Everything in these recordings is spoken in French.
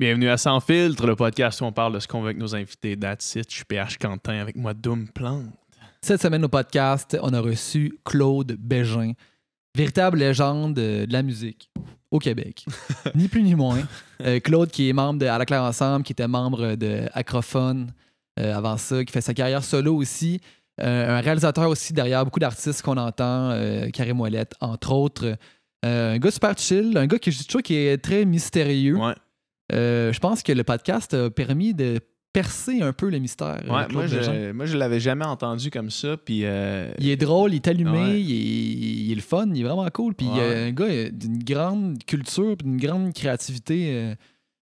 Bienvenue à Sans Filtre, le podcast où on parle de ce qu'on veut avec nos invités. That's it, je suis PH Quentin avec moi, Doom Plante. Cette semaine au podcast, on a reçu Claude Bégin, véritable légende de la musique au Québec. Ni plus ni moins. Claude qui est membre de À la Claire Ensemble, qui était membre de Acrophone avant ça, qui fait sa carrière solo aussi. Un réalisateur aussi derrière beaucoup d'artistes qu'on entend, Karim Ouellette, entre autres. Un gars super chill, un gars qui, je trouve, qui est très mystérieux. Ouais. Je pense que le podcast a permis de percer un peu le mystère. Ouais, Claude Bégin. moi, je l'avais jamais entendu comme ça. Puis, Il est drôle, il est allumé, Ouais. il est le fun, il est vraiment cool. Puis Ouais. un gars d'une grande culture, d'une grande créativité.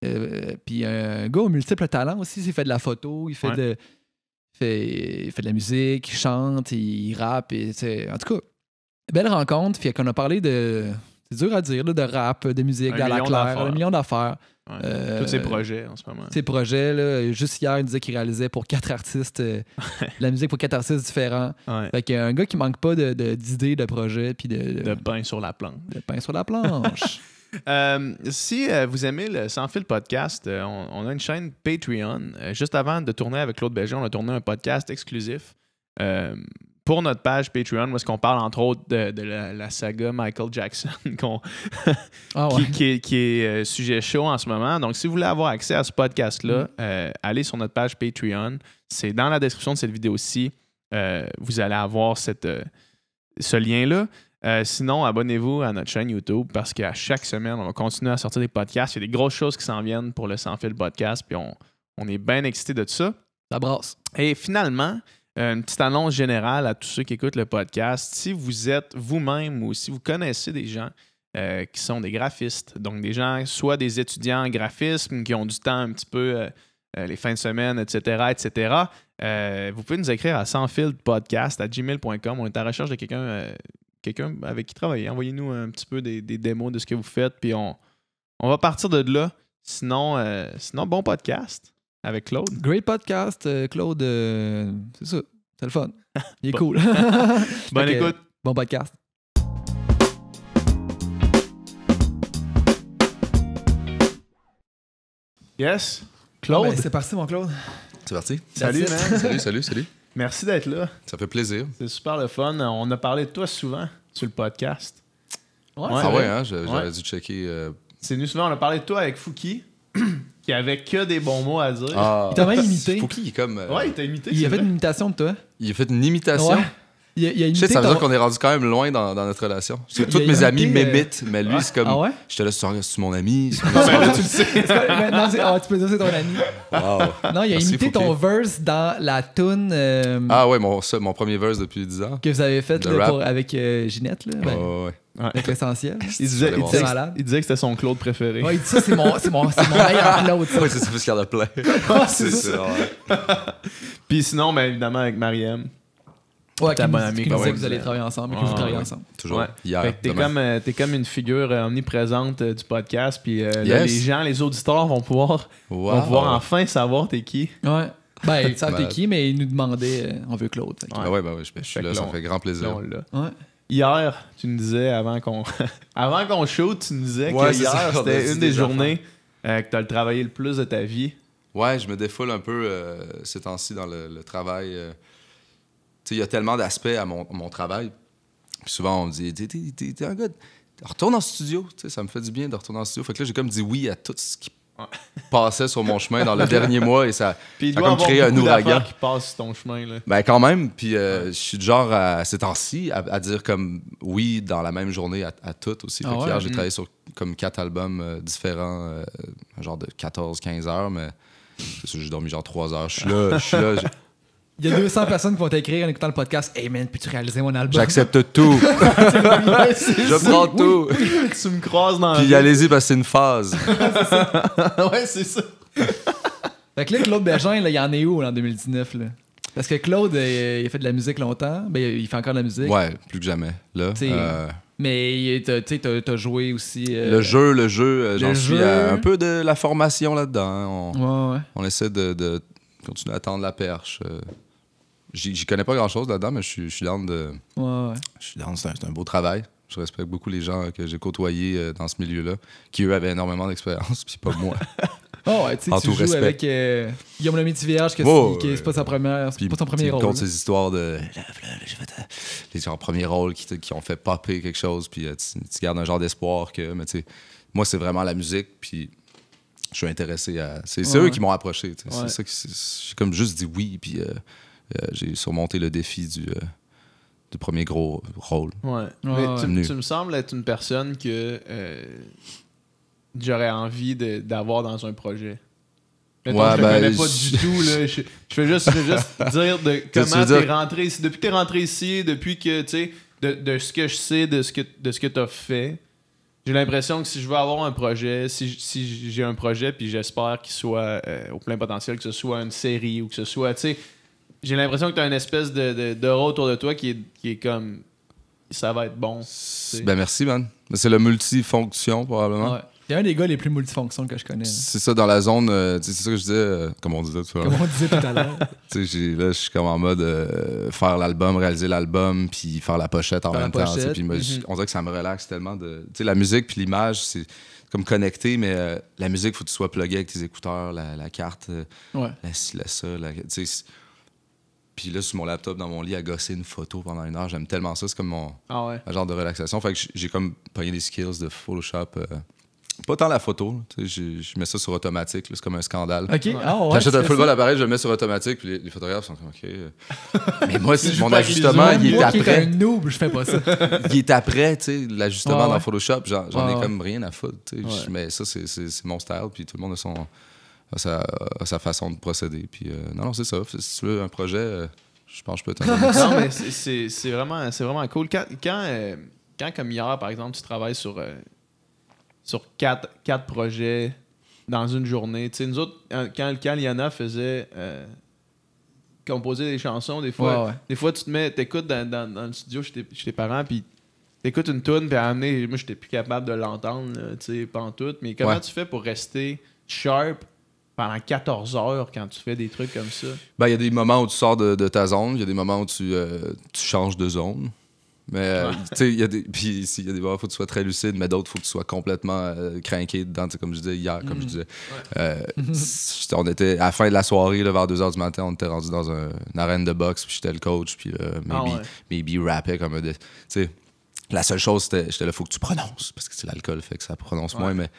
Puis un gars aux multiples talents aussi. Il fait de la photo, il fait, Ouais. il fait de la musique, il chante, il rappe. En tout cas, belle rencontre. Puis qu'on a parlé de... C'est dur à dire, là, de rap, de musique, Un d'À la million Claire, d'affaires. un million d'affaires. ouais. Tous ses projets en ce moment. Ses projets, là, juste hier, il disait qu'il réalisait pour 4 artistes, de la musique pour 4 artistes différents. Ouais. Fait qu'un gars qui manque pas d'idées, de projets, puis De pain sur la planche. de pain sur la planche. Si vous aimez le Sans Fil podcast, on a une chaîne Patreon. Juste avant de tourner avec Claude Bégin, on a tourné un podcast exclusif pour notre page Patreon, où est-ce qu'on parle entre autres de la saga Michael Jackson, Ah ouais. qui est sujet chaud en ce moment. Donc, si vous voulez avoir accès à ce podcast-là, allez sur notre page Patreon. C'est dans la description de cette vidéo-ci. Vous allez avoir ce lien-là. Sinon, abonnez-vous à notre chaîne YouTube parce qu'à chaque semaine, on va continuer à sortir des podcasts. Il y a des grosses choses qui s'en viennent pour le Sans Fil podcast, puis on est bien excités de tout ça. Ça brasse. Et finalement, une petite annonce générale à tous ceux qui écoutent le podcast. Si vous êtes vous-même ou si vous connaissez des gens qui sont des graphistes, donc des gens, soit des étudiants en graphisme qui ont du temps un petit peu les fins de semaine, etc., vous pouvez nous écrire à sansfiltrepodcast@gmail.com. On est à la recherche de quelqu'un avec qui travailler. Envoyez-nous un petit peu des démos de ce que vous faites, puis on va partir de là. Sinon, bon podcast avec Claude. Great podcast, Claude. C'est ça. C'est le fun. Il est Bon. cool. Bonne Fait que, écoute. Bon podcast. Yes. Claude. Claude, C'est parti, mon Claude. C'est parti? salut, That's man. Salut. Merci d'être là. Ça fait plaisir. C'est super le fun. On a parlé de toi souvent sur le podcast. Ouais, Ouais. c'est Ah vrai. ouais, hein? J'aurais Ouais. dû checker. C'est venu souvent. On a parlé de toi avec Fouki, qui avait que des bons mots à dire. Ah, Il t'a même imité. Fouki, il est comme. Ouais, il t'a imité. Il c'est a fait vrai. une imitation de toi. Il a fait une imitation. Ouais. Il a Je imité sais, ça veut ton- dire qu'on est rendu quand même loin dans notre relation. Parce que Il a tous mes amis imité, m'imitent, mais lui, ouais. c'est comme. Ah ouais? J'étais là, c'est mon ami. Non, ben là, tu le sais. Maintenant, tu peux dire c'est ton ami. Wow. Non, il a Merci, imité ton Fouki. verse dans la toune Ah ouais, mon premier verse depuis 10 ans. que vous avez faite Le là, rap. avec Ginette, là, ben, Ouais. avec l'essentiel. Il disait, Allez voir ça. que- Malade. il disait que c'était son Claude préféré. Ouais, il dit ça, c'est mon meilleur Claude. ça. Ouais, c'est parce qu'il y en a plein. Ouais, c'est ça. ça. Ouais. Puis sinon, ben, évidemment, avec Mariem. Ouais, Ta qui bonne nous- amie, qui nous comme disait on que vous allez disait. travailler ensemble et que Ouais, vous travaillez ouais. ensemble. Toujours. Ouais. Hier. Fait que t'es comme une figure omniprésente du podcast. Puis là, Yes. les auditeurs vont pouvoir enfin savoir t'es qui. Ouais. Ben, ils savent t'es Malade. qui, mais ils nous demandaient on veut Claude. Fait que- Ah ouais, je suis Fait là, que ça là, me fait grand Là, plaisir. on l'a. Ouais. Hier, tu nous disais, avant qu'on avant qu'on shoot, tu nous disais Ouais, que c'est hier, ça, on a c'était dit une des des journées que tu as travaillé le plus de ta vie. Ouais, je me défoule un peu ces temps-ci dans le travail. Tu sais, il y a tellement d'aspects à mon travail. Puis souvent, on me dit, t'es un gars, retourne en studio. Tu sais, ça me fait du bien de retourner en studio. Fait que là, j'ai comme dit oui à tout ce qui passait sur mon chemin dans le dernier mois et ça Puis il Ça a doit comme avoir créé un beaucoup ouragan. d'affaires qui passent sur ton chemin. Là. ben quand même. Puis je suis du genre à ces temps-ci à dire comme oui dans la même journée à tout aussi. Fait Ah que ouais? hier, j'ai travaillé sur comme 4 albums différents, genre de 14-15 heures, mais c'est sûr, j'ai dormi genre 3 heures. Je suis là, Il y a 200 personnes qui vont t'écrire en écoutant le podcast. Hey man, peux-tu réaliser mon album? j'accepte tout. Ouais, c'est Je ça. prends tout. Tu me croises dans Puis la allez-y parce que c'est une phase. Ouais, c'est ça. Fait que là, Claude Bégin, là, il en est où là, en 2019? Là? Parce que Claude, il a fait de la musique longtemps. Ben, il fait encore de la musique. Ouais, plus que jamais. Là, T'sais, Mais t'as joué aussi. le jeu, j'en suis jeu. à un peu de la formation là-dedans. Hein. Ouais. On essaie de continuer à tendre la perche. J'y connais pas grand-chose là-dedans, mais je suis down de... Ouais. Je suis down, c'est un beau travail. Je respecte beaucoup les gens que j'ai côtoyés dans ce milieu-là, qui, eux, avaient énormément d'expérience, puis pas moi. Oh, ouais, tu sais, En tu tout joues respect. avec Guillaume Lemaitre-Vierge, que Oh, c'est pas sa première, c'est Puis pas son il premier me rôle. conte ces histoires de j'ai fait les genre premiers rôles qui ont fait popper quelque chose, puis tu gardes un genre d'espoir que, mais tu sais, moi c'est vraiment la musique, puis je suis intéressé à. C'est eux qui m'ont approché. Tu sais. Ouais. C'est ça que j'ai comme juste dit oui, puis j'ai surmonté le défi du premier gros rôle. Ouais. Ouais, Mais ouais. tu me sembles être une personne que j'aurais envie d'avoir dans un projet. Mettons, Ouais, je te ben, connais pas du tout. Là. Je fais juste dire de comment tu veux t'es rentré ici. Depuis que t'es rentré ici, depuis que, tu sais, de ce que je sais, de ce que t'as fait, j'ai l'impression que si je veux avoir un projet, si j'ai un projet, puis j'espère qu'il soit au plein potentiel, que ce soit une série ou que ce soit, tu sais, j'ai l'impression que t'as une espèce d'aura autour de toi qui est comme, ça va être bon. Ben merci, man. C'est le multifonction, probablement. Ouais. Il y a un des gars les plus multifonctions que je connais. Là. C'est ça, dans la zone, tu sais, c'est ça que je disais, comme on disait tout à l'heure. Comme on disait tout à l'heure. Tu sais, là, je suis comme en mode faire l'album, réaliser l'album, puis faire la pochette en Faire la même temps. tu sais. pochette. Puis moi, on dirait que ça me relaxe tellement. Tu sais, la musique puis l'image, c'est comme connecté, mais la musique, il faut que tu sois plugué avec tes écouteurs, la carte, Ouais. la ci, la ça. Tu sais, puis là, sur mon laptop, dans mon lit, à gosser une photo pendant 1 heure, j'aime tellement ça. C'est comme mon genre de relaxation. Fait que j'ai comme pogné des skills de Photoshop. Pas tant la photo, tu sais, je mets ça sur automatique, là, c'est comme un scandale. OK. Ah, ouais, J'achète tu un fais full ça? bon appareil, je le mets sur automatique, puis les photographes sont comme OK. Mais moi, Tu joues mon pas avec les ajustement, zooms, il est Moi qui est après. un noob, je fais pas ça. Il est après, tu sais, l'ajustement Ouais, dans ouais. Photoshop, j'en Ouais, ai ouais. comme rien à foutre, tu sais. Ouais. Mais ça, c'est mon style, puis tout le monde a sa façon de procéder. Puis non, c'est ça. Si tu veux un projet, je pense que je peux t'en donner. Non, mais c'est vraiment cool. Quand, comme hier, par exemple, tu travailles sur 4 projets dans une journée, tu sais, nous autres, quand Liana faisait composer des chansons, des fois, tu t'écoutes dans le studio chez tes parents, puis t'écoutes une tune, puis à un moment donné, moi, j'étais plus capable de l'entendre, là, tu sais, pantoute. Mais comment tu fais pour rester sharp pendant 14 heures quand tu fais des trucs comme ça? Ben, il y a des moments où tu sors de ta zone, il y a des moments où tu changes de zone. Mais, tu sais, il y a des moments où il faut que tu sois très lucide, mais d'autres, il faut que tu sois complètement craqué dedans, tu sais, comme je disais hier, comme je disais. On était, à la fin de la soirée, là, vers 2h du matin, on était rendu dans une arène de boxe, puis j'étais le coach, puis maybe rappait comme tu sais, la seule chose, j'étais là, il faut que tu prononces, parce que c'est l'alcool, fait que ça prononce moins, mais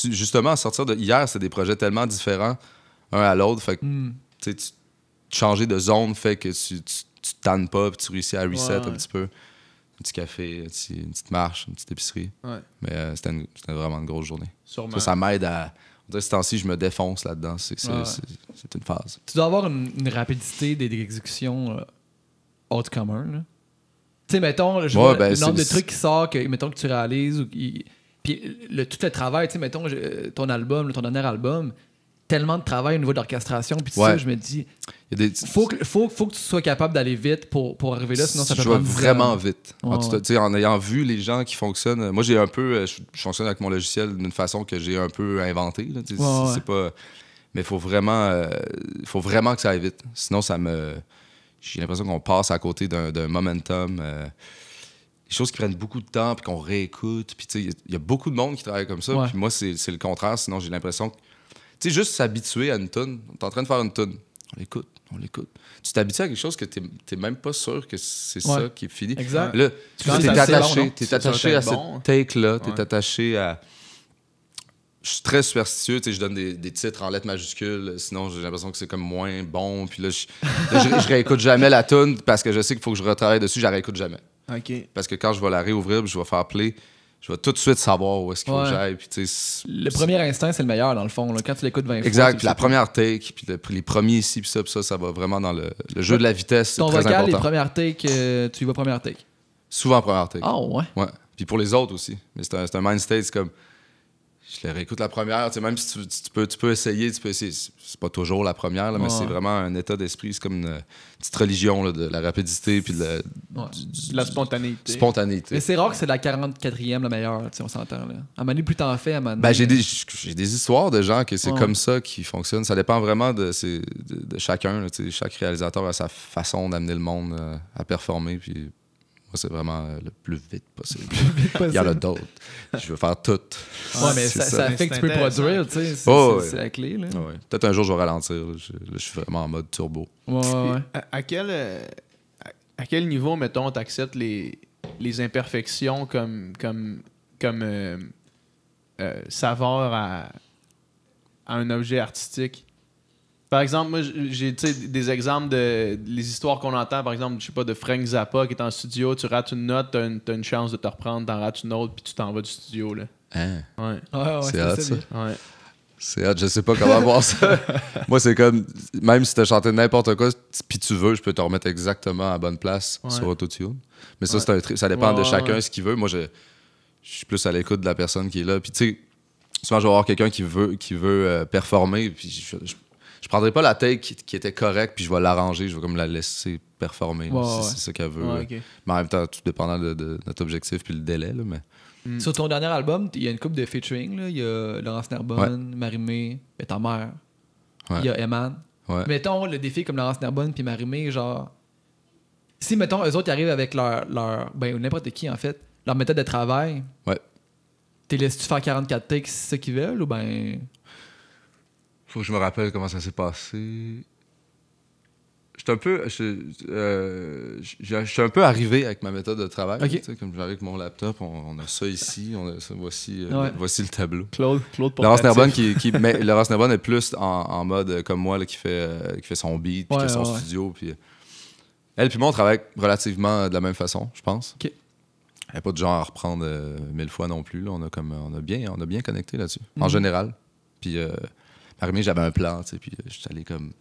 justement, sortir de hier, c'est des projets tellement différents, un à l'autre, fait que, tu sais, changer de zone fait que tu te tannes pas, puis tu réussis à reset un petit peu. Un petit café, une petite marche, une petite épicerie. Ouais. Mais c'était vraiment une grosse journée. Sûrement. Ça m'aide à... On dirait que ce temps-ci, je me défonce là-dedans. C'est une phase. Tu dois avoir une rapidité d'exécution hors du commun. là. Tu sais, mettons, je vois le nombre de trucs qui sortent, mettons que tu réalises. Puis tout le travail, tu sais, mettons, ton album, ton dernier album, tellement de travail au niveau de l'orchestration, puis tout ça, je me dis, faut que tu sois capable d'aller vite pour arriver là, sinon ça peut prendre 10 ans. vraiment vite. Ouais, Tu sais, en ayant vu les gens qui fonctionnent, moi j'ai un peu, je fonctionne avec mon logiciel d'une façon que j'ai un peu inventée. Là, c'est pas, mais il faut vraiment que ça aille vite. Sinon j'ai l'impression qu'on passe à côté d'un momentum. Des choses qui prennent beaucoup de temps, puis qu'on réécoute. Puis tu sais, il y a beaucoup de monde qui travaille comme ça. Puis moi, c'est le contraire. Sinon, j'ai l'impression que tu sais, juste s'habituer à une toune. On est en train de faire une toune. On l'écoute. Tu t'habitues à quelque chose que t'es même pas sûr que c'est ça qui est fini. Exact. Là, t'es attaché à bon. cette take-là. T'es attaché à... Je suis très superstitieux. Tu sais, je donne des titres en lettres majuscules. Sinon, j'ai l'impression que c'est comme moins bon. Puis là, je réécoute jamais la toune parce que je sais qu'il faut que je retravaille dessus. Je la réécoute jamais. OK. Parce que quand je vais la réouvrir puis je vais faire play, je vais tout de suite savoir où est-ce qu'il faut que j'aille. Puis, le premier instinct, c'est le meilleur, dans le fond. Là. Quand tu l'écoutes 20 fois. Exact. Puis la première take, puis les premiers ici, puis ça va vraiment dans le jeu de la vitesse. C'est ton très vocal, important. les premières takes, tu y vas première take. Souvent première take. Ah, ouais. Ouais. Puis pour les autres aussi. Mais c'est un mind state, c'est comme... Je les réécoute la première, tu sais, même si tu peux essayer, c'est pas toujours la première, là, mais c'est vraiment un état d'esprit, c'est comme une petite religion là, de la rapidité puis de la spontanéité. Mais c'est rare que c'est la 44e la meilleure, tu sais, on s'entend. Là. À un moment donné, plus t'en fais, à un moment donné... Ben, j'ai des histoires de gens que c'est comme ça qui fonctionnent. Ça dépend vraiment de chacun. Là, chaque réalisateur a sa façon d'amener le monde à performer. Puis c'est vraiment le plus vite possible. Il y en a d'autres. Je veux faire tout. Ouais, mais C'est ça fait que tu peux produire, tu sais. C'est la clé, là. Ouais. Peut-être un jour, je vais ralentir. Là, je suis vraiment en mode turbo. Ouais. À quel niveau, mettons, tu acceptes les imperfections comme saveur à un objet artistique? Par exemple, moi, j'ai des exemples de les histoires qu'on entend, par exemple, je sais pas, de Frank Zappa qui est en studio, tu rates une note, t'as une chance de te reprendre, t'en rates une autre, puis tu t'en vas du studio, là. Hein? Ouais. C'est hot, ça. Ouais. C'est hot, je sais pas comment voir ça. Moi, c'est comme, même si t'as chanté n'importe quoi, puis tu veux, je peux te remettre exactement à la bonne place sur Autotune. Mais ça, ça dépend de chacun ce qu'il veut. Moi, je suis plus à l'écoute de la personne qui est là. Puis tu sais, souvent, je vais avoir quelqu'un qui veut performer, puis je prendrai pas la take qui était correcte, puis je vais l'arranger, je vais comme la laisser performer. C'est ça qu'elle veut. Ouais, okay. Mais en même temps, tout dépendant de notre objectif puis le délai. Là, mais... Sur ton dernier album, il y a une couple de featuring. Là. Il y a Laurence Nerbonne, Marie-Mé, ta mère. Il y a Eman. Ouais. Mettons le défi comme Laurence Nerbonne puis Marie-Mé, genre... Si, mettons, eux autres ils arrivent avec leur ben, n'importe qui, en fait, leur méthode de travail, t'es laisses-tu faire 44 takes, c'est ça qu'ils veulent, ou ben... Faut que je me rappelle comment ça s'est passé. Je suis un peu arrivé avec ma méthode de travail. Okay. Comme j'arrive avec mon laptop, on a ça ici, voici le tableau. Claude Laurence Nerbonne mais Laurence Nerbonne est plus en mode comme moi là, qui fait son beat, puis qui a son studio. Puis elle puis moi on travaille relativement de la même façon, je pense. Okay. Elle n'est pas du genre à reprendre 1000 fois non plus. Là. On a bien connecté là-dessus, en général. Puis Marie-Mé, j'avais un plan, puis je suis allé comme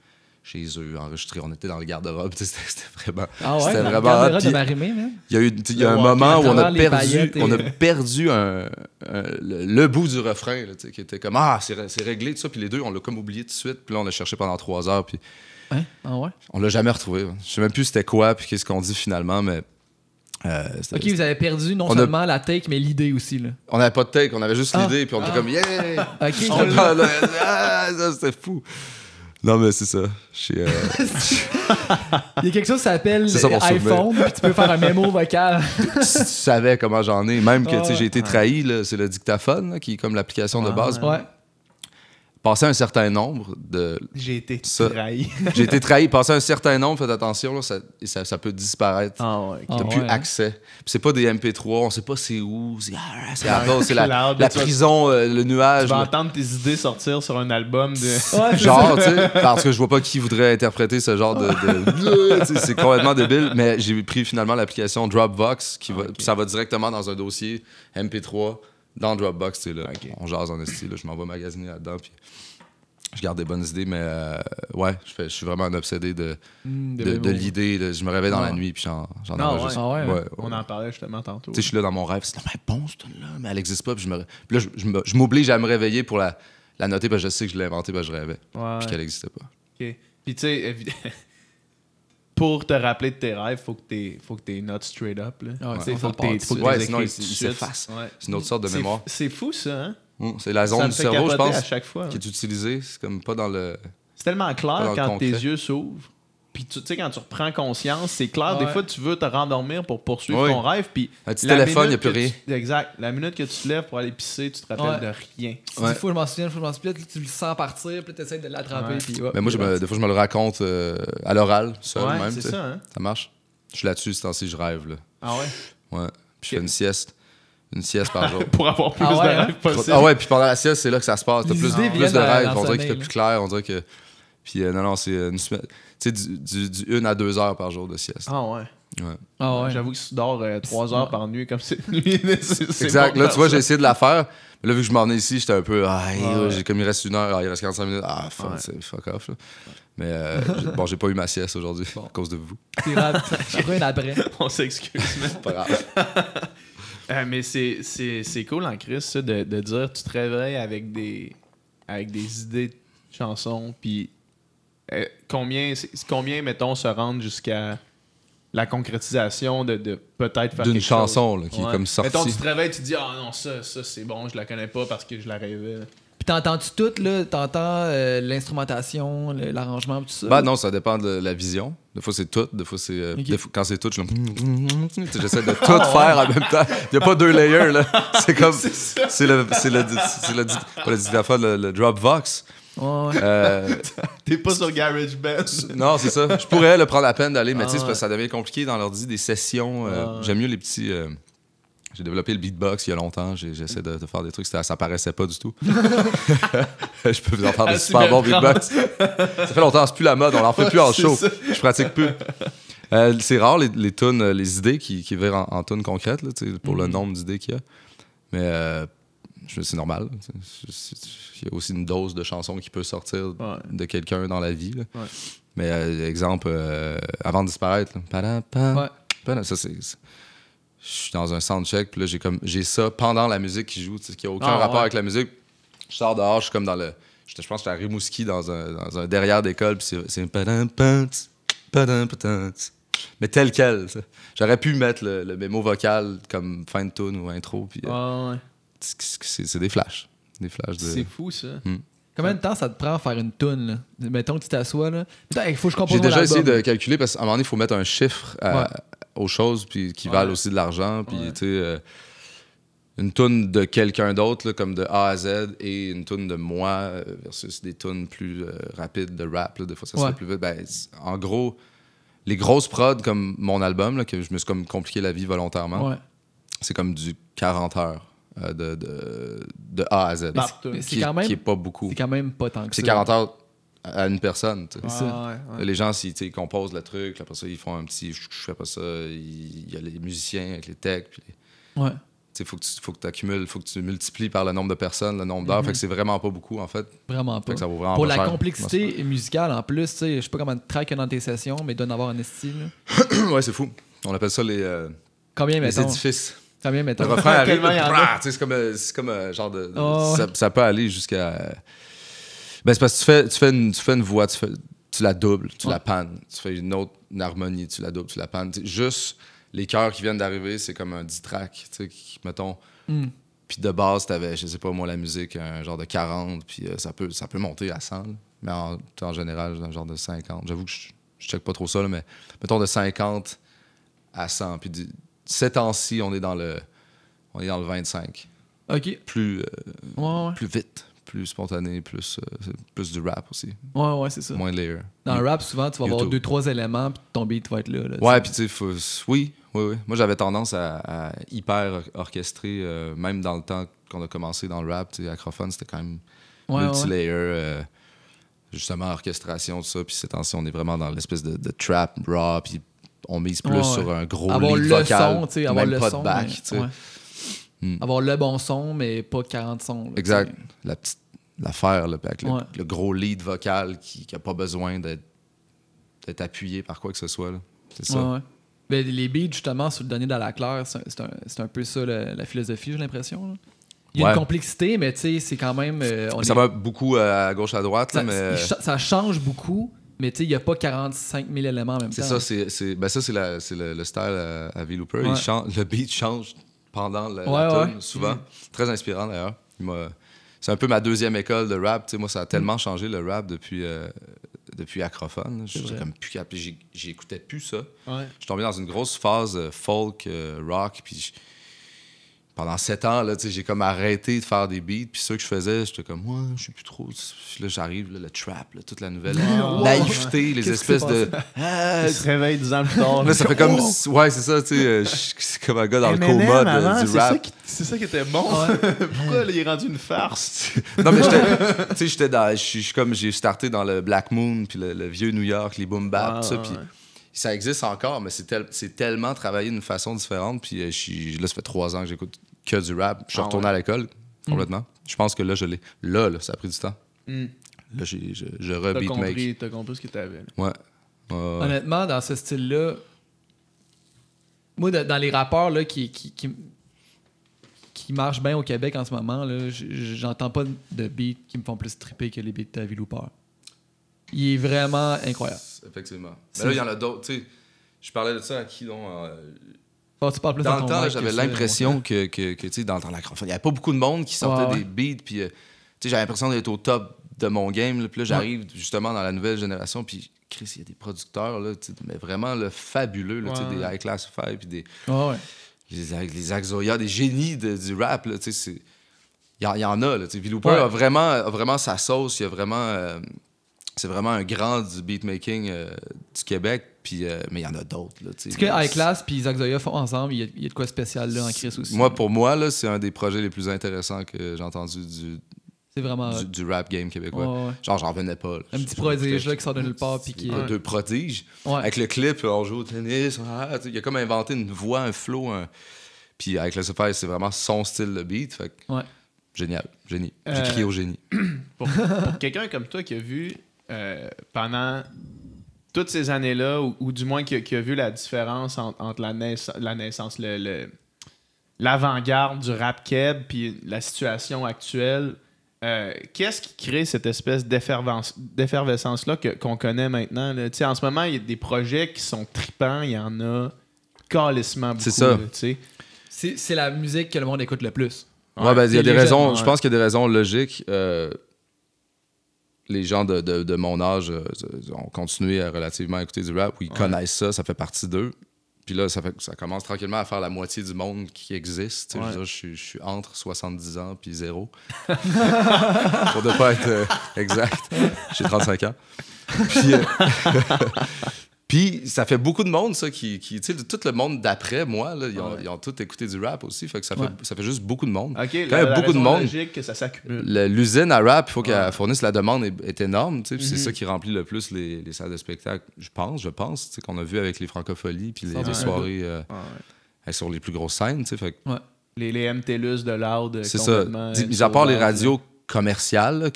chez eux enregistrer. On était dans le garde-robe, c'était vraiment. Ah ouais, c'était dans vraiment le garde-robe de Marie-Mé, même. Il y a un moment où on a perdu le bout du refrain, là, qui était comme c'est réglé, tout ça. Puis les deux, on l'a comme oublié tout de suite. Puis là, on l'a cherché pendant 3 heures. Puis on l'a jamais retrouvé. Je sais même plus c'était quoi, puis qu'est-ce qu'on dit finalement, mais. Ok, vous avez perdu non seulement la take, mais l'idée aussi. Là. On n'avait pas de take, on avait juste l'idée, puis on était comme yeah! Ok, ça, c'était fou. Non, mais c'est ça. Il y a quelque chose qui s'appelle iPhone, puis tu peux faire un mémo vocal. Si tu savais comment j'en ai, même que j'ai été trahi, là, c'est le dictaphone, là, qui est comme l'application de base. Ouais. Passer un certain nombre de... J'ai été trahi. J'ai été trahi. Passer un certain nombre, faites attention, là, ça peut disparaître. T'as plus accès. Puis c'est pas des MP3, on sait pas c'est où. C'est Apple, c'est la prison, le nuage. Tu vas entendre tes idées sortir sur un album de... genre, tu sais, parce que je vois pas qui voudrait interpréter ce genre de c'est complètement débile. Mais j'ai pris finalement l'application Dropbox, ça va directement dans un dossier MP3. Dans Dropbox, tu sais, là, on jase en esti, là, je m'en vais magasiner là-dedans, puis je garde des bonnes idées, mais je suis vraiment un obsédé de l'idée. Là, je me réveille dans la nuit, puis j'en enregistre. On en parlait justement tantôt. Tu sais, je suis là dans mon rêve, c'est bon, ce truc-là, mais elle n'existe pas, puis là, je m'oblige à me réveiller pour la noter, parce que je sais que je l'ai inventée, parce que je rêvais, puis qu'elle n'existait pas. OK. Puis tu sais, pour te rappeler de tes rêves, faut que t'es notes straight up. Là. Faut que sinon il s'efface. C'est une autre sorte de mémoire. C'est fou, ça, hein? C'est la zone du cerveau, je pense, à chaque fois, qui est utilisée. C'est comme pas dans le... C'est tellement clair quand tes yeux s'ouvrent. Puis tu sais, quand tu reprends conscience, c'est clair. Des fois, tu veux te rendormir pour poursuivre ton rêve. Puis un petit téléphone, il n'y a plus rien. Exact. La minute que tu te lèves pour aller pisser, tu te rappelles de rien. Tu dis, faut que je m'en souvienne, puis tu le sens partir, puis tu essaies de l'attraper. Mais moi, des fois, je me le raconte à l'oral, seul même. C'est ça, hein? Ça marche. Je suis là-dessus, ce temps-ci, je rêve. Là. Ah ouais? Ouais. Puis je fais une sieste. Une sieste par jour. Pour avoir plus de rêves possible. Ah ouais, puis pendant la sieste, c'est là que ça se passe. T'as plus de rêves. On dirait qu'il fait plus clair. On dirait que... Puis non, c'est une semaine... Tu sais, du 1 à 2 heures par jour de sieste. Ah ouais? Ouais. Ah ouais. J'avoue que si tu dors 3 heures par nuit comme cette nuit, c'est exact. Là, tu vois, j'ai essayé de la faire. Mais là, vu que je m'en venais ici, j'étais un peu... j'ai comme il reste 1 heure, il reste 45 minutes. Fuck off. Là. Mais bon, j'ai pas eu ma sieste aujourd'hui à cause de vous. Après, après. On s'excuse. Pas grave. Mais c'est cool en Chris, ça, de dire tu te réveilles avec des idées de chansons, puis combien, mettons, se rendre jusqu'à la concrétisation de peut-être faire d'une quelque chanson chose. Là, qui est comme sortie. Mettons, tu te réveilles, tu te dis « Ah non, ça c'est bon, je la connais pas parce que je la rêvais. » Puis t'entends-tu tout, là? T'entends l'instrumentation, l'arrangement, tout ça? Ben non, ça dépend de la vision. Des fois, c'est tout. Des fois, c'est... Ok. des fois, quand c'est tout, je suis j'essaie de tout faire en même temps. Il n'y a pas 2 layers, là. C'est comme... C'est le dictaphone, le Dropbox. Ouais. T'es pas sur GarageBand. Non, c'est ça. Je pourrais le prendre la peine d'aller, mais tu sais, c'est parce que ça devient compliqué dans l'ordi, des sessions. J'aime mieux les petits... J'ai développé le beatbox il y a longtemps. J'essaie de faire des trucs. Ça paraissait pas du tout. Je peux vous en faire des super bons beatbox. Ça fait longtemps, c'est plus la mode. On n'en fait plus en show. Je pratique plus. C'est rare les tunes, les idées qui virent en tunes concrètes là, pour le nombre d'idées qu'il y a. Mais c'est normal. Il y a aussi une dose de chansons qui peut sortir de quelqu'un dans la vie. Là. Ouais. Mais exemple, Avant de disparaître, là, ça c'est... Je suis dans un soundcheck, puis là, j'ai ça pendant la musique qui joue, qui n'a aucun rapport avec la musique. Je sors dehors, je suis comme dans le... Je pense que j'étais à Rimouski dans un derrière d'école, puis c'est... Mais tel quel. Ça. J'aurais pu mettre le mémo vocal comme fin de tune ou intro, puis c'est des flashs. Des flashs de... C'est fou, ça. Combien de temps ça te prend à faire une toune, là? Mettons que tu t'assois, là. Il faut que je compose J'ai déjà mon album. essayé de calculer, parce qu'à un moment donné, il faut mettre un chiffre aux choses puis qui valent aussi de l'argent. Puis, tu sais, une toune de quelqu'un d'autre, là, comme de A à Z, et une toune de moi versus des tounes plus rapides de rap, là, des fois ça serait plus vite. Ben, en gros, les grosses prods comme mon album, là, que je me suis comme compliqué la vie volontairement, c'est comme du 40 heures de A à Z. C'est quand même... qui est pas beaucoup. C'est quand même pas tant que ça. C'est 40 heures à une personne. Tu sais. Ça. Les gens, ils composent le truc, après ça, ils font un petit... Je fais pas ça. Il y a les musiciens avec les techs. Puis il faut que tu accumules, faut que tu multiplies par le nombre de personnes, le nombre d'heures. Fait que c'est vraiment pas beaucoup, en fait. Vraiment pas. Fait que ça vaut vraiment pour pas la cher. complexité musicale, en plus, tu sais, je sais pas comment tu traques dans tes sessions, mais il doit en avoir un style. Ouais, c'est fou. On appelle ça les Combien, mettons? édifices. Combien, Le mettons? refrain arrive, Tellement il y en a. c'est comme un genre de... Oh. Ça peut aller jusqu'à... Ben, c'est parce que tu fais une voix, tu la doubles, tu la pannes. Tu fais une harmonie, tu la doubles, tu la pannes. T'sais, juste les chœurs qui viennent d'arriver, c'est comme un 10 track, mettons. Puis de base, t'avais, je sais pas moi, la musique, un genre de 40, puis ça peut monter à 100, là. Mais en général, un genre de 50. J'avoue que je check pas trop ça, là, mais mettons de 50 à 100. Puis ces temps-ci, on est dans le 25. OK. Plus Ouais. vite, plus spontané, plus du rap aussi. Ouais, c'est ça. Moins de layers. Dans le rap, souvent, tu vas avoir YouTube. 2-3 éléments, puis ton beat va être là. Ouais, puis tu sais, oui. Moi, j'avais tendance à hyper orchestrer, même dans le temps qu'on a commencé dans le rap. Tu sais, Acrophone, c'était quand même multi-layer, justement, orchestration, tout ça. Puis ces temps-ci, on est vraiment dans l'espèce de trap, raw, puis on mise plus sur un gros avoir lead le vocal, son, tu sais, avoir même le pas son, de back, mais- tu sais. ouais. Avoir le bon son, mais pas 40 sons. Là, Exact. tu sais. La petite l'affaire, là, avec Ouais. le gros lead vocal qui a pas besoin d'être appuyé par quoi que ce soit. Là. C'est ça. Ouais. Ben, les beats, justement, sur le dernier dans la claire, c'est un peu ça la philosophie, j'ai l'impression. Là. Il y a une complexité, mais tu sais, c'est quand même. Ça va beaucoup à gauche, à droite, là, mais... Ça change beaucoup, mais tu sais, il n'y a pas 45 000 éléments en même temps. C'est ça, c'est le style à V-Looper. Ouais. Le beat change pendant la tune, souvent. Très inspirant, d'ailleurs. C'est un peu ma deuxième école de rap. Tu sais, moi, ça a tellement changé le rap depuis Acrophone. Je suis comme plus capable. J'écoutais plus ça. Ouais. Je suis tombé dans une grosse phase folk, rock, puis pendant 7 ans, là, j'ai comme arrêté de faire des beats, puis ceux que je faisais, j'étais comme, ouais, je sais plus trop. Puis là, j'arrive, là, le trap, là, toute la nouvelle naïveté, les Qu'est-ce espèces qui s'est de... Il se réveille 10 ans plus tard. Là, ça fait comme... Ouais, c'est ça, tu sais, c'est comme un gars dans le Eminem, coma avant, du rap. C'est ça qui était bon. Pourquoi là, il est rendu une farce? Non, mais j'ai starté dans le Black Moon, puis le vieux New York, les boom bap, tout ça, puis ça existe encore, mais c'est tellement travaillé d'une façon différente, puis là, ça fait 3 ans que j'écoute que du rap. Je suis retourné à l'école, complètement. Je pense que là, je l'ai. Là, ça a pris du temps. Là, je re-beatmake. T'as compris ce que t'avais. Ouais. Honnêtement, dans ce style-là, moi, dans les rappeurs là, qui marchent bien au Québec en ce moment, là, j'entends pas de beats qui me font plus triper que les beats de V-Looper. Il est vraiment incroyable. Effectivement. Mais là, il y en a d'autres. Tu sais, je parlais de ça à qui, donc... Tu parles plus dans ton le temps, mic j'avais que ça, l'impression que tu sais, dans l'Acrophone, il n'y avait pas beaucoup de monde qui sortait des beats, puis tu sais, j'avais l'impression d'être au top de mon game. Là. Puis là, j'arrive justement dans la nouvelle génération. Puis Chris, il y a des producteurs, là, mais vraiment là, fabuleux. Là, des High Classify, puis des... Les Axoya, des génies du rap. Là, il y en a. Là, Vil Hooper a vraiment sa sauce. Il a vraiment... c'est vraiment un grand du beatmaking du Québec. Puis, mais il y en a d'autres. Ce que High Class et Zach Zoya font ensemble, il y a de quoi spécial là en Chris aussi. Pour moi, là, c'est un des projets les plus intéressants que j'ai entendu du rap game québécois. Genre, j'en venais pas. Là. Un petit prodige là, qui sort de nulle part. Puis deux prodiges. Avec le clip, on joue au tennis. Il a comme inventé une voix, un flow. Puis avec le Sophie, c'est vraiment son style de beat. Fait que, génial, génie. J'ai crié au génie. Pour quelqu'un comme toi qui a vu pendant toutes ces années-là, ou du moins qui a vu la différence entre la naissance, l'avant-garde du rap keb puis la situation actuelle, qu'est-ce qui crée cette espèce d'effervescence-là qu'on connaît maintenant? Là? En ce moment, il y a des projets qui sont tripants, il y en a calissement beaucoup. C'est ça. Là, c'est la musique que le monde écoute le plus. Il y a des raisons. Je pense qu'il y a des raisons logiques. Les gens de mon âge ont continué à relativement écouter du rap, où ils connaissent ça fait partie d'eux. Puis là, ça commence tranquillement à faire la moitié du monde qui existe. Je suis entre 70 ans puis 0. Pour ne pas être exact. J'ai 35 ans. Puis ça fait beaucoup de monde, ça, qui tu sais, tout le monde d'après moi, là, ils ont tous écouté du rap aussi. Fait que ça fait juste beaucoup de monde. OK, quand il y a beaucoup de monde, logique que ça s'accumule. L'usine à rap, il faut qu'elle fournisse la demande est énorme. Puis c'est ça qui remplit le plus les salles de spectacle, je pense, qu'on a vu avec les Francopholies puis les soirées sur les plus grosses scènes. Fait que, les MTLUS de Loud. C'est ça. Mis à part les radios commerciales, là,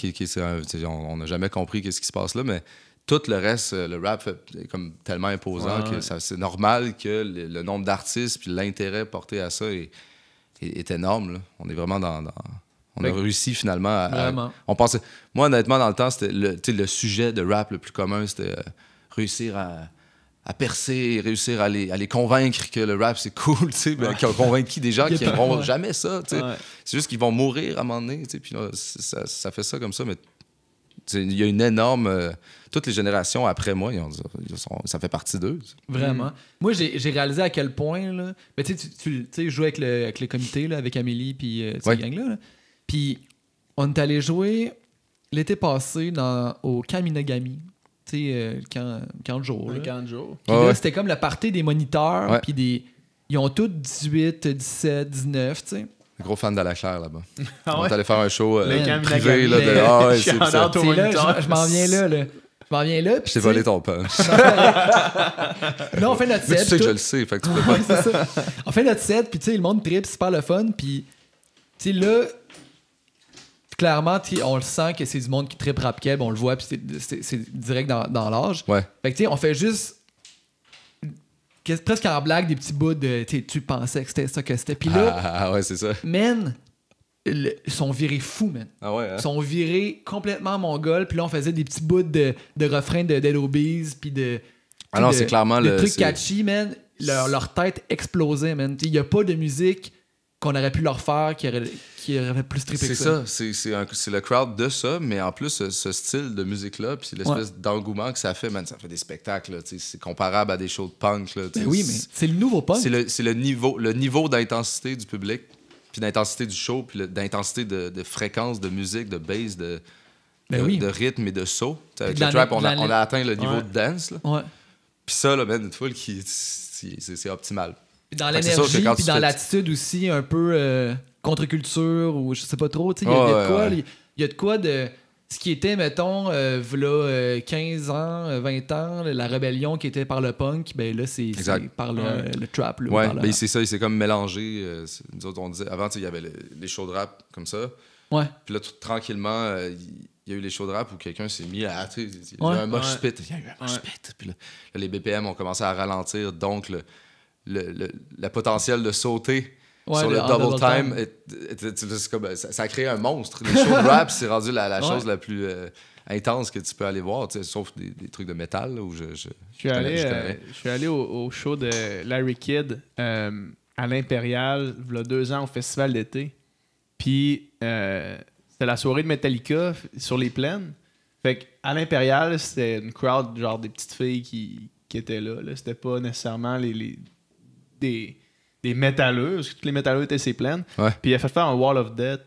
on n'a jamais compris qu'est-ce qui se passe là, mais tout le reste, le rap est comme tellement imposant que c'est normal que le nombre d'artistes puis l'intérêt porté à ça est énorme. Là. On est vraiment on a réussi finalement à on pensait, moi, honnêtement, dans le temps, c'était le sujet de rap le plus commun, c'était réussir à percer, réussir à les convaincre que le rap, c'est cool, qui ont convaincu des gens qui n'aimeront jamais ça. C'est juste qu'ils vont mourir à un moment donné. Puis là, ça fait ça comme ça, mais il y a une énorme... toutes les générations après moi, ça fait partie d'eux. Vraiment. Moi, j'ai réalisé à quel point... Là, ben, tu jouais avec le comité, là, avec Amélie puis cette gang-là. Puis on est allé jouer l'été passé au camp Minagami. Le camp de jour. Le camp de jour. Puis là, c'était comme le party des moniteurs. Puis ils ont tous 18, 17, 19, tu sais. Gros fan d'Alaclaire là-bas. On est allé faire un show privé. Je m'en viens là. Je m'en viens là. Je t'ai volé ton punch. Là, on fait notre set. Mais tu sais que je le sais, fait que tu peux pas. C'est ça. On fait notre set, puis tu sais, le monde tripe, c'est super le fun. Puis, tu sais, là, clairement, on le sent que c'est du monde qui tripe rap keb, on le voit, puis c'est direct dans l'âge. Ouais. Fait que, tu sais, on fait juste. Presque en blague, des petits bouts de. Tu pensais que c'était ça, que c'était. Puis là. Ouais, c'est ça. Man, ils sont virés fous, man. Ah ouais, hein? Ils sont virés complètement mongols. Puis là, on faisait des petits bouts de refrains de Dead Obies. Puis de. Ah non, c'est clairement le truc catchy, man. Leur tête explosait, man. Il n'y a pas de musique qu'on aurait pu leur faire qui aurait plus trippé que ça. C'est ça. C'est le crowd de ça, mais en plus, ce style de musique-là, puis l'espèce d'engouement que ça fait, man, ça fait des spectacles. Là, c'est comparable à des shows de punk. Là, oui, mais c'est le nouveau punk. C'est le niveau d'intensité du public, puis d'intensité du show, puis d'intensité de fréquence, de musique, de bass, de rythme et de saut. Avec le trap, on a atteint le niveau de dance. Là. Puis ça, là, man, une foule qui... C'est optimal. Puis dans l'énergie, puis dans l'attitude aussi, un peu contre-culture, ou je sais pas trop. Il y a de quoi de... Ce qui était, mettons, v'là 15 ans, 20 ans, la rébellion qui était par le punk, ben là, c'est par le trap. Là, ouais, ben c'est ça, il s'est comme mélangé. Nous autres, on disait... Avant, il y avait les shows de rap comme ça. Ouais. Puis là, tout tranquillement... il y a eu les shows de rap où quelqu'un s'est mis à... Il y a eu un mosh pit. Il y a eu un mosh pit. Puis là, les BPM ont commencé à ralentir. Donc, le potentiel de sauter sur le double time, ça a créé un monstre. Les shows de rap, c'est rendu la chose la plus intense que tu peux aller voir, sauf des trucs de métal là, où je suis allé au show de Larry Kidd à l'Impérial, il y a 2 ans, au festival d'été. Puis... c'était la soirée de Metallica sur les plaines. Fait qu'à l'Impérial, c'était une crowd, genre des petites filles qui étaient là. C'était pas nécessairement des métalleux, parce que tous les métalleux étaient ces plaines. Ouais. Puis il a fait faire un Wall of Death.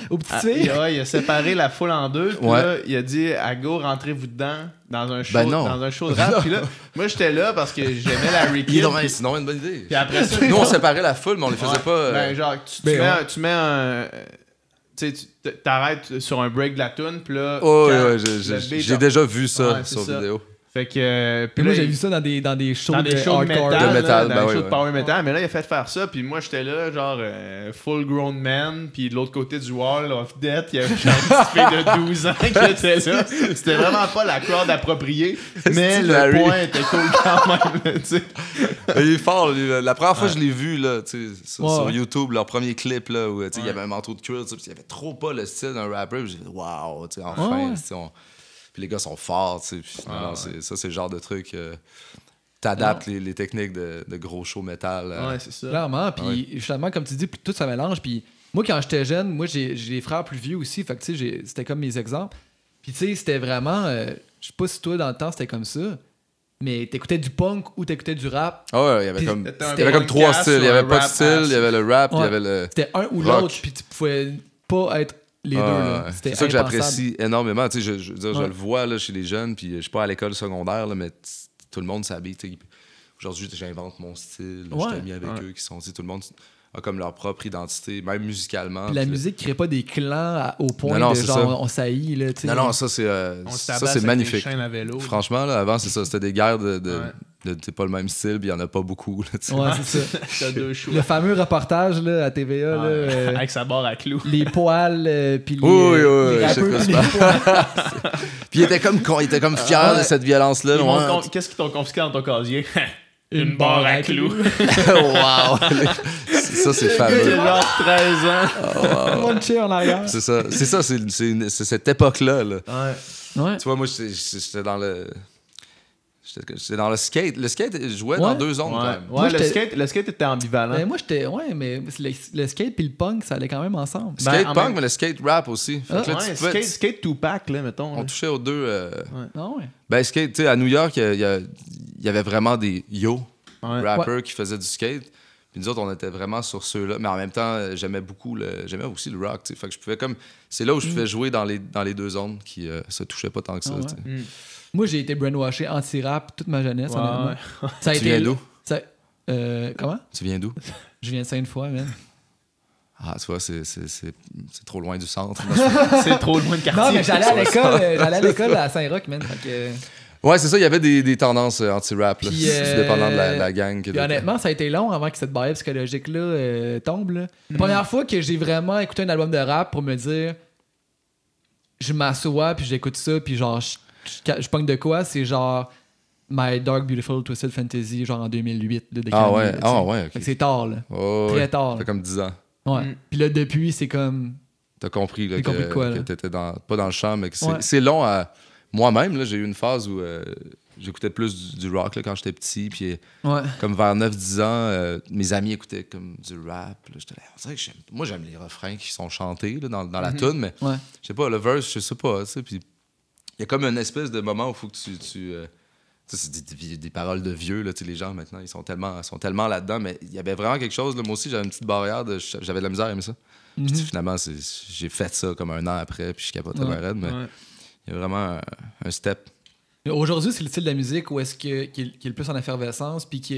Aux petites filles. Il a séparé la foule en deux. Puis Ouais. là, il a dit à go, rentrez-vous dedans dans un show, Ben non. dans un show de rap. Puis là, moi, j'étais là parce que j'aimais Larry Kidd. C'est sinon une bonne idée. Puis après ça, Nous, on séparait la foule, mais on les faisait Ouais. pas. Ben, genre, tu mets un. Tu sais, tu t'arrêtes sur un break de la tune, puis là. Oh, quand ouais, le beat- j'ai déjà vu ça Ouais, c'est sur ça. vidéo. Fait que. Puis Puis moi, là, j'ai vu ça dans des shows dans de des shows de hardcore. métal, De là, métal, dans ben des oui, shows de ouais. power metal, mais là il a fait faire ça, puis moi j'étais là genre full grown man, puis de l'autre côté du wall of death, il y avait genre une petite fille de 12 ans qui était là. C'était vraiment pas la crowd appropriée, mais le Larry. point était cool quand même, tu sais. Il est fort, lui. La première fois que je l'ai vu là, tu sais, sur Ouais. YouTube, leur premier clip, là, où tu sais, il y Ouais. avait un manteau de cuir, tu sais, puis il y avait trop pas le style d'un rapper. Puis j'ai dit, waouh, tu sais, enfin, Ouais. tu sais, puis les gars sont forts, tu sais. Puis non, Ouais. c'est le genre de truc. T'adaptes les techniques de gros show métal. Ouais, c'est ça. Clairement, puis justement, comme tu dis, puis tout ça mélange. Puis moi, quand j'étais jeune, moi, j'ai des frères plus vieux aussi, fait que tu sais, c'était comme mes exemples. Puis tu sais, c'était vraiment, je sais pas si toi, dans le temps, c'était comme ça, mais t'écoutais du punk ou t'écoutais du rap. Ah ouais, il y avait Puis comme, c'était un il y avait comme punk trois ass styles. Il y ou avait un pas de rap style, ass. il y avait le rap, il y Ouais. avait le. C'était un ou Rock. l'autre, puis tu pouvais pas être les deux. Ouais, Là. ouais. C'était C'est ça que impensable. j'apprécie énormément. Tu sais, je veux dire, je Ouais. le vois là, chez les jeunes, puis je suis pas à l'école secondaire, là, mais tout le monde s'habille. Tu sais. Aujourd'hui, j'invente mon style. Je Ouais. suis ami avec eux qui sont. Tu sais, tout le monde a comme leur propre identité, même musicalement. Puis la Puis- musique crée pas des clans au point Non, de c'est genre ça. on saillit. Là, tu sais. Non, ça, c'est On se ça, tabasse c'est avec magnifique. des chaînes à vélo. Franchement, là, avant, c'est ça. C'était des guerres Ouais. c'est pas le même style, puis il y en a pas beaucoup. Là, tu sais. Ouais, c'est ça. T'as deux choix. Le fameux reportage là, à TVA, là, Ouais. Avec sa barre à clous. les poils, puis les, Oui, les je sais rappeurs, quoi puis c'est les poils. Puis il était comme fier Ouais. de cette violence-là. Ils m'ont Ouais. Qu'est-ce qu'ils t'ont confisqué dans ton casier? Une barre à clous. Wow! Ça, c'est J'ai fameux. genre 13 ans. Tout le monde cheer en arrière. C'est ça, c'est cette époque-là. Là. Ouais. Tu vois, moi, j'étais dans le. J'étais dans le skate. Le skate jouait Ouais. dans deux zones, quand Ouais, même. Moi, ouais j'étais- le skate était ambivalent. Ben, moi, j'étais. Ouais, mais le skate puis le punk, ça allait quand même ensemble. Ben, Skate en punk, même- mais le skate rap aussi. Fait que là, Ouais, tu pouvais- skate Tupac, là, mettons. on là. touchait aux deux. Ah ouais. Ben, skate, tu sais, à New York, il y avait vraiment des Ouais. rappers qui faisaient du skate. Puis nous autres, on était vraiment sur ceux-là. Mais en même temps, j'aimais aussi le rock. Tu sais. Fait que je pouvais comme. C'est là où je pouvais jouer dans les deux zones qui se touchaient pas tant que ça. Ah ouais. tu sais. Moi, j'ai été brainwashé anti-rap toute ma jeunesse, Ouais. honnêtement. Ça a Tu été viens d'où? ça- comment? Tu viens d'où? Je viens de Sainte-Foy, man. Ah, tu vois, c'est trop loin du centre. C'est trop loin de quartier. Non, mais j'allais à l'école à Saint-Roch, man. Fait que... Ouais, c'est ça, il y avait des tendances anti-rap, là, Puis, dépendant de la gang. Puis honnêtement, ça a été long avant que cette barrière psychologique-là tombe. Là. La première fois que j'ai vraiment écouté un album de rap pour me dire je m'assois, puis j'écoute ça, puis genre, je pogne de quoi, c'est genre My Dark Beautiful Twisted Fantasy, genre en 2008. Là, de Ah Kanye, ouais, là, tu sais. ah ouais, Fait ok. que c'est tard, là. Oh, Très ouais. tard. Ça là. fait comme 10 ans. Ouais. Mm. Puis là, depuis, c'est comme. T'as compris, là, J'ai compris quoi, là? que t'étais pas dans le champ, mais que Ouais. c'est long à. Moi-même, là, j'ai eu une phase où j'écoutais plus du rock là, quand j'étais petit, puis Ouais. comme vers 9-10 ans, mes amis écoutaient comme du rap. Là, j'étais là, on dirait que moi, j'aime les refrains qui sont chantés là, dans la tune, mais Ouais. je sais pas, le verse, je sais pas, tu sais, puis il y a comme une espèce de moment où il faut que tu tu sais, c'est des paroles de vieux, là, tu sais, les gens maintenant, ils sont tellement là-dedans, mais il y avait vraiment quelque chose, là, moi aussi, j'avais une petite barrière, j'avais de la misère à aimer ça. Puis finalement, j'ai fait ça comme un an après, puis je capotais bien raide, mais Ouais. il y a vraiment un step. Mais aujourd'hui, c'est le style de la musique où est-ce qui est le plus en effervescence, puis il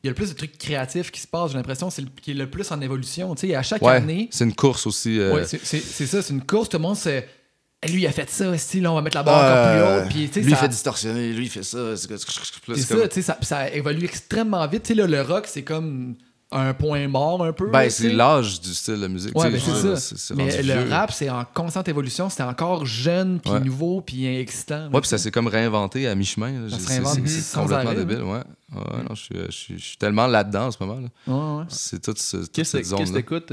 y a le plus de trucs créatifs qui se passent. J'ai l'impression c'est qui est le plus en évolution. Tu sais, à chaque Ouais, année, c'est une course aussi. ouais, c'est ça, c'est une course. Tout le monde se hey, lui, il a fait ça, style, on va mettre la barre encore plus haute. Puis, tu sais, lui, il ça- fait distorsionner, lui, il fait ça. C'est c'est ça, tu sais, ça évolue extrêmement vite. Tu sais, là, le rock, c'est comme un point mort un peu. là, Ben, tu c'est sais. l'âge du style de musique. Ouais, tu ben sais, c'est je veux ça. dire, c'est Mais rendu le vieux. rap, c'est en constante évolution. C'était encore jeune, puis Ouais. nouveau, puis excitant. Ouais, puis ça s'est comme réinventé à mi-chemin. là. Ça se C'est- réinvente c'est sans complètement arrêt, débile, ouais. Ouais, non, je suis tellement là-dedans en ce moment. Là. Ouais, ouais. C'est toute cette Qu'est-ce que zone-là. t'écoutes?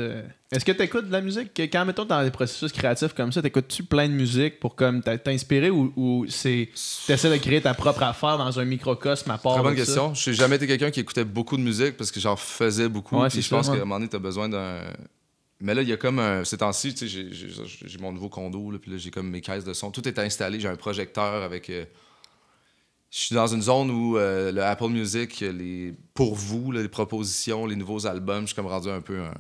Est-ce que t'écoutes de la musique? Quand, mettons, dans des processus créatifs comme ça, t'écoutes-tu plein de musique pour comme t'inspirer ou t'essaies de créer ta propre affaire dans un microcosme à part Très bonne de ça? question. Je n'ai jamais été quelqu'un qui écoutait beaucoup de musique parce que j'en faisais beaucoup. Ouais, Puis c'est je pense ça, qu'à ouais. un moment donné, tu as besoin d'un Mais là, il y a comme un... Ces temps-ci, tu sais, j'ai mon nouveau condo, là, puis là, j'ai comme mes caisses de son. Tout est installé. J'ai un projecteur avec... je suis dans une zone où le Apple Music, pour vous, là, les propositions, les nouveaux albums, je suis comme rendu un peu une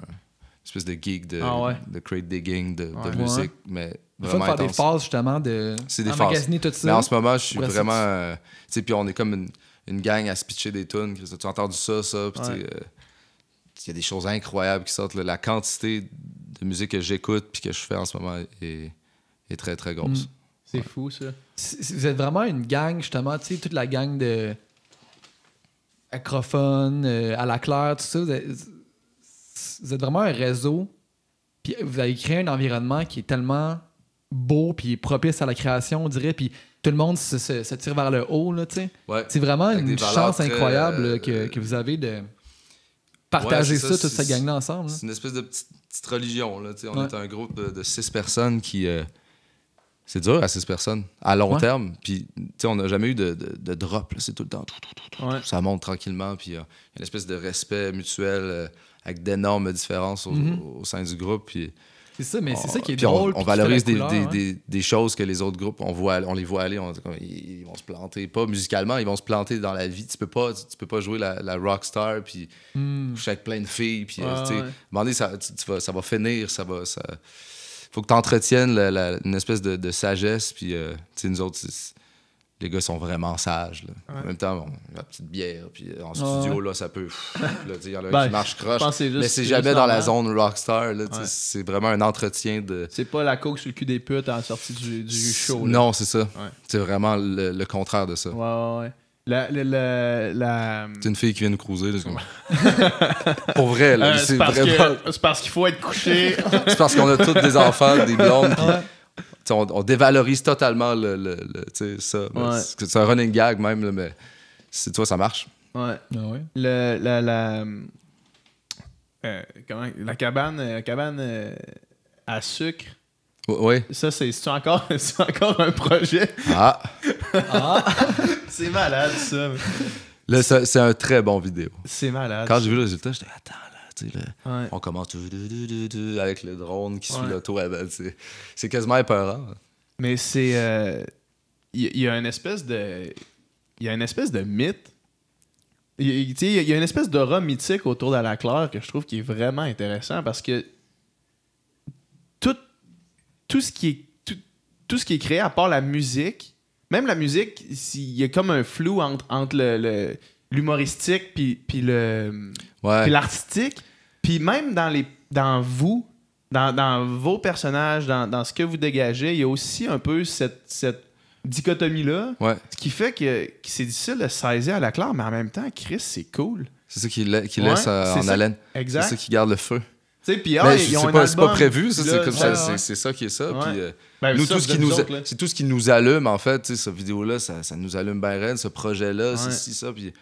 espèce de geek de crate digging, de musique, mais il faut faire des phases, justement, de emmagasiner tout ça. Mais en ce moment, je suis vraiment... tu sais, puis on est comme une gang à se pitcher des tunes. Tu as entendu ça, puis tu sais... Il y a des choses incroyables qui sortent. Là. La quantité de musique que j'écoute puis que je fais en ce moment est très, très grosse. C'est fou, ça. Vous êtes vraiment une gang, justement, tu sais, toute la gang de acrophones, à la claire, tout ça. Vous êtes vraiment un réseau. Puis vous avez créé un environnement qui est tellement beau puis propice à la création, on dirait. Puis tout le monde se tire vers le haut, là, tu sais. Ouais. C'est vraiment une chance incroyable que vous avez de... partager ça, toute cette gang-là ensemble. C'est une espèce de petite religion. Là, on est un groupe de 6 personnes qui... c'est dur à 6 personnes, à long terme. Puis on n'a jamais eu de drop. Là, c'est tout le temps... Ça monte tranquillement. Puis il y a une espèce de respect mutuel avec d'énormes différences au sein du groupe. Puis, c'est ça, mais c'est ça qui est drôle. On valorise des choses que les autres groupes, on les voit aller, ils vont se planter. Pas musicalement, ils vont se planter dans la vie. Tu peux pas jouer la rockstar puis coucher avec plein de filles. Puis, à un moment donné, ça va finir. Faut que tu entretiennes une espèce de sagesse. Puis, nous autres, les gars sont vraiment sages. Là. En même temps, la petite bière. Puis en studio, là, ça peut... Il y en a qui marche croche. Mais c'est jamais dans la zone rockstar. Là, c'est vraiment un entretien de... C'est pas la coke sur le cul des putes à la sortie du show. Là. Non, c'est ça. Ouais. C'est vraiment le contraire de ça. Ouais. C'est une fille qui vient nous cruiser. Là, pour vrai, là. C'est parce qu'il faut être couché. C'est parce qu'on a tous des enfants, des blondes. On dévalorise totalement ça. Ouais. C'est un running gag même, là, mais toi, ça marche. Ouais. La cabane à sucre. Oui. Ça, c'est encore un projet. Ah. C'est malade, ça. Là, c'est un très bon vidéo. C'est malade. Quand j'ai vu le résultat, j'étais attends, là. On commence avec le drone qui suit l'auto. C'est quasiment épeurant. Mais c'est... Il y a une espèce de... Il y a une espèce de mythe. Il y a une espèce d'aura mythique autour de la Claire que je trouve qui est vraiment intéressant parce que tout ce qui est créé, à part la musique, même la musique, il y a comme un flou entre l'humoristique puis l'artistique. Puis même dans vos personnages, dans ce que vous dégagez, il y a aussi un peu cette dichotomie-là. Ouais. Ce qui fait que c'est difficile de saisir à la claire, mais en même temps, Chris, c'est cool. C'est ça qui laisse en haleine. Exact. C'est ça qui garde le feu. Puis, c'est pas prévu, ça, c'est comme ça, c'est ça qui est ça. Ouais. Puis, nous, c'est tout ce qui nous allume, en fait. Cette vidéo-là, ça nous allume bien raide, ce projet-là, c'est ça. Puis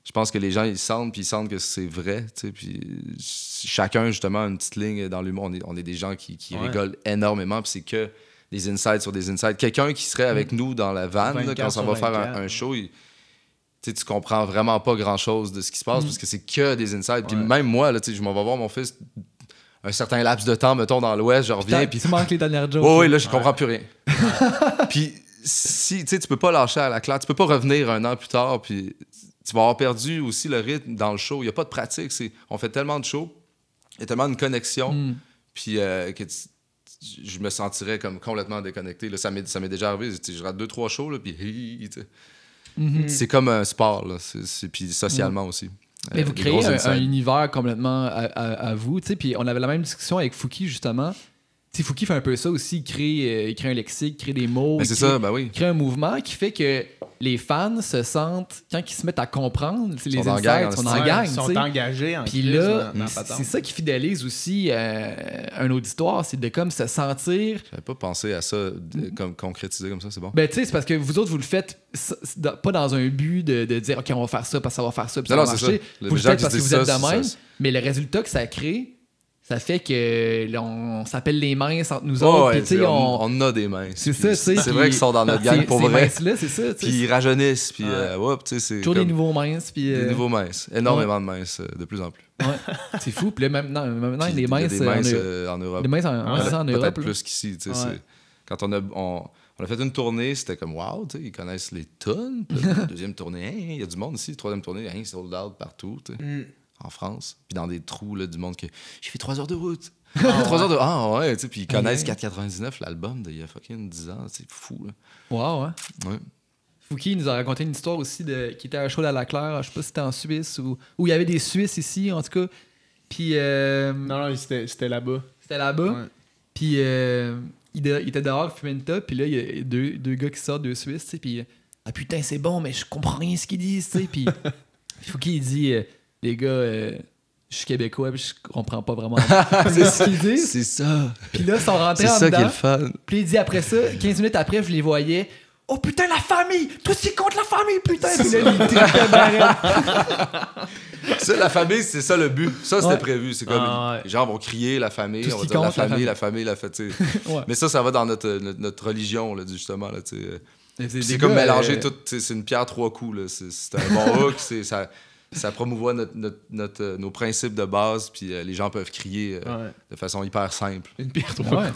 je pense que les gens, ils sentent que c'est vrai. Puis chacun, justement, a une petite ligne dans l'humour. On est des gens qui rigolent énormément, puis c'est que des insides sur des insides. Quelqu'un qui serait avec nous dans la van, là, quand on va faire un show, tu comprends vraiment pas grand-chose de ce qui se passe parce que c'est que des insides. Puis même moi, là, je m'en vais voir mon fils un certain laps de temps, mettons, dans l'Ouest, je reviens. Puis tu manques les dernières jokes. Oui, là, je comprends plus rien. Puis si tu peux pas lâcher à la claire, tu peux pas revenir un an plus tard, puis tu vas avoir perdu aussi le rythme dans le show. Il n'y a pas de pratique. On fait tellement de shows, il y a tellement de connexion, puis que je me sentirais comme complètement déconnecté. Là, ça m'est déjà arrivé. Je rate 2-3 shows, là, puis c'est comme un sport, là. Puis socialement aussi. Mais vous créez un univers complètement à vous. Puis on avait la même discussion avec Fouki, justement. T'sais, Fouki fait un peu ça aussi. Il crée un lexique, il crée des mots. Il crée un mouvement qui fait que les fans se sentent, quand ils se mettent à comprendre, les insights sont en gang. Ils sont engagés en Puis là, c'est ça qui fidélise aussi un auditoire, c'est de comme se sentir... J'avais pas pensé à ça, comme concrétiser comme ça, c'est bon. Ben tu sais, c'est parce que vous autres, vous le faites pas dans un but de dire « OK, on va faire ça parce que ça va faire ça, puis ça va marcher ». Vous le faites parce que vous êtes de même, mais le résultat que ça crée, Ça fait que là, on s'appelle les minces entre nous Oh, autres. ouais, Puis, tu sais, on a des minces. C'est ça, tu sais. C'est vrai qu'ils sont dans notre gang pour ces vrai. minces-là, c'est ça. tu sais. Puis ils rajeunissent. Puis, tu sais, c'est. Toujours comme des nouveaux minces. Puis, des nouveaux minces. Énormément de minces, de plus en plus. Ouais, c'est fou. Puis là, maintenant, Puis les il y a minces, des minces en Europe. les minces en Europe. Peut-être là. plus qu'ici. Tu sais, Ouais. quand on a fait une tournée, c'était comme wow, tu sais, ils connaissent les tonnes. Puis la deuxième tournée, hein, il y a du monde ici. Troisième tournée, hein, c'est sold out partout, tu sais, en France. Puis dans des trous là, du monde que j'ai fait 3 heures de route. 3 heures de. Ah ouais, tu sais, puis ils connaissent 4,99 l'album d'il y a fucking 10 ans. C'est fou, là. Wow, hein. Ouais. Fouki nous a raconté une histoire aussi qui était à un show à la Claire. Je sais pas si c'était en Suisse ou où il y avait des Suisses ici, en tout cas. Puis. Non, c'était là-bas. C'était là-bas. Ouais. Puis il était dehors, il fumait une top. Puis là, il y a deux gars qui sortent, deux Suisses. Tu sais, puis ah putain, c'est bon, mais je comprends rien ce qu'ils disent. Tu sais, puis Fouki, il dit les gars, je suis québécois, puis je comprends pas vraiment ce qu'ils disent. C'est ça. Puis là, ils sont rentrés C'est en ça qui est dedans. le fun. Puis il dit après ça, 15 minutes après, je les voyais. Oh putain, la famille! Toi, c'est contre la famille, putain! Puis là, il trippait barrette. Ça, la famille, c'est ça le but. Ça, c'était Ouais. prévu. C'est comme Ah, les gens vont crier la famille, Tout ce on va qui dire compte, la famille, la fête. Tu sais. Ouais. Mais ça va dans notre religion, là, justement. Là, tu sais. Mais Puis des c'est comme gars, mélanger tout. Tu sais, c'est une pierre trois coups. Là. C'est un bon hook. Ça promouvoit nos principes de base. Puis les gens peuvent crier Ouais. de façon hyper simple. Une pierre trois. Ouais.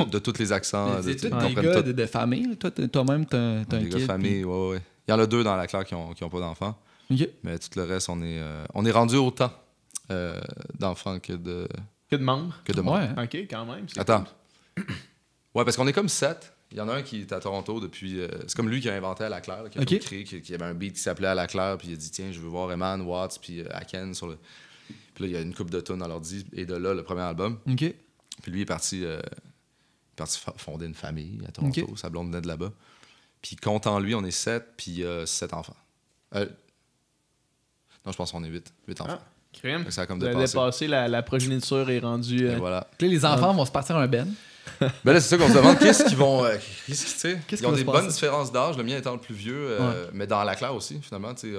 De tous les accents. C'est ils tous des comprennent gars tout. de famille. Là. Toi-même, t'as un Des gars kid. de famille, ouais. Il y en a 2 dans la classe qui ont pas d'enfants. puis- Ok. Mais tout le reste, on est rendu autant d'enfants que de Que de membres. membres. Ouais. Ok, quand même. c'est Attends. cool. Ouais, parce qu'on est comme 7. Il y en a un qui est à Toronto depuis. C'est comme lui qui a inventé À la Claire, là, qui a Ok. tout créé, qui avait un beat qui s'appelait À la Claire, puis il a dit tiens, je veux voir Eman, Watts, puis Aken sur le. Puis là, il y a une coupe de tunes dans l'ordi, et de là, le premier album. Ok. Puis lui est parti fonder une famille à Toronto. Ok. Sa blonde venait de là-bas. Puis compte en lui, on est 7, puis il y a 7 enfants. Non, je pense qu'on est 8. 8 enfants. Ah, crème. Fait que ça a comme Vous avez dépassé. dépassé, la progéniture est rendue. Et voilà. Là, les enfants vont se partir un ben. Ben là, c'est ça qu'on se demande. Qu'est-ce qu'ils vont. Tu sais, Qu'est-ce ils ont qui va des se bonnes passer? différences d'âge, le mien étant le plus vieux, Ouais. mais dans la claire aussi, finalement. Tu sais,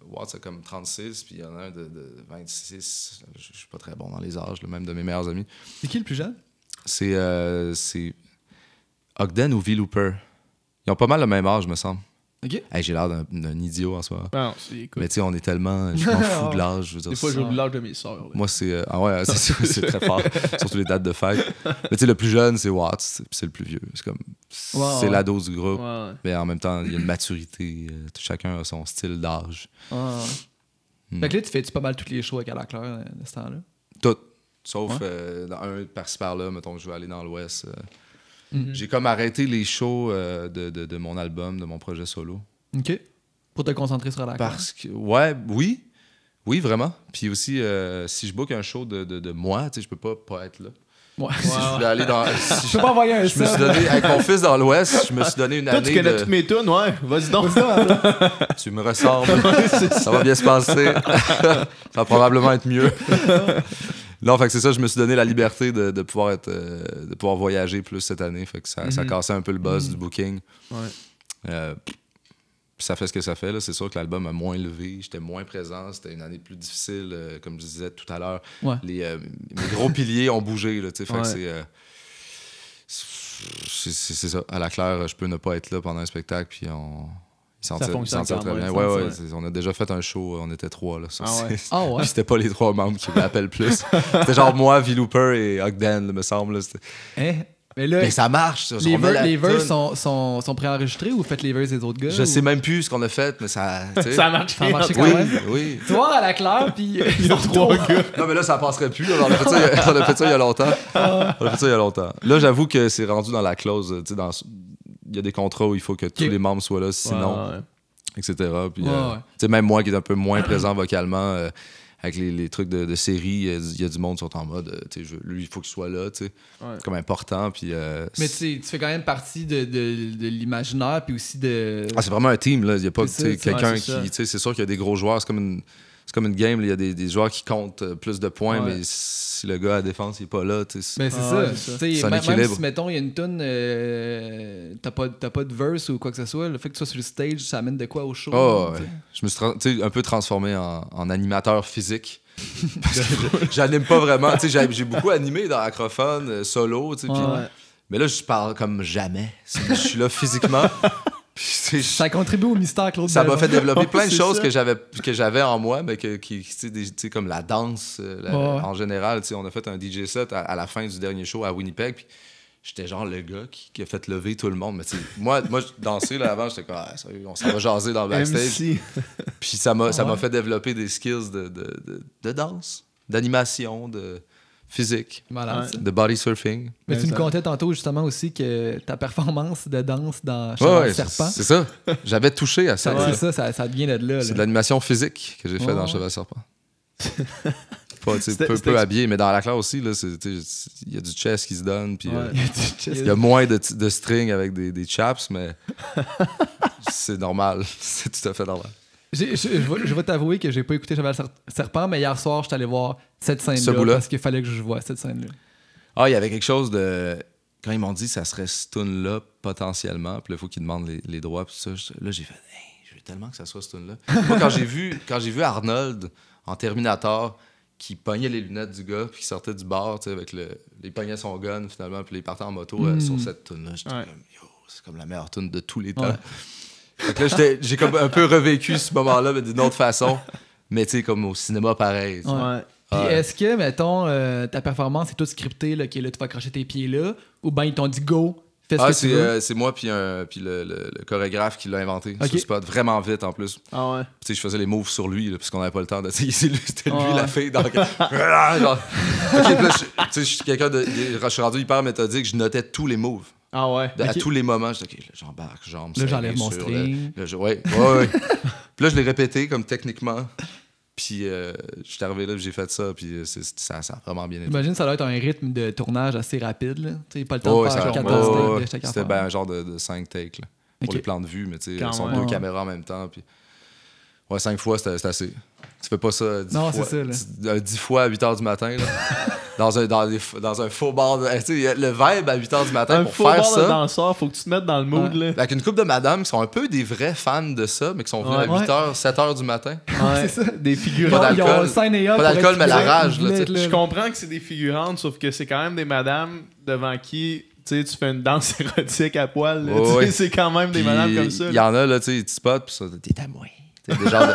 Watts a comme 36, puis il y en a un de 26. Je suis pas très bon dans les âges, même de mes meilleurs amis. C'est qui le plus jeune? C'est Ogden ou V-Looper. Ils ont pas mal le même âge, me semble. Ok. Hey, j'ai l'air d'un idiot en soi. Non, écoute, Mais tu sais, on est tellement. Je m'en fous de l'âge. Je veux dire, des fois, j'ai oublié l'âge de mes sœurs. là. moi, c'est. Ah ouais, c'est très fort. Surtout les dates de fête. Mais tu sais, le plus jeune, c'est Watts, puis c'est le plus vieux. C'est comme. Ouais, c'est ouais. l'ado du groupe. Ouais. Mais en même temps, il y a une maturité. Chacun a son style d'âge. Ah. Hmm. Fait que là, tu fais-tu pas mal tous les shows avec À la Claire de ce temps-là? Tout. Sauf Ouais. dans un par-ci par-là, mettons que je vais aller dans l'Ouest. Mhm. J'ai comme arrêté les shows de mon album, de mon projet solo. Ok. Pour te concentrer sur À la Claire. Parce que. Ouais, oui. Oui, vraiment. Puis aussi, si je book un show de moi, tu sais, je peux pas être là. Ouais. Si je voulais aller dans. Si Je peux pas envoyer un je me suis sub. donné, avec mon fils dans l'Ouest, je me suis donné une Toi, tu année connais de. toutes mes tunes, ouais. Vas-y donc. Tu me ressembles. Ça va bien se passer. Ça va probablement être mieux. Non, fait que c'est ça, je me suis donné la liberté de pouvoir voyager plus cette année. Fait que ça cassait un peu le buzz du booking. Ouais. Puis ça fait ce que ça fait. Là. C'est sûr que l'album a moins levé, j'étais moins présent, c'était une année plus difficile, comme je disais tout à l'heure. Ouais. Mes gros piliers ont bougé. Là, fait que Ouais. c'est ça. À la Claire, je peux ne pas être là pendant un spectacle, puis ils s'en tirent fonctionne très quand bien. même, Ouais, ça, on a déjà fait un show, on était 3. Là, ça, Ah ouais. Ah ouais. Puis c'était pas les 3 membres qui m'appellent plus. C'était genre moi, V-Looper et Ogden, là, me semble. Là, Hein? Mais là, mais ça marche. Ça. les, On met la les verses tune. sont préenregistrés ou vous faites les verses des autres gars? Je ou- sais même plus ce qu'on a fait, mais ça. tu sais. Ça a marché. Ça a marché en tout quand cas. Oui, même. oui. Tu vois, À la Claire, puis Il y a 3 gars. Non, mais là, ça passerait plus. Là. On a fait ça il y a longtemps. On a fait ça il y a longtemps. Là, j'avoue que c'est rendu dans la clause. Tu sais, il y a des contrats où il faut que tous les membres soient là, sinon, Ouais. etc. Puis, Ouais, ouais. tu sais, même moi qui est un peu moins présent vocalement, avec les trucs de série, il y a du monde qui sont en mode, tu sais, lui, il faut qu'il soit là, tu sais, Ouais. comme important. Puis, Mais tu fais quand même partie de l'imaginaire, puis aussi de. ah, c'est vraiment un team, là. Il y a pas C'est tu sais, ça, quelqu'un ouais, c'est ça. qui. Tu sais, c'est sûr qu'il y a des gros joueurs. C'est comme une game, là. Il y a des joueurs qui comptent plus de points, Ouais. mais si le gars à la défense, il est pas là, tu sais. Mais c'est Ah ça. ouais, c'est ça. Tu sais, C'est un même équilibre. si, mettons, il y a une toune, t'as pas de verse ou quoi que ce soit, le fait que tu sois sur le stage, ça amène de quoi au show? Oh, tu sais. ouais. Je me suis tu sais, un peu transformé en animateur physique. J'anime pas vraiment. Tu sais, j'ai beaucoup animé dans Acrophone, solo, tu sais. Puis- Ouais. mais là, je parle comme jamais. Je suis là physiquement. Puis, tu sais, Ça contribue au mystère, Claude ça m'a Bergeron. fait développer plein de c'est choses ça. que j'avais en moi, mais tu sais, comme la danse Ouais. en général. Tu sais, on a fait un DJ set à la fin du dernier show à Winnipeg. Puis j'étais genre le gars qui a fait lever tout le monde. Mais tu sais, moi je dansais là avant, j'étais comme, sérieux, on s'en va jaser dans le backstage. MC. Puis ça m'a Ouais. fait développer des skills de danse, d'animation, de physique, Malade, Ouais. ça. de body surfing. Mais Ben, tu me ça- contais tantôt justement aussi que ta performance de danse dans Ouais, Cheval ouais, Serpent, c'est ça. J'avais touché à ça. c'est ça, ça vient de là. C'est là. de l'animation physique que j'ai fait Ouais, dans ouais. Cheval Serpent. Pas, tu sais, C'était- peu c'était- habillé, mais dans la classe aussi, là, il y a du chess qui se donne, puis Ouais. il y a moins de string avec des chaps, mais c'est normal. C'est tout à fait normal. Je vais t'avouer que j'ai pas écouté Cheval Serpent, mais hier soir, je suis allé voir cette Ce scène-là bout-là. parce qu'il fallait que je vois cette scène-là. Ah, il y avait quelque chose de... Quand ils m'ont dit que ça serait ce tune-là, potentiellement, puis là, il faut qu'ils demandent les droits, puis ça, là, j'ai fait, hey, je veux tellement que ça soit ce tune-là. Moi, quand j'ai vu Arnold en Terminator, qui pognait les lunettes du gars, puis qui sortait du bar, tu sais, il pognait son gun, finalement, puis il partait en moto sur cette tune-là, j'étais Ouais. comme, yo, c'est comme la meilleure tune de tous les temps. Ouais. Fait que là, j'ai comme un peu revécu ce moment-là, mais d'une autre façon. Mais tu sais, comme au cinéma, pareil. tu sais. Ouais. Puis Ouais. est-ce que, mettons, ta performance est toute scriptée, là, qui est là, tu vas accrocher tes pieds là, ou bien ils t'ont dit go, fais ce Ah, que tu veux? c'est moi puis le chorégraphe qui l'a inventé. Ok. Ce spot, vraiment vite en plus. Ah ouais. Tu sais, je faisais les moves sur lui, là, parce qu'on n'avait pas le temps de. C'était lui, Ouais. la fille. Donc... Genre... Ok, puis là, tu sais, je suis quelqu'un de. Je suis rendu hyper méthodique, je notais tous les moves. Ah ouais. À Ok. tous les moments, je dis, OK, là, j'embarque, jambes. Là, j'enlève mon sur string. Ouais. Puis là, je l'ai répété comme techniquement. Puis je suis arrivé là, puis j'ai fait ça, puis ça a vraiment bien été. J'imagine que ça doit être un rythme de tournage assez rapide. Là. Tu sais, pas le temps Ouais, de faire ça- 14 ouais, takes ouais. de chaque C'était affaire. ben un genre de 5 takes là, pour Ok. les plans de vue, mais tu sais, Quand ils sont même. deux Ouais. caméras en même temps. Puis... Ouais, 5 fois, c'est assez. Tu fais pas ça 10 Non, fois. c'est ça, là. 10 fois à 8 h du matin, là. dans un faux bar. Tu sais, le vibe à 8 h du matin Un pour faux faire bar de ça. danseur, faut que tu te mettes dans le mood, là. Avec une couple de madames qui sont un peu des vrais fans de ça, mais qui sont venus Ouais. à 8 h, 7 h du matin. Ouais. C'est ça. Des Ils figurants. Pas ont- ils ont d'alcool. le sign et up Pas pour d'alcool, être mais la figurant, rage, ils là, voulaient tu être Je comprends que c'est des figurantes, sauf que c'est quand même des madames devant qui tu fais une danse érotique à poil. Là, Ouais, tu sais, ouais. c'est quand même des Puis, madames comme ça. Il y là. en a, là, tu sais, ils te spotent, puis ça, t'es à moi. T'es des genres de...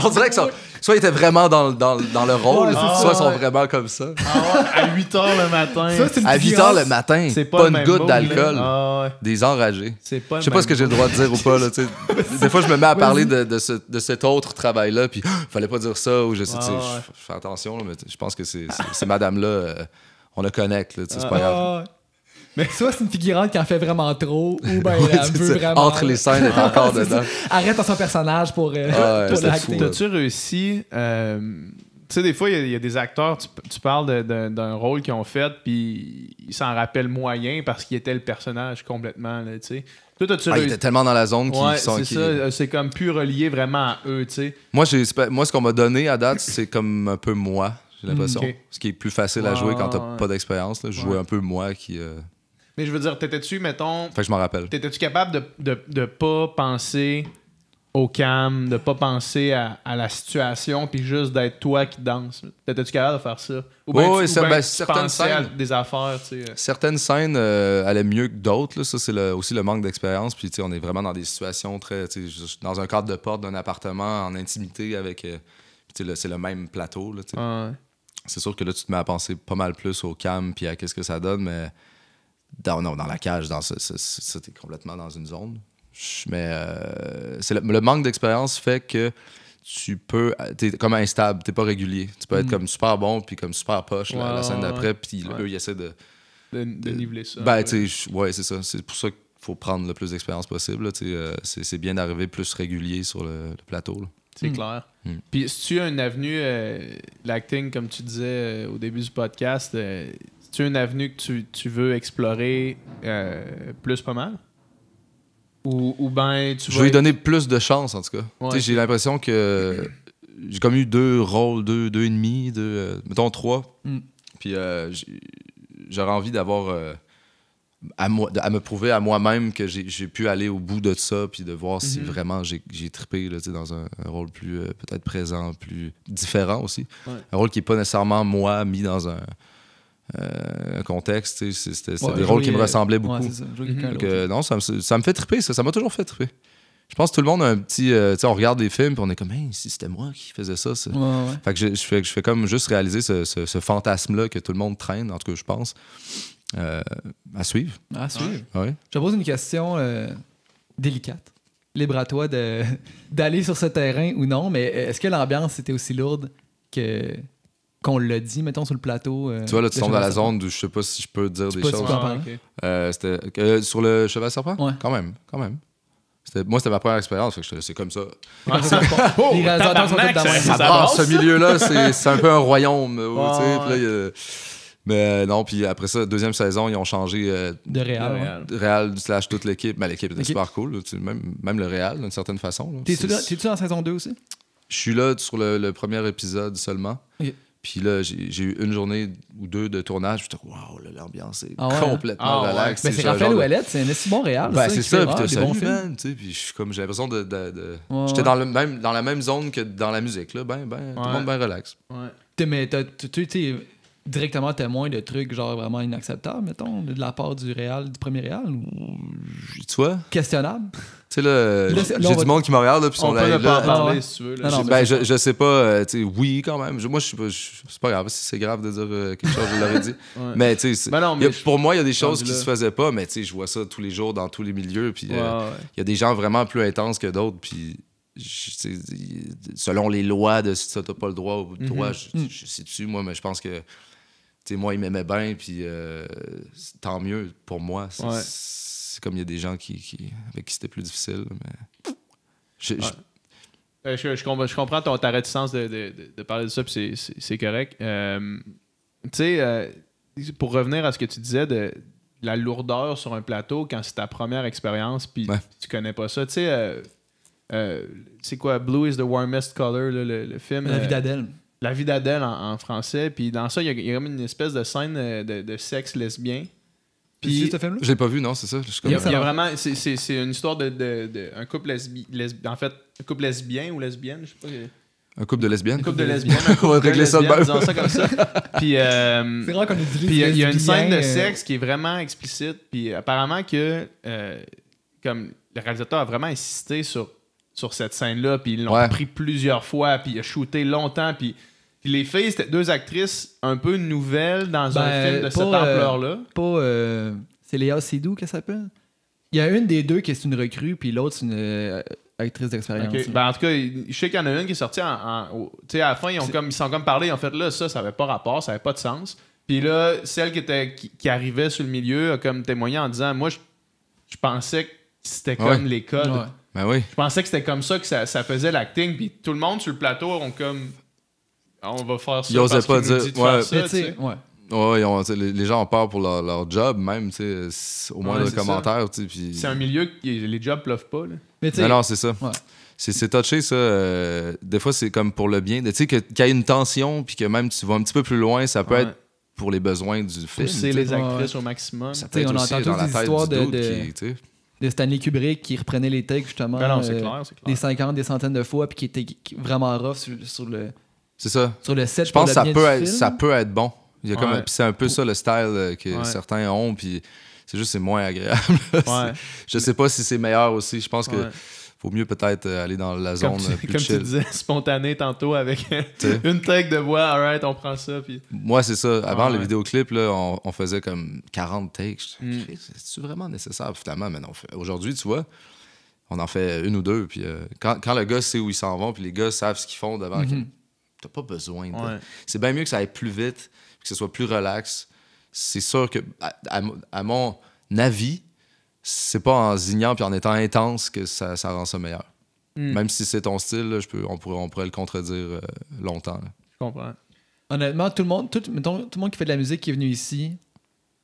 On dirait que soit ils étaient vraiment dans le rôle, Ouais, c'est soit ça, ils sont ouais. vraiment comme ça. Ah ouais, à 8h le matin. Ça, c'est une À 8 figurante. h le matin, c'est pas le une même goutte mood, d'alcool, là. Ah ouais. des enragés. C'est pas Je sais pas ce que j'ai le droit de dire ou pas. Là, tu sais. Des fois, je me mets à parler de cet autre travail-là, puis fallait pas dire ça, ou je sais, tu sais, Ouais, ouais. je fais attention, là, mais je pense que ces madames-là, on la connecte, là, tu sais, c'est pas grave. Ah, ouais. Mais soit c'est une figurante qui en fait vraiment trop, ou ben Ouais, elle c'est veut ça. vraiment. Entre les scènes, elle est encore C'est ça. dedans. Arrête à son personnage pour ouais, pour c'était l'acting. fou, là. T'as-tu réussi. Tu sais, des fois, il y a des acteurs, tu parles d'un rôle qu'ils ont fait, puis ils s'en rappellent moyen parce qu'ils étaient le personnage complètement. Là, tu sais. Toi, t'as-tu Ah, ils réussi. étaient tellement dans la zone qu'ils Ouais, sont. c'est ça. C'est comme plus relié vraiment à eux, tu sais. Moi, ce qu'on m'a donné à date, c'est comme un peu moi, j'ai l'impression. Ok. Ce qui est plus facile à jouer quand t'as Ouais. pas d'expérience. Là. Je jouais un peu moi qui. Mais je veux dire, t'étais-tu, mettons, Fait que je m'en rappelle. t'étais-tu capable de pas penser au cam, de pas penser à la situation, puis juste d'être toi qui danse? T'étais-tu capable de faire ça? Ou bien Ouais, tu, c'est- ou bien ben, tu certaines pensais à scènes. des affaires, tu sais. Certaines scènes allaient mieux que d'autres. Là. Ça, c'est aussi le manque d'expérience. Puis, tu sais, on est vraiment dans des situations très. Tu sais, juste dans un cadre de porte d'un appartement, en intimité, avec. Puis, tu sais, c'est le même plateau. Là, tu sais. Ouais. C'est sûr que là, tu te mets à penser pas mal plus au cam puis à qu'est-ce que ça donne, mais. Dans la cage, ça, t'es complètement dans une zone. Mais c'est le manque d'expérience fait que tu peux. T'es comme instable, t'es pas régulier. Tu peux être comme super bon puis comme super poche la Ouais, scène ouais, d'après, ouais. puis Ouais. eux, ils essaient de. De niveler ça. Ben, tu sais, ouais, c'est ça. C'est pour ça qu'il faut prendre le plus d'expérience possible. Là, tu sais, c'est bien d'arriver plus régulier sur le plateau. Là. C'est clair. Mm. Puis, si tu as une avenue, l'acting, comme tu disais au début du podcast, si tu as une avenue que tu veux explorer plus pas mal? Ou ben tu Je vas vais lui être- donner plus de chance, en tout cas. Ouais. Tu sais, j'ai l'impression que j'ai comme eu 2 rôles, 2 et demi, mettons 3. Mm. Puis j'aurais envie d'avoir à me prouver à moi-même que j'ai pu aller au bout de ça, puis de voir si vraiment j'ai trippé là, dans un rôle plus peut-être présent, plus différent aussi. Ouais. Un rôle qui n'est pas nécessairement moi mis dans un contexte. C'était des rôles qui me ressemblaient beaucoup. Ouais, c'est ça. Donc, non, ça me fait tripper, ça m'a toujours fait tripper. Je pense que tout le monde a un petit... on regarde des films puis on est comme « Hey, si c'était moi qui faisais ça. » Fait que je fais comme juste réaliser ce fantasme-là que tout le monde traîne, en tout cas, je pense. À suivre. À suivre. Ouais. Je te pose une question délicate. Libre à toi d'aller sur ce terrain ou non, mais est-ce que l'ambiance était aussi lourde qu'on l'a dit, mettons, sur le plateau? Tu vois, là, tu tombes dans la zone où je sais pas si je peux dire des choses. C'était sur le Cheval Serpent? Ouais. Quand même. Moi, c'était ma première expérience, fait que c'est comme ça. Les réalisateurs sont tous dans ça brasse, ce milieu-là, c'est un peu un royaume. Mais non, puis après ça, deuxième saison, ils ont changé de réal. Réal / toute l'équipe. Mais l'équipe était super cool, là, même le réal, d'une certaine façon. T'es-tu dans saison 2 aussi? Je suis là sur le premier épisode seulement. Okay. Puis là, j'ai eu une journée ou deux de tournage. J'étais waouh, l'ambiance est complètement relax. Mais c'est Raphaël Ouellette, c'est un si bon réal. Ben, c'est ça, puis t'as salut, man. Puis j'ai l'impression de j'étais dans la même zone que dans la musique, là. Tout le monde bien relax. Ouais. Mais tu es directement témoin de trucs genre vraiment inacceptables, mettons, de la part du premier réal? Tu vois? Questionnable? Tu sais, là, j'ai du monde qui me regarde, puis on peut pas en parler, si tu veux. Je sais pas, tu sais, oui, quand même. Moi, c'est pas grave. Si c'est grave de dire quelque chose, je l'aurais dit. Mais, tu sais, pour moi, il y a des choses qui se faisaient pas, mais, tu sais, je vois ça tous les jours dans tous les milieux, puis il y a des gens vraiment plus intenses que d'autres, puis selon les lois de si t'as pas le droit ou le droit, je sais dessus, moi, mais je pense que, tu sais, moi, il m'aimait bien, puis tant mieux pour moi. C'est comme il y a des gens avec qui c'était plus difficile. Mais je comprends ta réticence de parler de ça, puis c'est correct. Tu sais, pour revenir à ce que tu disais de la lourdeur sur un plateau quand c'est ta première expérience, puis tu connais pas ça. Tu sais, c'est quoi, Blue is the warmest color, le film? La vie d'Adèle. La vie d'Adèle en français. Puis dans ça, il y a comme une espèce de scène de sexe lesbien. Puis ce film-là? Je l'ai pas vu, non, c'est ça. Il y a vraiment... C'est une histoire un couple en fait, un couple lesbien ou lesbienne, je sais pas. Un couple de lesbiennes? Un couple de lesbiennes. On va régler ça de même. Disons ça comme ça. Puis, c'est rare qu'on utilise. Puis il y a une scène de sexe qui est vraiment explicite. Puis apparemment que comme le réalisateur a vraiment insisté sur cette scène-là. Puis ils l'ont pris plusieurs fois. Puis il a shooté longtemps. Puis les filles, c'était deux actrices un peu nouvelles dans un film de cette ampleur-là. C'est Léa Seydoux qu'elle s'appelle? Il y a une des deux qui est une recrue, puis l'autre, c'est une actrice d'expérience. Okay. En tout cas, je sais qu'il y en a une qui est sortie à la fin, ils sont comme parlé, en fait, là, ça n'avait pas rapport, ça n'avait pas de sens. Puis là, celle qui arrivait sur le milieu a comme témoigné en disant, moi, je pensais que c'était comme les codes. Ouais. Ben oui. Je pensais que c'était comme ça que ça faisait l'acting, puis tout le monde sur le plateau ont comme... On va faire ça. Ils osaient pas dire. Les gens ont peur pour leur job, même, au moins le commentaire. Puis... C'est un milieu que les jobs pleuvent pas. Là. Non, c'est ça. Ouais. C'est touché, ça. Des fois, c'est comme pour le bien. Tu sais, qu'il y ait une tension, puis que même tu vas un petit peu plus loin, ça peut être pour les besoins du film. Pousser les actrices au maximum. Ça peut être aussi dans la tête du dude de Stanley Kubrick qui reprenait les takes, justement. C'est clair. Des 50, des centaines de fois, puis qui était vraiment rough sur le... C'est ça. Sur le set. Je pense que ça peut être bon. Il y a comme, c'est un peu ça le style que certains ont, puis c'est juste c'est moins agréable. Je sais pas si c'est meilleur aussi. Je pense que faut mieux peut-être aller dans la zone plus comme chill. Tu disais, spontané tantôt avec une take de voix. Alright, on prend ça. Puis... Moi, c'est ça. Avant le vidéoclip, là, on faisait comme 40 takes. C'est-tu vraiment nécessaire finalement? Mais non, aujourd'hui, tu vois, on en fait une ou deux. Puis quand le gars sait où ils s'en vont, puis les gars savent ce qu'ils font devant, t'as pas besoin de... C'est bien mieux que ça aille plus vite, que ce soit plus relax. C'est sûr que, à mon avis, c'est pas en zignant puis en étant intense que ça rend ça meilleur. Même si c'est ton style, là, on pourrait le contredire longtemps. Là. Je comprends. Honnêtement, tout le monde qui fait de la musique qui est venu ici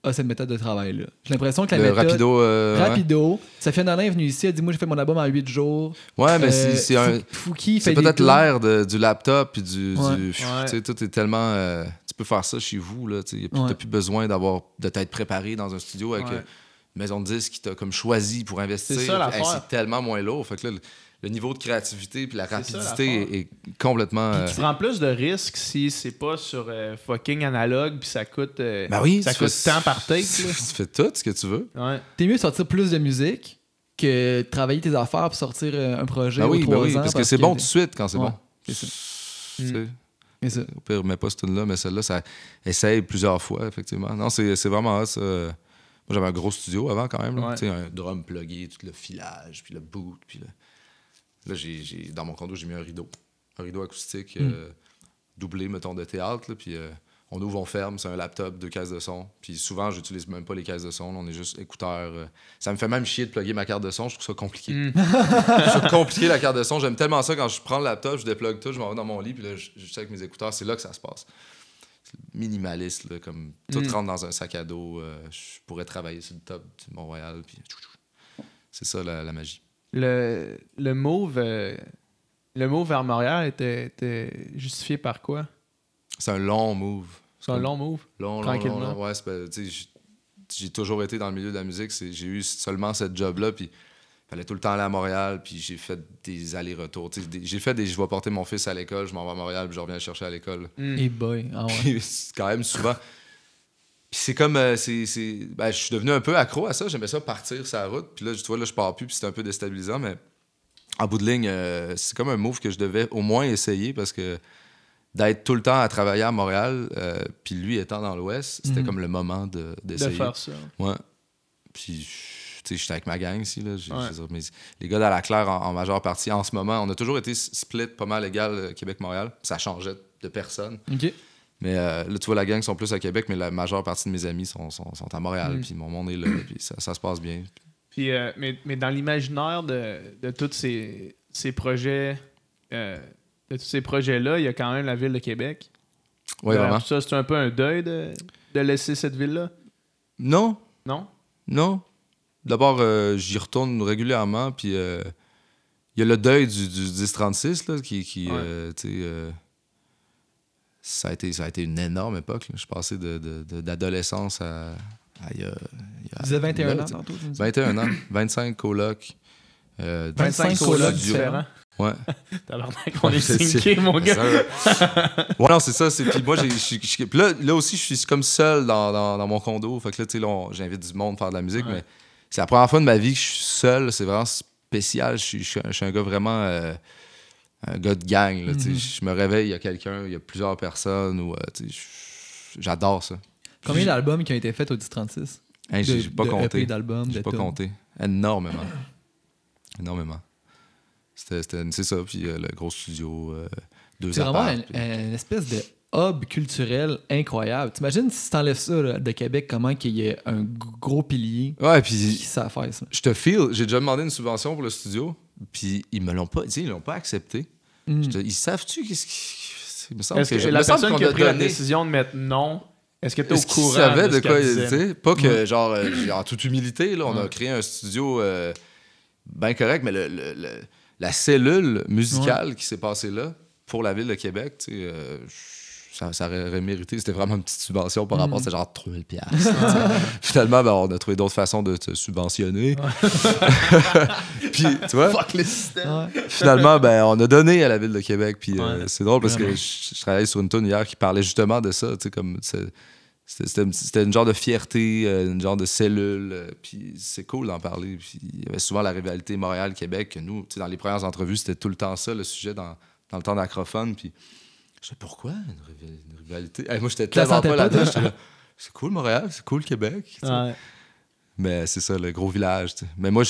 a cette méthode de travail-là. J'ai l'impression que la méthode... Rapido. Sophia Nolin est venue ici, elle dit « Moi, j'ai fait mon album en 8 jours. » Ouais, mais c'est Fouki c'est peut-être l'ère du laptop puis du Ouais. tu sais, tout est tellement... tu peux faire ça chez vous, là. Tu n'as plus besoin de t'être préparé dans un studio avec maison de disques qui t'a comme choisi pour investir. C'est ça, l'affaire. C'est tellement moins lourd. Fait que là, le niveau de créativité puis la C'est ça, rapidité est complètement... Puis tu prends plus de risques si c'est pas sur fucking analogue puis ça coûte, Ben oui, ça tu coûte fais- tant par take. tu Là. fais tout ce que tu veux. Ouais. T'es mieux de sortir plus de musique que de travailler tes affaires pour sortir un projet Ben ou oui, 3 ben oui, ans. parce que c'est bon tout de suite quand c'est Ouais, bon. c'est ça. Tu sais, C'est ça. au pire, mets pas cette tune-là, mais celle-là, ça essaye plusieurs fois, effectivement. Non, c'est vraiment ça. Moi, j'avais un gros studio avant, quand même. Là. Ouais. Tu sais, un drum plugué, tout le filage, puis le boot. Puis là, dans mon condo, j'ai mis un rideau acoustique doublé, mettons, de théâtre. Là, puis on ouvre, on ferme, c'est un laptop, 2 caisses de son. Puis souvent, j'utilise même pas les caisses de son. Là, on est juste écouteurs. Ça me fait même chier de plugger ma carte de son. Je trouve ça compliqué. Je trouve compliqué, la carte de son. J'aime tellement ça quand je prends le laptop, je déplugue tout, je m'en vais dans mon lit, puis là, je suis avec mes écouteurs. C'est là que ça se passe. C'est minimaliste, là, comme tout rentre dans un sac à dos. Je pourrais travailler sur le top du Mont-Royal. Puis c'est ça la magie. Le move vers Montréal était justifié par quoi? C'est un long move. C'est un long move? Long. Ouais, tu sais, j'ai toujours été dans le milieu de la musique. J'ai eu seulement cette job-là, puis il fallait tout le temps aller à Montréal, puis j'ai fait des allers-retours. Tu sais, je vais porter mon fils à l'école, je m'en vais à Montréal, puis je reviens le chercher à l'école. Et boy. Ah ouais. Puis c'est quand même souvent. Puis c'est comme. Ben, je suis devenu un peu accro à ça. J'aimais ça partir sur la route. Puis là, tu vois, là, je pars plus, puis c'est un peu déstabilisant, mais en bout de ligne, c'est comme un move que je devais au moins essayer parce que d'être tout le temps à travailler à Montréal, puis lui étant dans l'Ouest, c'était comme le moment d'essayer. De faire ça. Ouais. Puis, tu sais, j'étais avec ma gang ici. Là. Les gars d'Alaclaire, en majeure partie, en ce moment, on a toujours été split pas mal égal Québec-Montréal. Ça changeait de personne. OK. Mais là, tu vois, la gang sont plus à Québec, mais la majeure partie de mes amis sont à Montréal. Puis mon monde est là, puis ça se passe bien. Puis, mais dans l'imaginaire de tous ces projets, de tous ces projets-là, il y a quand même la ville de Québec. Oui, vraiment. Tout ça, c'est un peu un deuil de laisser cette ville-là? Non. Non? D'abord, j'y retourne régulièrement, puis il y a le deuil du 1036, là, qui tu sais... Ça a été une énorme époque. Là. Je suis passé d'adolescence à il y a Tu disais 21 ans tantôt, tu me dis? 21 ans, 25 colocs. 25 colocs studios. différents. Ouais. Tabarnak, on est syncés, mon gars. Ouais, non, c'est ça. Puis moi, puis là aussi, je suis comme seul dans mon condo. Fait que là, tu sais, j'invite du monde à faire de la musique, mais c'est la première fois de ma vie que je suis seul. C'est vraiment spécial. Je suis un gars vraiment... un gars de gang. Là, je me réveille, il y a quelqu'un, il y a plusieurs personnes. J'adore ça. Combien d'albums qui ont été faits au 1036? Hey, j'ai pas compté. EP d'albums, J'ai de pas tunes. compté. Énormément. C'est ça. Puis le gros studio, 2 C'est vraiment apparts. une espèce de hub culturel incroyable. T'imagines si t'enlèves ça là, de Québec, comment qu'il y ait un gros pilier Ouais, qui puis sait faire ça? je te feel. J'ai déjà demandé une subvention pour le studio, puis ils me l'ont pas, ils l'ont pas accepté. Ils savent-tu qu'est-ce qui... Il me semble Est-ce que je- la me semble personne qu'on qui a a pris la donné- décision de mettre non, est-ce que tu es au Est-ce qu'ils courant savaient de ce quoi qu'elle ils disait? disaient? Pas que, genre, en toute humilité, là, on a créé un studio bien correct, mais la cellule musicale qui s'est passée là, pour la ville de Québec, tu sais, ça aurait mérité. C'était vraiment une petite subvention par rapport, c'était genre 3000 piastres. Finalement, ben, on a trouvé d'autres façons de te subventionner. Puis, tu vois, Fuck le système. finalement, ben, on a donné à la ville de Québec. Puis c'est drôle parce Vraiment. que je travaillais sur une tune hier qui parlait justement de ça. Tu sais, comme c'était une genre de fierté, une genre de cellule. Puis c'est cool d'en parler. Puis il y avait souvent la rivalité Montréal-Québec. Que nous, tu sais, dans les premières entrevues, c'était tout le temps ça, le sujet dans le temps d'Acrophone. Puis je sais pourquoi une rivalité. Hey, moi, j'étais Tu la tellement sentais pas pas, là-dedans. toi? J'étais là, c'est cool Montréal, c'est cool Québec. Tu sais. Ouais. Mais c'est ça, le gros village. Tu sais. Mais moi,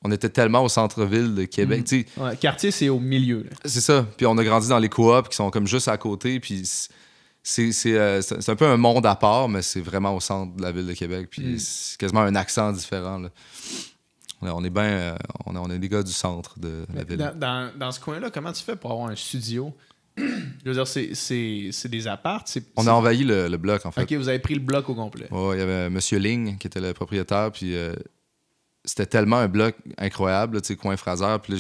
on était tellement au centre-ville de Québec. Tu sais, Ouais, quartier, c'est au milieu. Là. c'est ça. Puis on a grandi dans les coops qui sont comme juste à côté. Puis c'est un peu un monde à part, mais c'est vraiment au centre de la ville de Québec. Puis c'est quasiment un accent différent. Là. On est bien... on est des gars du centre de la ville. Dans ce coin-là, comment tu fais pour avoir un studio? Je veux dire, c'est des apparts. On a envahi le bloc, en fait. OK, vous avez pris le bloc au complet. Ouais, il y avait M. Ling qui était le propriétaire. Puis c'était tellement un bloc incroyable, tu sais, coin Fraser. Puis là,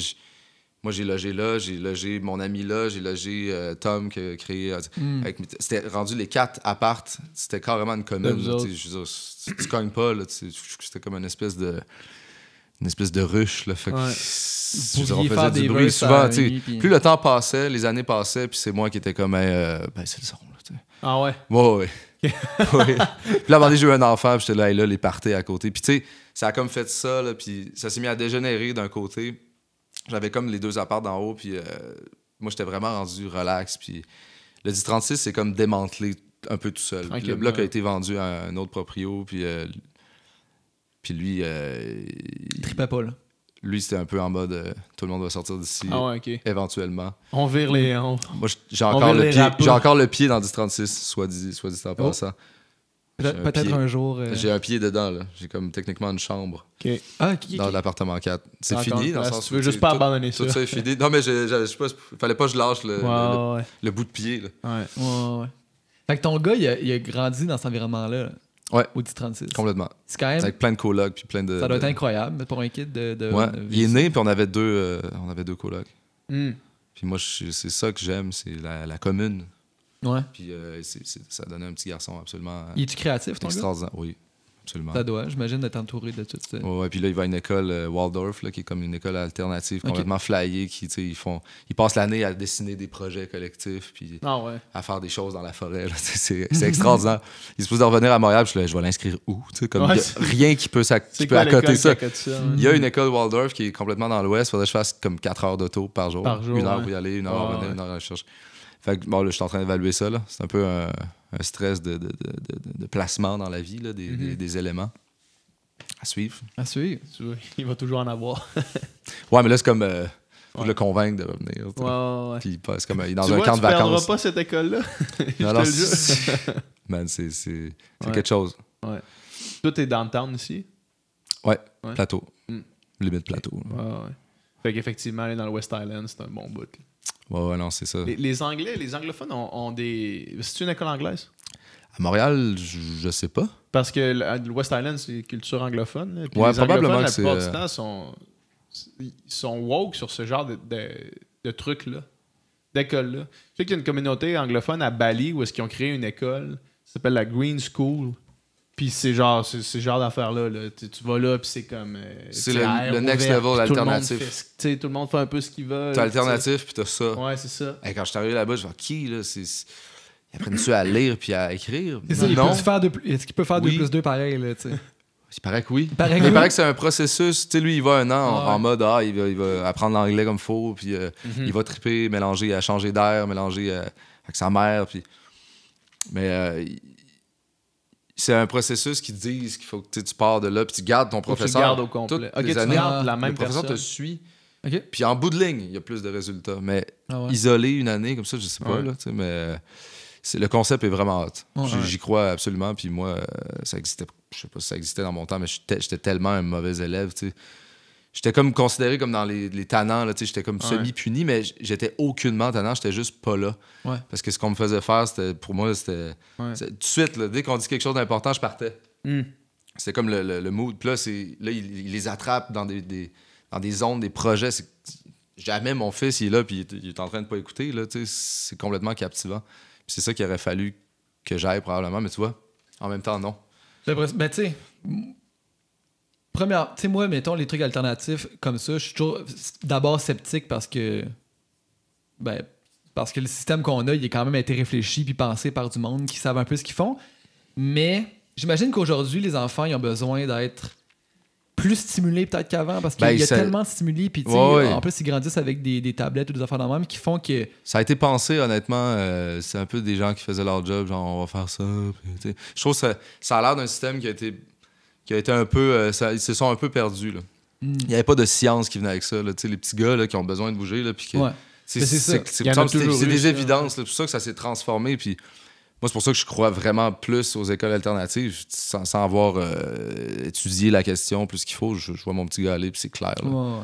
Moi, j'ai logé là, j'ai logé mon ami là, j'ai logé Tom qui a créé... C'était rendu les 4 appartes. C'était carrément une commune. Là, je veux dire, tu cognes pas. Là, c'était comme une espèce de ruche. Là, fait que, on faisait du bruit souvent. Puis... Plus le temps passait, les années passaient, puis c'est moi qui étais comme... ben, c'est le son. Là, t'sais. Ah ouais? Ouais. Puis là, à un moment donné, j'ai eu un enfant, puis j'étais là, les parties à côté. Puis tu sais, ça a comme fait ça, là, puis ça s'est mis à dégénérer d'un côté. J'avais comme les 2 apparts d'en haut, puis moi, j'étais vraiment rendu relax. Puis le 1036, c'est comme démantelé un peu tout seul. Le bloc a été vendu à un autre proprio, puis lui... il tripait pas, là. Lui, c'était un peu en mode tout le monde va sortir d'ici éventuellement. On vire les... Moi, j'ai encore le pied dans le 1036, soit dit en passant. Peut-être un jour... J'ai un pied dedans, là. J'ai comme techniquement une chambre dans l'appartement 4. C'est fini, dans le sens où... Tu veux juste pas abandonner ça. Tout ça est fini. Non, mais je sais pas, fallait pas que je lâche le bout de pied. Là. Ouais. Fait que ton gars, il a grandi dans cet environnement-là. Ouais. Au 1036. Complètement. C'est quand même... Avec plein de colocs puis plein de... Ça doit être incroyable pour un kid de ouais. Il est né, puis on avait 2 colocs. Mm. Puis moi, c'est ça que j'aime, c'est la commune. Ouais. Puis ça donnait un petit garçon absolument... Il est-tu créatif, ton gars? Extraordinaire, oui. Absolument. Ça doit, j'imagine, d'être entouré de tout ça. Ouais, puis là, il va à une école Waldorf, là, qui est comme une école alternative complètement flyée, qui, ils passent l'année à dessiner des projets collectifs, puis à faire des choses dans la forêt. Là, c'est extraordinaire. Il se pose de revenir à Montréal, puis je vais l'inscrire où? Comme il n'y a rien qui peut accoter ça. Il y a une école Waldorf qui est complètement dans l'ouest, il faudrait que je fasse comme 4 heures d'auto par jour. 1 heure pour y aller, 1 heure pour revenir, 1 heure à la recherche. Fait que, bon, là, je suis en train d'évaluer ça. Là. C'est un peu un stress de placement dans la vie, là, des éléments à suivre. À suivre. Il va toujours en avoir. Ouais, mais là, c'est comme... faut le convaincre de revenir. Ouais. Puis c'est comme il est dans un camp de vacances. Tu perdras pas cette école-là. Non, man, c'est quelque chose. Ouais. Toi, t'es downtown ici? Ouais. Plateau. Limite plateau. Ouais. Fait qu'effectivement, aller dans le West Island, c'est un bon bout. Ouais, non, c'est ça. Les anglophones ont des... C'est-tu une école anglaise? À Montréal, je sais pas. Parce que le West Island, c'est culture anglophone. Là. Ouais, probablement que c'est... La plupart du temps, sont woke sur ce genre de trucs-là, d'écoles-là. Je sais qu'il y a une communauté anglophone à Bali où est-ce qu'ils ont créé une école qui s'appelle la Green School. Puis c'est genre d'affaires-là. Là. Tu vas là, puis c'est comme... c'est le next level alternatif. Tout le monde fait un peu ce qu'il veut. T'as alternatif, puis t'as ça. Ouais, c'est ça. Hey, quand je suis arrivé là-bas, je vois qui, là? Ils apprennent-tu à lire puis à écrire? C'est ça, est-ce qu'il peut faire 2 plus 2 pareil, là, tu sais? Il paraît que oui. Il paraît que c'est un processus. Tu sais, lui, il va 1 an en mode, il va apprendre l'anglais comme il faut, puis il va triper, mélanger, à changer d'air, mélanger avec sa mère, puis... Mais... c'est un processus qui dit qu'il faut que tu pars de là puis tu gardes ton professeur. Tu gardes au complet. Toutes les années, tu gardes la même le professeur personne. te suit. Puis en bout de ligne, il y a plus de résultats. Mais Ah ouais. isolé une année comme ça, je sais pas. Là, mais le concept est vraiment hot. J'y crois absolument. Puis moi, ça existait. Je sais pas si ça existait dans mon temps, mais j'étais tellement un mauvais élève. T'sais. J'étais comme considéré comme dans les tannants. Là, j'étais comme semi-puni, mais j'étais aucunement tannant. J'étais juste pas là. Ouais. Parce que ce qu'on me faisait faire, pour moi, c'était... Tout de suite, là, dès qu'on dit quelque chose d'important, je partais. C'était comme le mood. Puis là, il les attrape dans des zones, des projets. Jamais mon fils, il est là puis il est en train de pas écouter. Là, c'est complètement captivant. Puis c'est ça qu'il aurait fallu que j'aille probablement. Mais tu vois, en même temps, non. Ben, tu sais... Première, tu sais, moi, mettons, les trucs alternatifs comme ça, je suis toujours d'abord sceptique parce que le système qu'on a, il a quand même été réfléchi puis pensé par du monde qui savent un peu ce qu'ils font. Mais j'imagine qu'aujourd'hui, les enfants, ils ont besoin d'être plus stimulés peut-être qu'avant parce qu'il y a tellement de stimuli puis en plus, ils grandissent avec des tablettes ou des affaires dans le même qui font que... Ça a été pensé, honnêtement, c'est un peu des gens qui faisaient leur job, genre, on va faire ça. Puis, je trouve que ça a l'air d'un système qui a été un peu... ils se sont un peu perdus, là. Il n'y avait pas de science qui venait avec ça, là. Les petits gars là, qui ont besoin de bouger, là, puis que... C'est des évidences, c'est pour ça que ça s'est transformé, puis moi, c'est pour ça que je crois vraiment plus aux écoles alternatives, sans avoir étudié la question plus qu'il faut. Je vois mon petit gars aller, puis c'est clair, là.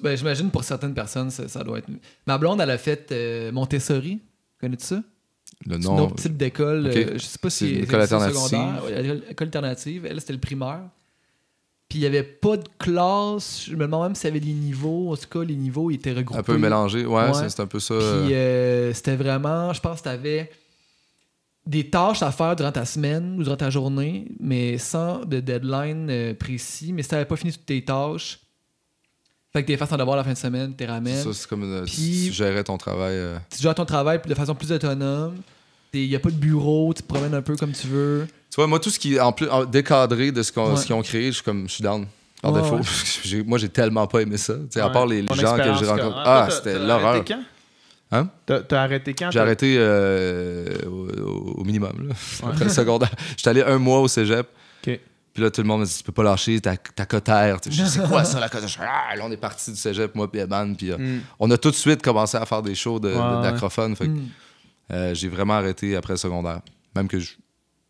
Ben, j'imagine pour certaines personnes, ça doit être... Ma blonde, elle a fait Montessori, connais-tu ça? Le nom... C'est une autre type d'école. Okay. Je sais pas si c'est l'école alternative. Secondaire. L'école alternative. Elle, c'était le primaire. Puis il n'y avait pas de classe. Je me demande même s'il y avait des niveaux. En tout cas, les niveaux ils étaient regroupés. Un peu mélangé, ouais. Ouais. C'est un peu ça. Puis c'était vraiment, je pense que tu avais des tâches à faire durant ta semaine ou durant ta journée, mais sans de deadline précis. Mais si tu n'avais pas fini toutes tes tâches, fait que tu fasses ton devoir la fin de semaine, tu les ramènes. Ça, c'est comme Puis- tu gérais ton travail. Tu gères ton travail de façon plus autonome. Il n'y a pas de bureau, tu te promènes un peu comme tu veux. Tu vois, moi, tout ce qui est décadré de ce Ouais. qu'ils ont créé, je suis down. Par Ouais, défaut. ouais. Moi, j'ai tellement pas aimé ça. Tu sais, à Ouais. part les Ton gens que expérience, j'ai quoi. rencontrés. Toi, Ah, t'as c'était arrêté l'horreur. quand? Hein? T'as arrêté quand? J'ai arrêté au minimum, là. Ouais. Après le secondaire. J'étais allé 1 mois au cégep. OK. Puis là, tout le monde me dit, tu peux pas lâcher ta cotère. Je sais quoi ça, la cotère? Là, on est parti du cégep, moi et Eban. Puis on a tout de suite commencé à faire des shows d'acrophone. Fait que, j'ai vraiment arrêté après le secondaire. Même que je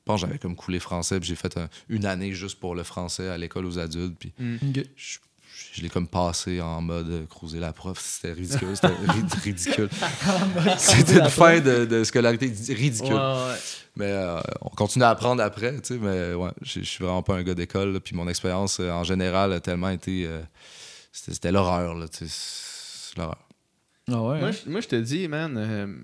pense que j'avais comme coulé français. Puis j'ai fait une année juste pour le français à l'école aux adultes. Puis Ok. je l'ai comme passé en mode cruiser la prof. C'était ridicule. C'était ridicule. C'était une fin de scolarité ridicule. Ouais. Mais on continue à apprendre après, tu sais, mais ouais, je suis vraiment pas un gars d'école, là, puis mon expérience en général a tellement été... c'était l'horreur, là, tu sais, c'est l'horreur. Ah ouais. Moi, je te dis, man,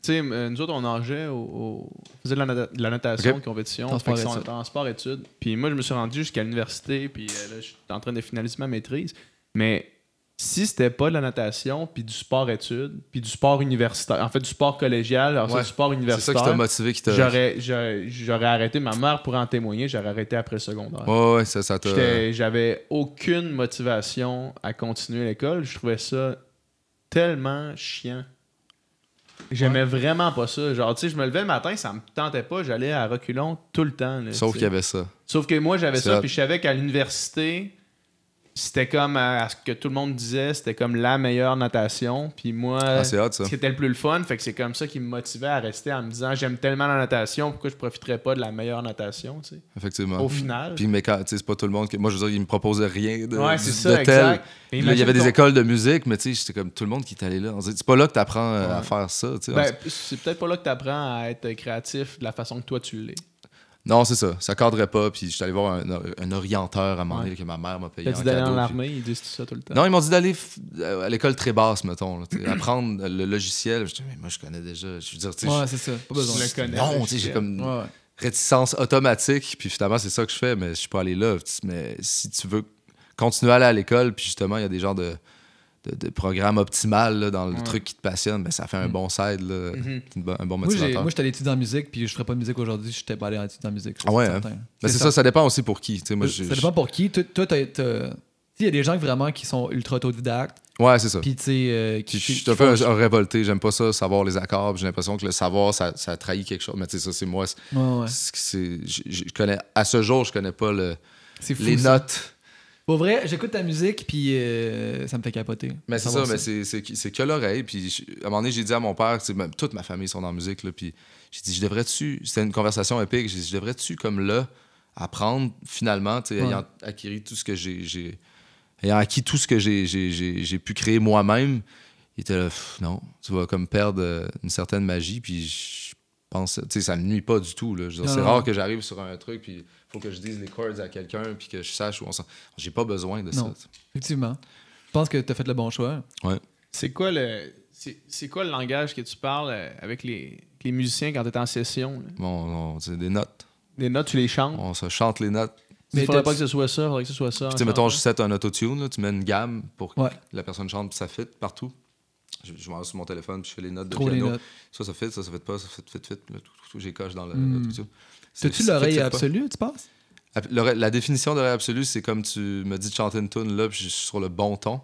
tu sais, nous autres, on nageait, on faisait de la natation, Ok. compétition, Transport-études. transport-études. Puis moi, je me suis rendu jusqu'à l'université, puis là, je suis en train de finaliser ma maîtrise. Mais si c'était pas de la natation, puis du sport-études, puis du sport universitaire, en fait, du sport collégial, alors Ouais. du sport C'est ça universitaire, qui t'a motivé, qui t'a... j'aurais arrêté. Ma mère pourrait en témoigner, j'aurais arrêté après le secondaire. Ouais, ça t'a... J'avais aucune motivation à continuer l'école. Je trouvais ça tellement chiant. J'aimais vraiment pas ça. Genre, tu sais, je me levais le matin, ça me tentait pas, j'allais à reculons tout le temps. Là, Sauf tu qu'il sais. y avait ça. Sauf que moi, j'avais C'est ça, hot. puis je savais qu'à l'université, c'était comme, à ce que tout le monde disait, c'était comme la meilleure natation. Puis moi, Ah, c'est hot, ça. ce qui était le plus le fun, fait que c'est comme ça qui me motivait à rester en me disant, j'aime tellement la natation, pourquoi je profiterais pas de la meilleure natation, tu sais. Effectivement. Au final. Puis, mais tu sais, c'est pas tout le monde... Moi, je veux dire, ils me proposaient rien de, Ouais, c'est de ça, tel. exact. Puis là, il y avait des écoles de musique, mais tu sais, j'étais comme tout le monde qui est allé là. On disait, c'est pas là que t'apprends à faire ça, tu sais. Ben, c'est peut-être pas là que tu apprends à être créatif de la façon que toi tu l'es. Non, c'est ça. Ça cadrait pas. Puis j'étais allé voir un orienteur à un moment donné Ouais. que ma mère m'a payé T'as en dit d'aller cadeau. dans puis- l'armée, ils disent tout ça tout le temps. Non, ils m'ont dit d'aller à l'école très basse, mettons. Là, apprendre le logiciel. Je dis, mais moi, je connais déjà. Je veux dire, tu sais, Ouais, c'est ça. Pas besoin. Je le connais, non, le tu sais, j'ai logiciel. comme Ouais. réticence automatique. Puis finalement, c'est ça que je fais, mais je suis pas allé là. Mais si tu veux continuer à aller à l'école, puis justement, il y a des genres de programmes optimal là, dans le Ouais. truc qui te passionne, ben, ça fait un bon side, là, un bon Moi, motivateur. j'étais allé étudier en musique, puis je ferais pas de musique aujourd'hui si j'étais pas allé étudier en musique. Ah ouais, certain. Ben, c'est ça dépend aussi pour qui. Tu sais, moi, Ça dépend pour qui. Toi, il y a des gens vraiment qui sont ultra autodidactes, Ouais, c'est ça. puis tu sais, Puis je suis un peu un révolté. J'aime pas ça, savoir les accords. Puis j'ai l'impression que le savoir, ça trahit quelque chose. Mais tu sais, ça, c'est moi. Ouais. Je connais, à ce jour, je connais pas C'est fou. les ça. notes. Pour vrai, j'écoute ta musique, puis ça me fait capoter. Mais c'est ça, mais c'est que l'oreille. Puis à un moment donné, j'ai dit à mon père, même toute ma famille sont dans la musique. Là, puis j'ai dit, c'était une conversation épique. J'ai dit, je devrais-tu, comme là, apprendre finalement, tu sais, ayant acquis tout ce que ayant acquis tout ce que j'ai pu créer moi-même. Il était là, non, tu vas comme perdre une certaine magie. Puis je pense, tu sais, ça me nuit pas du tout. Là. Je veux dire, c'est rare que j'arrive sur un truc, puis il faut que je dise les chords à quelqu'un, puis que je sache où on s'en. J'ai pas besoin de Non. ça. Effectivement. Je pense que tu as fait le bon choix. C'est quoi le langage que tu parles avec les musiciens quand tu es en session? Là? Bon, c'est des notes. Les notes, tu les chantes? On se chante les notes. Mais Mais il faudrait t'as- pas que ce soit ça, il faudrait que ce soit ça. Puis, tu sais, mettons, je set un autotune, là, tu mets une gamme pour que Ouais. la personne chante, puis ça fit partout. Je m'en sur mon téléphone, puis je fais les notes de Trouve les piano. notes. Ça fit, ça fit pas, ça fit. Puis là, tout, j'ai coche dans Hmm. l'autotune. T'as-tu C'est l'oreille fit pas. absolue, tu penses? La définition d'oreille absolue, c'est comme tu me dis de chanter une tune là, puis je suis sur le bon ton.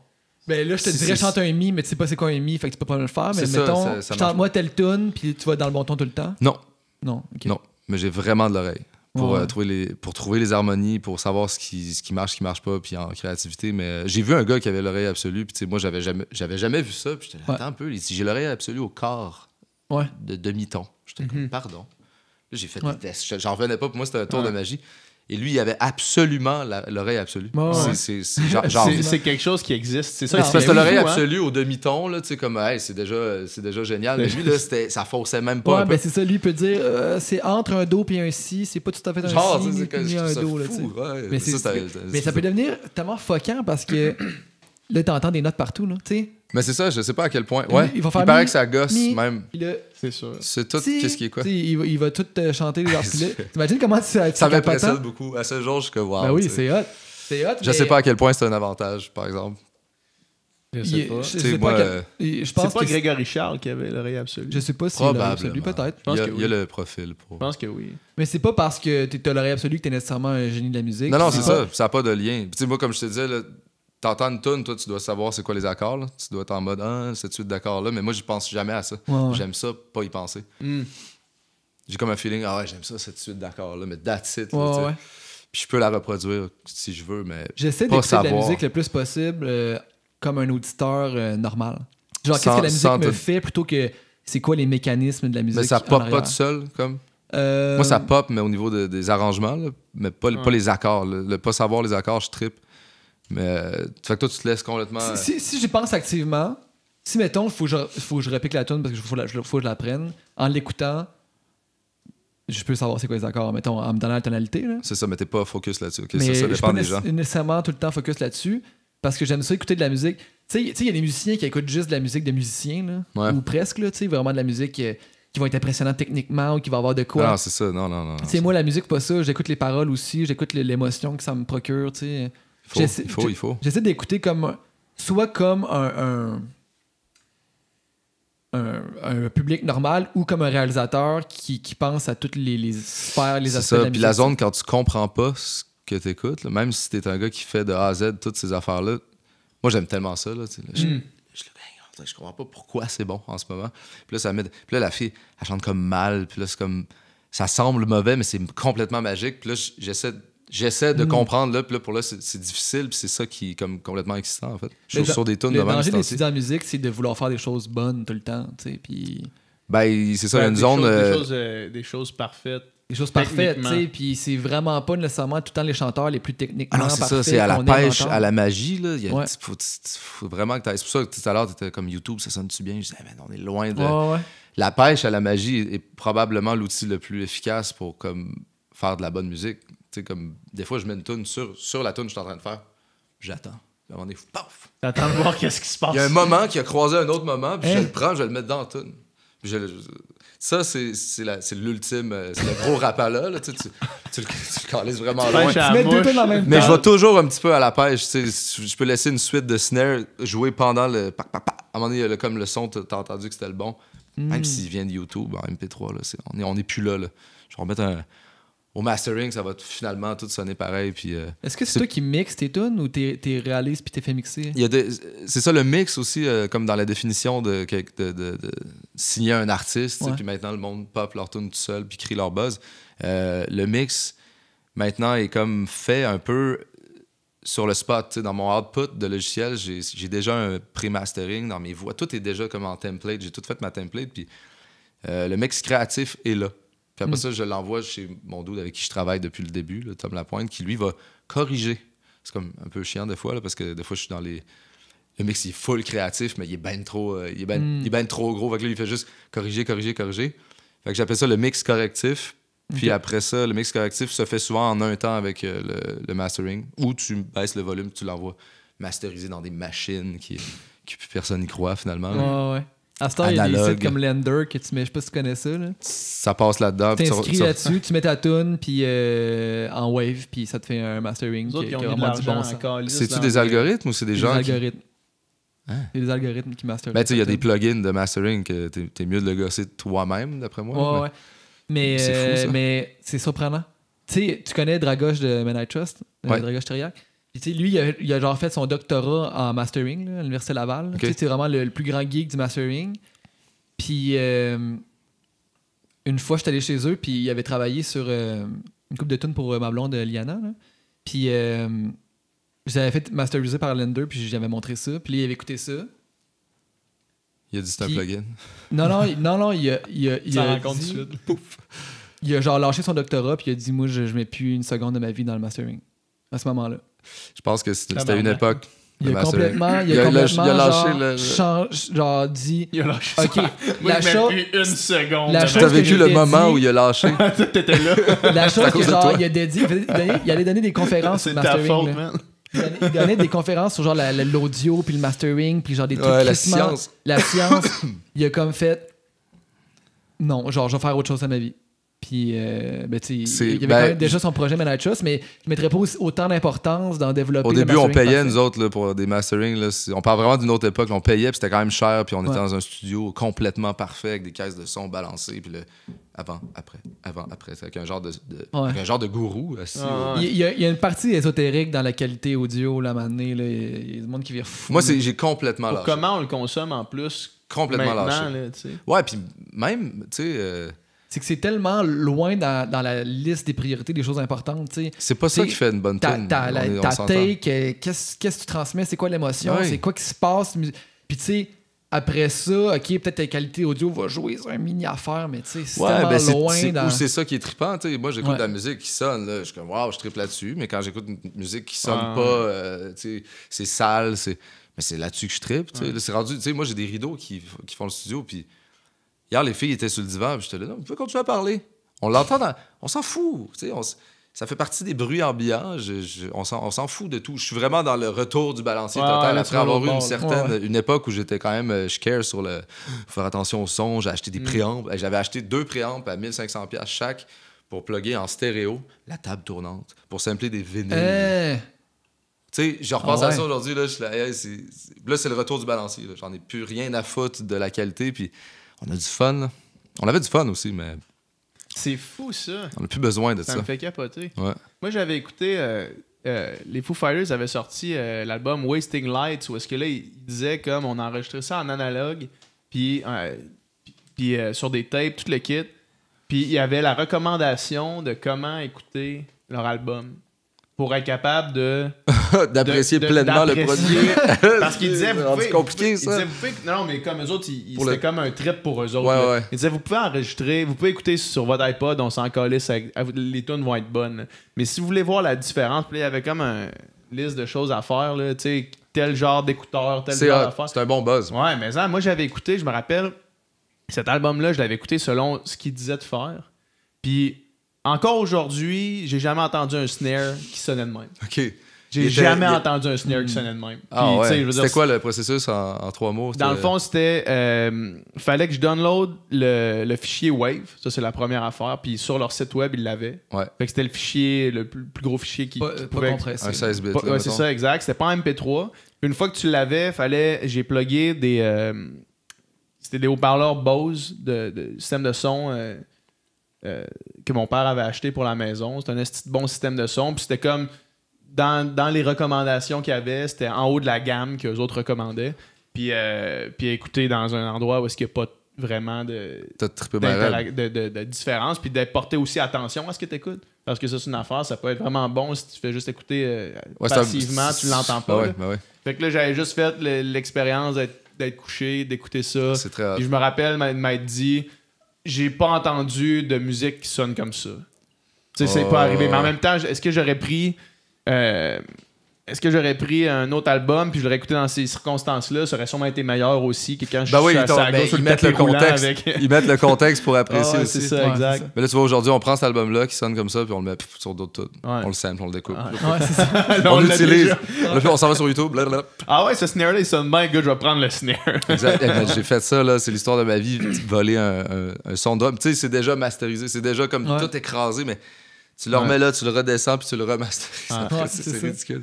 Ben là, je te C'est- dirais c'est- chante un mi, mais tu sais pas c'est quoi un mi, fait que tu peux pas me le faire. Mais C'est ça, mettons, ça marche chante-moi telle tune, puis tu vas dans le bon ton tout le temps. Non, Non, ok. non, mais j'ai vraiment de l'oreille. Pour, Ouais. trouver les harmonies, pour savoir ce qui marche pas, puis en créativité. Mais j'ai vu un gars qui avait l'oreille absolue, puis tu sais, moi, j'avais jamais vu ça. Puis j'étais là, Ouais. attends un peu, il dit, j'ai l'oreille absolue au quart Ouais. de demi-ton. J'étais comme, pardon. Là, j'ai fait Ouais. des tests. J'en revenais pas, pour moi, c'était un tour Ouais. de magie. Et lui, il avait absolument l'oreille absolue. Ouais, ouais. C'est genre C'est quelque chose qui existe. C'est ça. Non, c'est parce que c'est l'oreille fou, hein. absolue au demi-ton, là, tu sais, comme, hey, c'est déjà génial. Mais lui, là, ça faussait même pas. Ouais, un peu. ben c'est ça, lui, il peut dire c'est entre un do et un si, c'est pas tout à fait un Genre, si, tu sais, ni un c'est do. Là, tu sais. fou. Ouais, Mais, mais ça peut devenir tellement fuckant parce que là, t'entends des notes partout, là, tu sais. Mais c'est ça, je sais pas à quel point. Ouais, Il va faire paraît mi, que ça gosse, mi, même. Puis là, C'est sûr. C'est tout, si, qu'est-ce qui est quoi. tu sais, il va tout chanter les articles. T'imagines comment ça Ça m'impressionne beaucoup. À ce jour, je suis comme, wow. Ben oui, tu sais. c'est hot. C'est hot. Je sais pas à quel point c'est un avantage, par exemple. Je sais pas. Je Tu sais, sais moi, pas. Je C'est pense pas que Grégory Charles qui avait l'oreille absolue. je sais pas si Probablement. absolu, peut-être. pense que Il y a oui. le profil pour. Je pense que oui. Mais c'est pas parce que t'as l'oreille absolue que t'es nécessairement un génie de la musique. Non, c'est ça. Ça n'a pas de lien. Puis, tu sais, moi, comme je te disais, là, t'entends une tune, toi, tu dois savoir c'est quoi les accords. Là. Tu dois être en mode, cette suite d'accords-là. Mais moi, je pense jamais à ça. Ouais. J'aime ça, pas y penser. J'ai comme un feeling, j'aime ça, cette suite d'accords-là. Mais that's it. Là, tu sais. Ouais. Puis je peux la reproduire si je veux, mais. J'essaie pas d'écouter de la savoir. musique le plus possible comme un auditeur normal. Genre, qu'est-ce Sans- que la musique sans me te- fait plutôt que c'est quoi les mécanismes de la musique. Mais ça en pop pas arrière. tout seul, comme. Euh, Moi, ça pop, mais au niveau des arrangements, là, mais pas les accords. Le pas savoir les accords, je trippe. Mais fait que toi, tu te laisses complètement. Si j'y pense activement, si mettons, il faut que je réplique la tune parce qu'il faut que je la prenne, en l'écoutant, je peux savoir c'est quoi les accords, mettons, en me donnant la tonalité. Là. C'est ça, mais t'es pas focus là-dessus. ok? Mais Ça je suis dépend pas des gens. nécessairement tout le temps focus là-dessus parce que j'aime ça écouter de la musique. Tu sais, il y a des musiciens qui écoutent juste de la musique de musiciens, là, Ouais. ou presque, là, tu sais, vraiment de la musique qui vont être impressionnantes techniquement ou qui va avoir de quoi. Non, c'est ça. Non. Tu sais, moi, la musique, pas ça. J'écoute les paroles aussi, j'écoute l'émotion que ça me procure, tu sais. Il faut. J'essaie d'écouter soit comme un public normal ou comme un réalisateur qui pense à toutes les sphères, les C'est aspects de ça. la Puis musique. la zone, quand tu comprends pas ce que t'écoutes, là, même si t'es un gars qui fait de A à Z toutes ces affaires-là, moi, j'aime tellement ça. Là, tu sais, là, je comprends pas pourquoi c'est bon en ce moment. Puis là, puis là, la fille, elle chante comme mal. Puis là, c'est comme. Ça semble mauvais, mais c'est complètement magique. Puis là, j'essaie de comprendre. Là, puis là, pour là, c'est difficile. Puis c'est ça qui est comme complètement excitant, en fait. Je suis sur des tunes de Le même. danger ce temps-ci. d'étudier en musique, c'est de vouloir faire des choses bonnes tout le temps, tu sais, puis Ben, c'est ça, il y a une Des zone. choses, des choses parfaites. des choses parfaites, tu Techniquement. sais, puis c'est vraiment pas nécessairement tout le temps les chanteurs les plus techniquement Ah non, c'est ça, parfaits c'est à la qu'on aime pêche, entendre. à la magie. Là. Ouais. Faut vraiment que tu. C'est pour ça que tout à l'heure, tu étais comme YouTube, ça sonne-tu bien? Je disais, mais on est loin de. Ouais. La pêche à la magie est probablement l'outil le plus efficace pour comme, faire de la bonne musique. Tu sais, comme, des fois, je mets une tune sur la tune que je suis en train de faire. J'attends. Puis à un moment donné, paf! T'attends de voir qu'est-ce qui se passe. Il y a un moment qui a croisé un autre moment, puis Hein? je le prends, je vais le mettre dans la tune. Puis ça, c'est l'ultime, c'est le gros rapala. Là, tu le calisses vraiment loin. Pêche à Tu mets la deux mouche. tunes en même Mais temps. je vais toujours un petit peu à la pêche. Tu sais, je peux laisser une suite de snare jouer pendant le pac, pac, pac. À un moment donné, il y a comme le son, t'as entendu que c'était le bon. Même s'il vient de YouTube, en MP3, là, on est plus là. Je vais remettre au mastering, ça va finalement tout sonner pareil. Puis, Est-ce que c'est toi qui mixes tes tunes ou t'es réalises puis t'es fait mixer? c'est ça le mix aussi, comme dans la définition de signer un artiste. tu sais, Ouais. Puis maintenant, le monde pop leur tune tout seul puis crie leur buzz. Le mix, maintenant, est comme fait un peu sur le spot. Tu sais, dans mon output de logiciel, j'ai déjà un pré-mastering dans mes voix. Tout est déjà comme en template. J'ai tout fait ma template. Puis le mix créatif est là. Puis après ça, je l'envoie chez mon dude avec qui je travaille depuis le début, là, Tom Lapointe, qui lui va corriger. C'est comme un peu chiant des fois, là, parce que des fois, je suis dans les. Le mix, il est full créatif, mais il est ben trop, il est ben trop gros. Fait que là, il fait juste corriger. Fait que j'appelle ça le mix correctif. Puis après ça, le mix correctif se fait souvent en un temps avec le mastering, où tu baisses le volume, tu l'envoies masteriser dans des machines qui plus personne n'y croit finalement. là. Ouais. À ce temps, il y a des Analogue. sites comme Lender que tu mets, je sais pas si tu connais ça. Là. Ça passe là-dedans. puis T'inscris là-dessus, tu mets ta tune puis en wave, puis ça te fait un mastering Les autres, qui ils a ont mis de vraiment du l'argent bon sens. encore. C'est-tu des algorithmes ou c'est des C'est gens des qui... algorithmes. Hein? C'est des algorithmes qui masterisent. Ben, tu sais, il y a des plugins de mastering que t'es mieux de le gosser toi-même, d'après moi. Ouais. Mais C'est fou, ça. mais c'est surprenant. Tu sais, tu connais Dragoche de Men I Trust, Ouais. Dragoche Teriak. Puis tu sais, lui, il a genre fait son doctorat en mastering là, à l'Université Laval. Ok. Tu sais, c'est vraiment le plus grand geek du mastering. Puis une fois, j'étais allé chez eux, puis il avait travaillé sur une couple de tunes pour ma blonde Liana. Là. Puis j'avais fait masteriser par Lender, puis j'avais montré ça. Puis lui, il avait écouté ça. Il a dit c'est un Puis- plugin. Non, il Ça a rend compte dit- tout de suite. il a genre lâché son doctorat puis il a dit moi je mets plus une seconde de ma vie dans le mastering à ce moment-là. Je pense que c'était une époque. Il a complètement genre dit Il a lâché OK, Moi, la je mets chose plus une seconde. la de chose T'as que vécu le j'étais moment dit- où il a lâché. T'étais là. la chose à que cause de genre toi. il a dédié il allait donner des conférences sur C'est le ta mastering. faute, là. man. Il donnait des conférences sur genre l'audio puis le mastering puis genre des trucs Ouais, la crissement- science. La science, il a comme fait non, genre je vais faire autre chose à ma vie. Puis ben, tu sais, il y avait quand même déjà son projet Midnight Trust, mais il mettrait pas autant d'importance dans développer Au le début, on mastering payait, parfait. nous autres, là, pour des masterings. Là, on parle vraiment d'une autre époque. Là, on payait, puis c'était quand même cher, puis on était Ouais. dans un studio complètement parfait, avec des caisses de son balancées, puis avant, après. C'est avec un genre Ouais. avec un genre de gourou. Assis, Ah, au- Il y a une partie ésotérique dans la qualité audio, là, à un moment donné, là, il y a du monde qui vire fou. Moi, là. j'ai complètement Pour lâché. comment on le consomme en plus Complètement maintenant, lâché. là, tu sais. Ouais, puis même, tu sais, C'est que c'est tellement loin dans la liste des priorités des choses importantes, tu sais. c'est pas ça T'sais, qui fait une bonne tune. Ta on s'entend. take, qu'est-ce que tu transmets, c'est quoi l'émotion, Ouais. c'est quoi qui se passe. Puis tu sais, après ça, ok, peut-être ta qualité audio va jouer sur un mini-affaire, mais tu sais, c'est Ouais, tellement ben loin dans... ou c'est ça qui est trippant. T'sais. Moi, j'écoute Ouais. de la musique qui sonne. Là, je suis comme, waouh, je trippe là-dessus. Mais quand j'écoute une musique qui sonne Ah, pas, t'sais, c'est sale, mais c'est là-dessus que je trippe. T'sais. Là, c'est rendu, t'sais, moi, j'ai des rideaux qui font le studio. Puis hier, les filles étaient sur le divan. Puis j'étais là, non, vous pouvez continuer à parler. On l'entend, on s'en fout. T'sais, ça fait partie des bruits ambiants. On s'en fout de tout. Je suis vraiment dans le retour du balancier Ouais, total là, après tu vas avoir l'autre eu une bord, là. certaine une époque où j'étais quand même je care sur le faut faire attention au son. J'ai acheté des préampes. J'avais acheté 2 préampes à 1500$ chaque pour plugger en stéréo la table tournante pour sampler des vinyles. Tu sais, je repense Ah à ouais. ça aujourd'hui. Là, là, c'est le retour du balancier. Là. J'en ai plus rien à foutre de la qualité. Puis on a du fun. Là. On avait du fun aussi, mais C'est fou, ça. on n'a plus besoin de Ça ça. me fait capoter. Ouais. Moi, j'avais écouté... les Foo Fighters avaient sorti l'album Wasting Lights, où est-ce que là, ils disaient comme on enregistrait ça en analogue, puis sur des tapes, tout le kit. Puis il y avait la recommandation de comment écouter leur album pour être capable D'apprécier pleinement le d'apprécier. produit. Parce qu'ils disaient, C'est rendu compliqué, ils ça. disaient, vous pouvez- non, mais comme eux autres, Pour c'était le- comme un trip pour eux autres. Ouais, là. ouais. Ils disaient, vous pouvez enregistrer, vous pouvez écouter sur votre iPod, on s'en calisse, les tunes vont être bonnes. là. Mais si vous voulez voir la différence, puis là, il y avait comme une liste de choses à faire, là, tu sais, tel genre d'écouteur, tel C'est genre hot. d'affaire. C'est un bon buzz. Ouais, mais ça, moi, j'avais écouté, je me rappelle, cet album-là, je l'avais écouté selon ce qu'il disait de faire. Puis, encore aujourd'hui, j'ai jamais entendu un snare qui sonnait de même. OK. J'ai Il était- jamais il- entendu un snare qui sonnait de même. Ah Puis, tu sais, ouais. je veux dire, C'était quoi le processus en 3 mots? dans le fond, c'était. Fallait que je download le fichier Wave. Ça, c'est la première affaire. Puis sur leur site web, ils l'avaient. Ouais. Fait que c'était le fichier, le plus gros fichier qui Pas pouvait. compressé. Un 16 bits. Ouais, c'est ça, exact. C'était pas en MP3. Puis une fois que tu l'avais, j'ai plugué des. C'était des haut-parleurs Bose de système de son que mon père avait acheté pour la maison. C'était un esti de bon système de son. Puis c'était comme. Dans les recommandations qu'il y avait, c'était en haut de la gamme qu'eux autres recommandaient. Puis écouter dans un endroit où est-ce qu'il n'y a pas vraiment T'as trippé bien raide. de différence, puis de porter aussi attention à ce que tu écoutes. Parce que ça, c'est une affaire, ça peut être vraiment bon si tu fais juste écouter Ouais, c'est un- passivement, tu l'entends pas. Ben ouais, là. ben ouais. Fait que là, j'avais juste fait l'expérience d'être couché, d'écouter ça. C'est très hot. Puis je me rappelle m'être dit, j'ai pas entendu de musique qui sonne comme ça. Tu sais, c'est pas arrivé. Mais en même temps, est-ce que j'aurais pris un autre album puis je l'aurais écouté dans ces circonstances-là, ça aurait sûrement été meilleur aussi que quand je Ben oui, suis assis à gauche sur ils le mettent le tapis roulant contexte. avec... Ils mettent le contexte pour Ah apprécier ouais, aussi. c'est ça, Ouais, exact. c'est ça. Mais là, tu vois, aujourd'hui, on prend cet album-là qui sonne comme ça, puis on le met sur d'autres tunes. Ouais. On le sample, on le découpe. Ouais. Ouais, c'est ça. Là, On l'a l'utilise. déjà. On s'en va sur YouTube. Blablabla. Ah ouais, ce snare-là, il sonne bien, good, je vais prendre le snare. Exact. J'ai fait ça, là. C'est l'histoire de ma vie. Voler un son de drum. Tu sais, c'est déjà masterisé. C'est déjà comme Ouais. tout écrasé, mais tu le remets là, tu le redescends, puis tu le remasterises. Ah. Après, Ouais, c'est c'est ça. ridicule.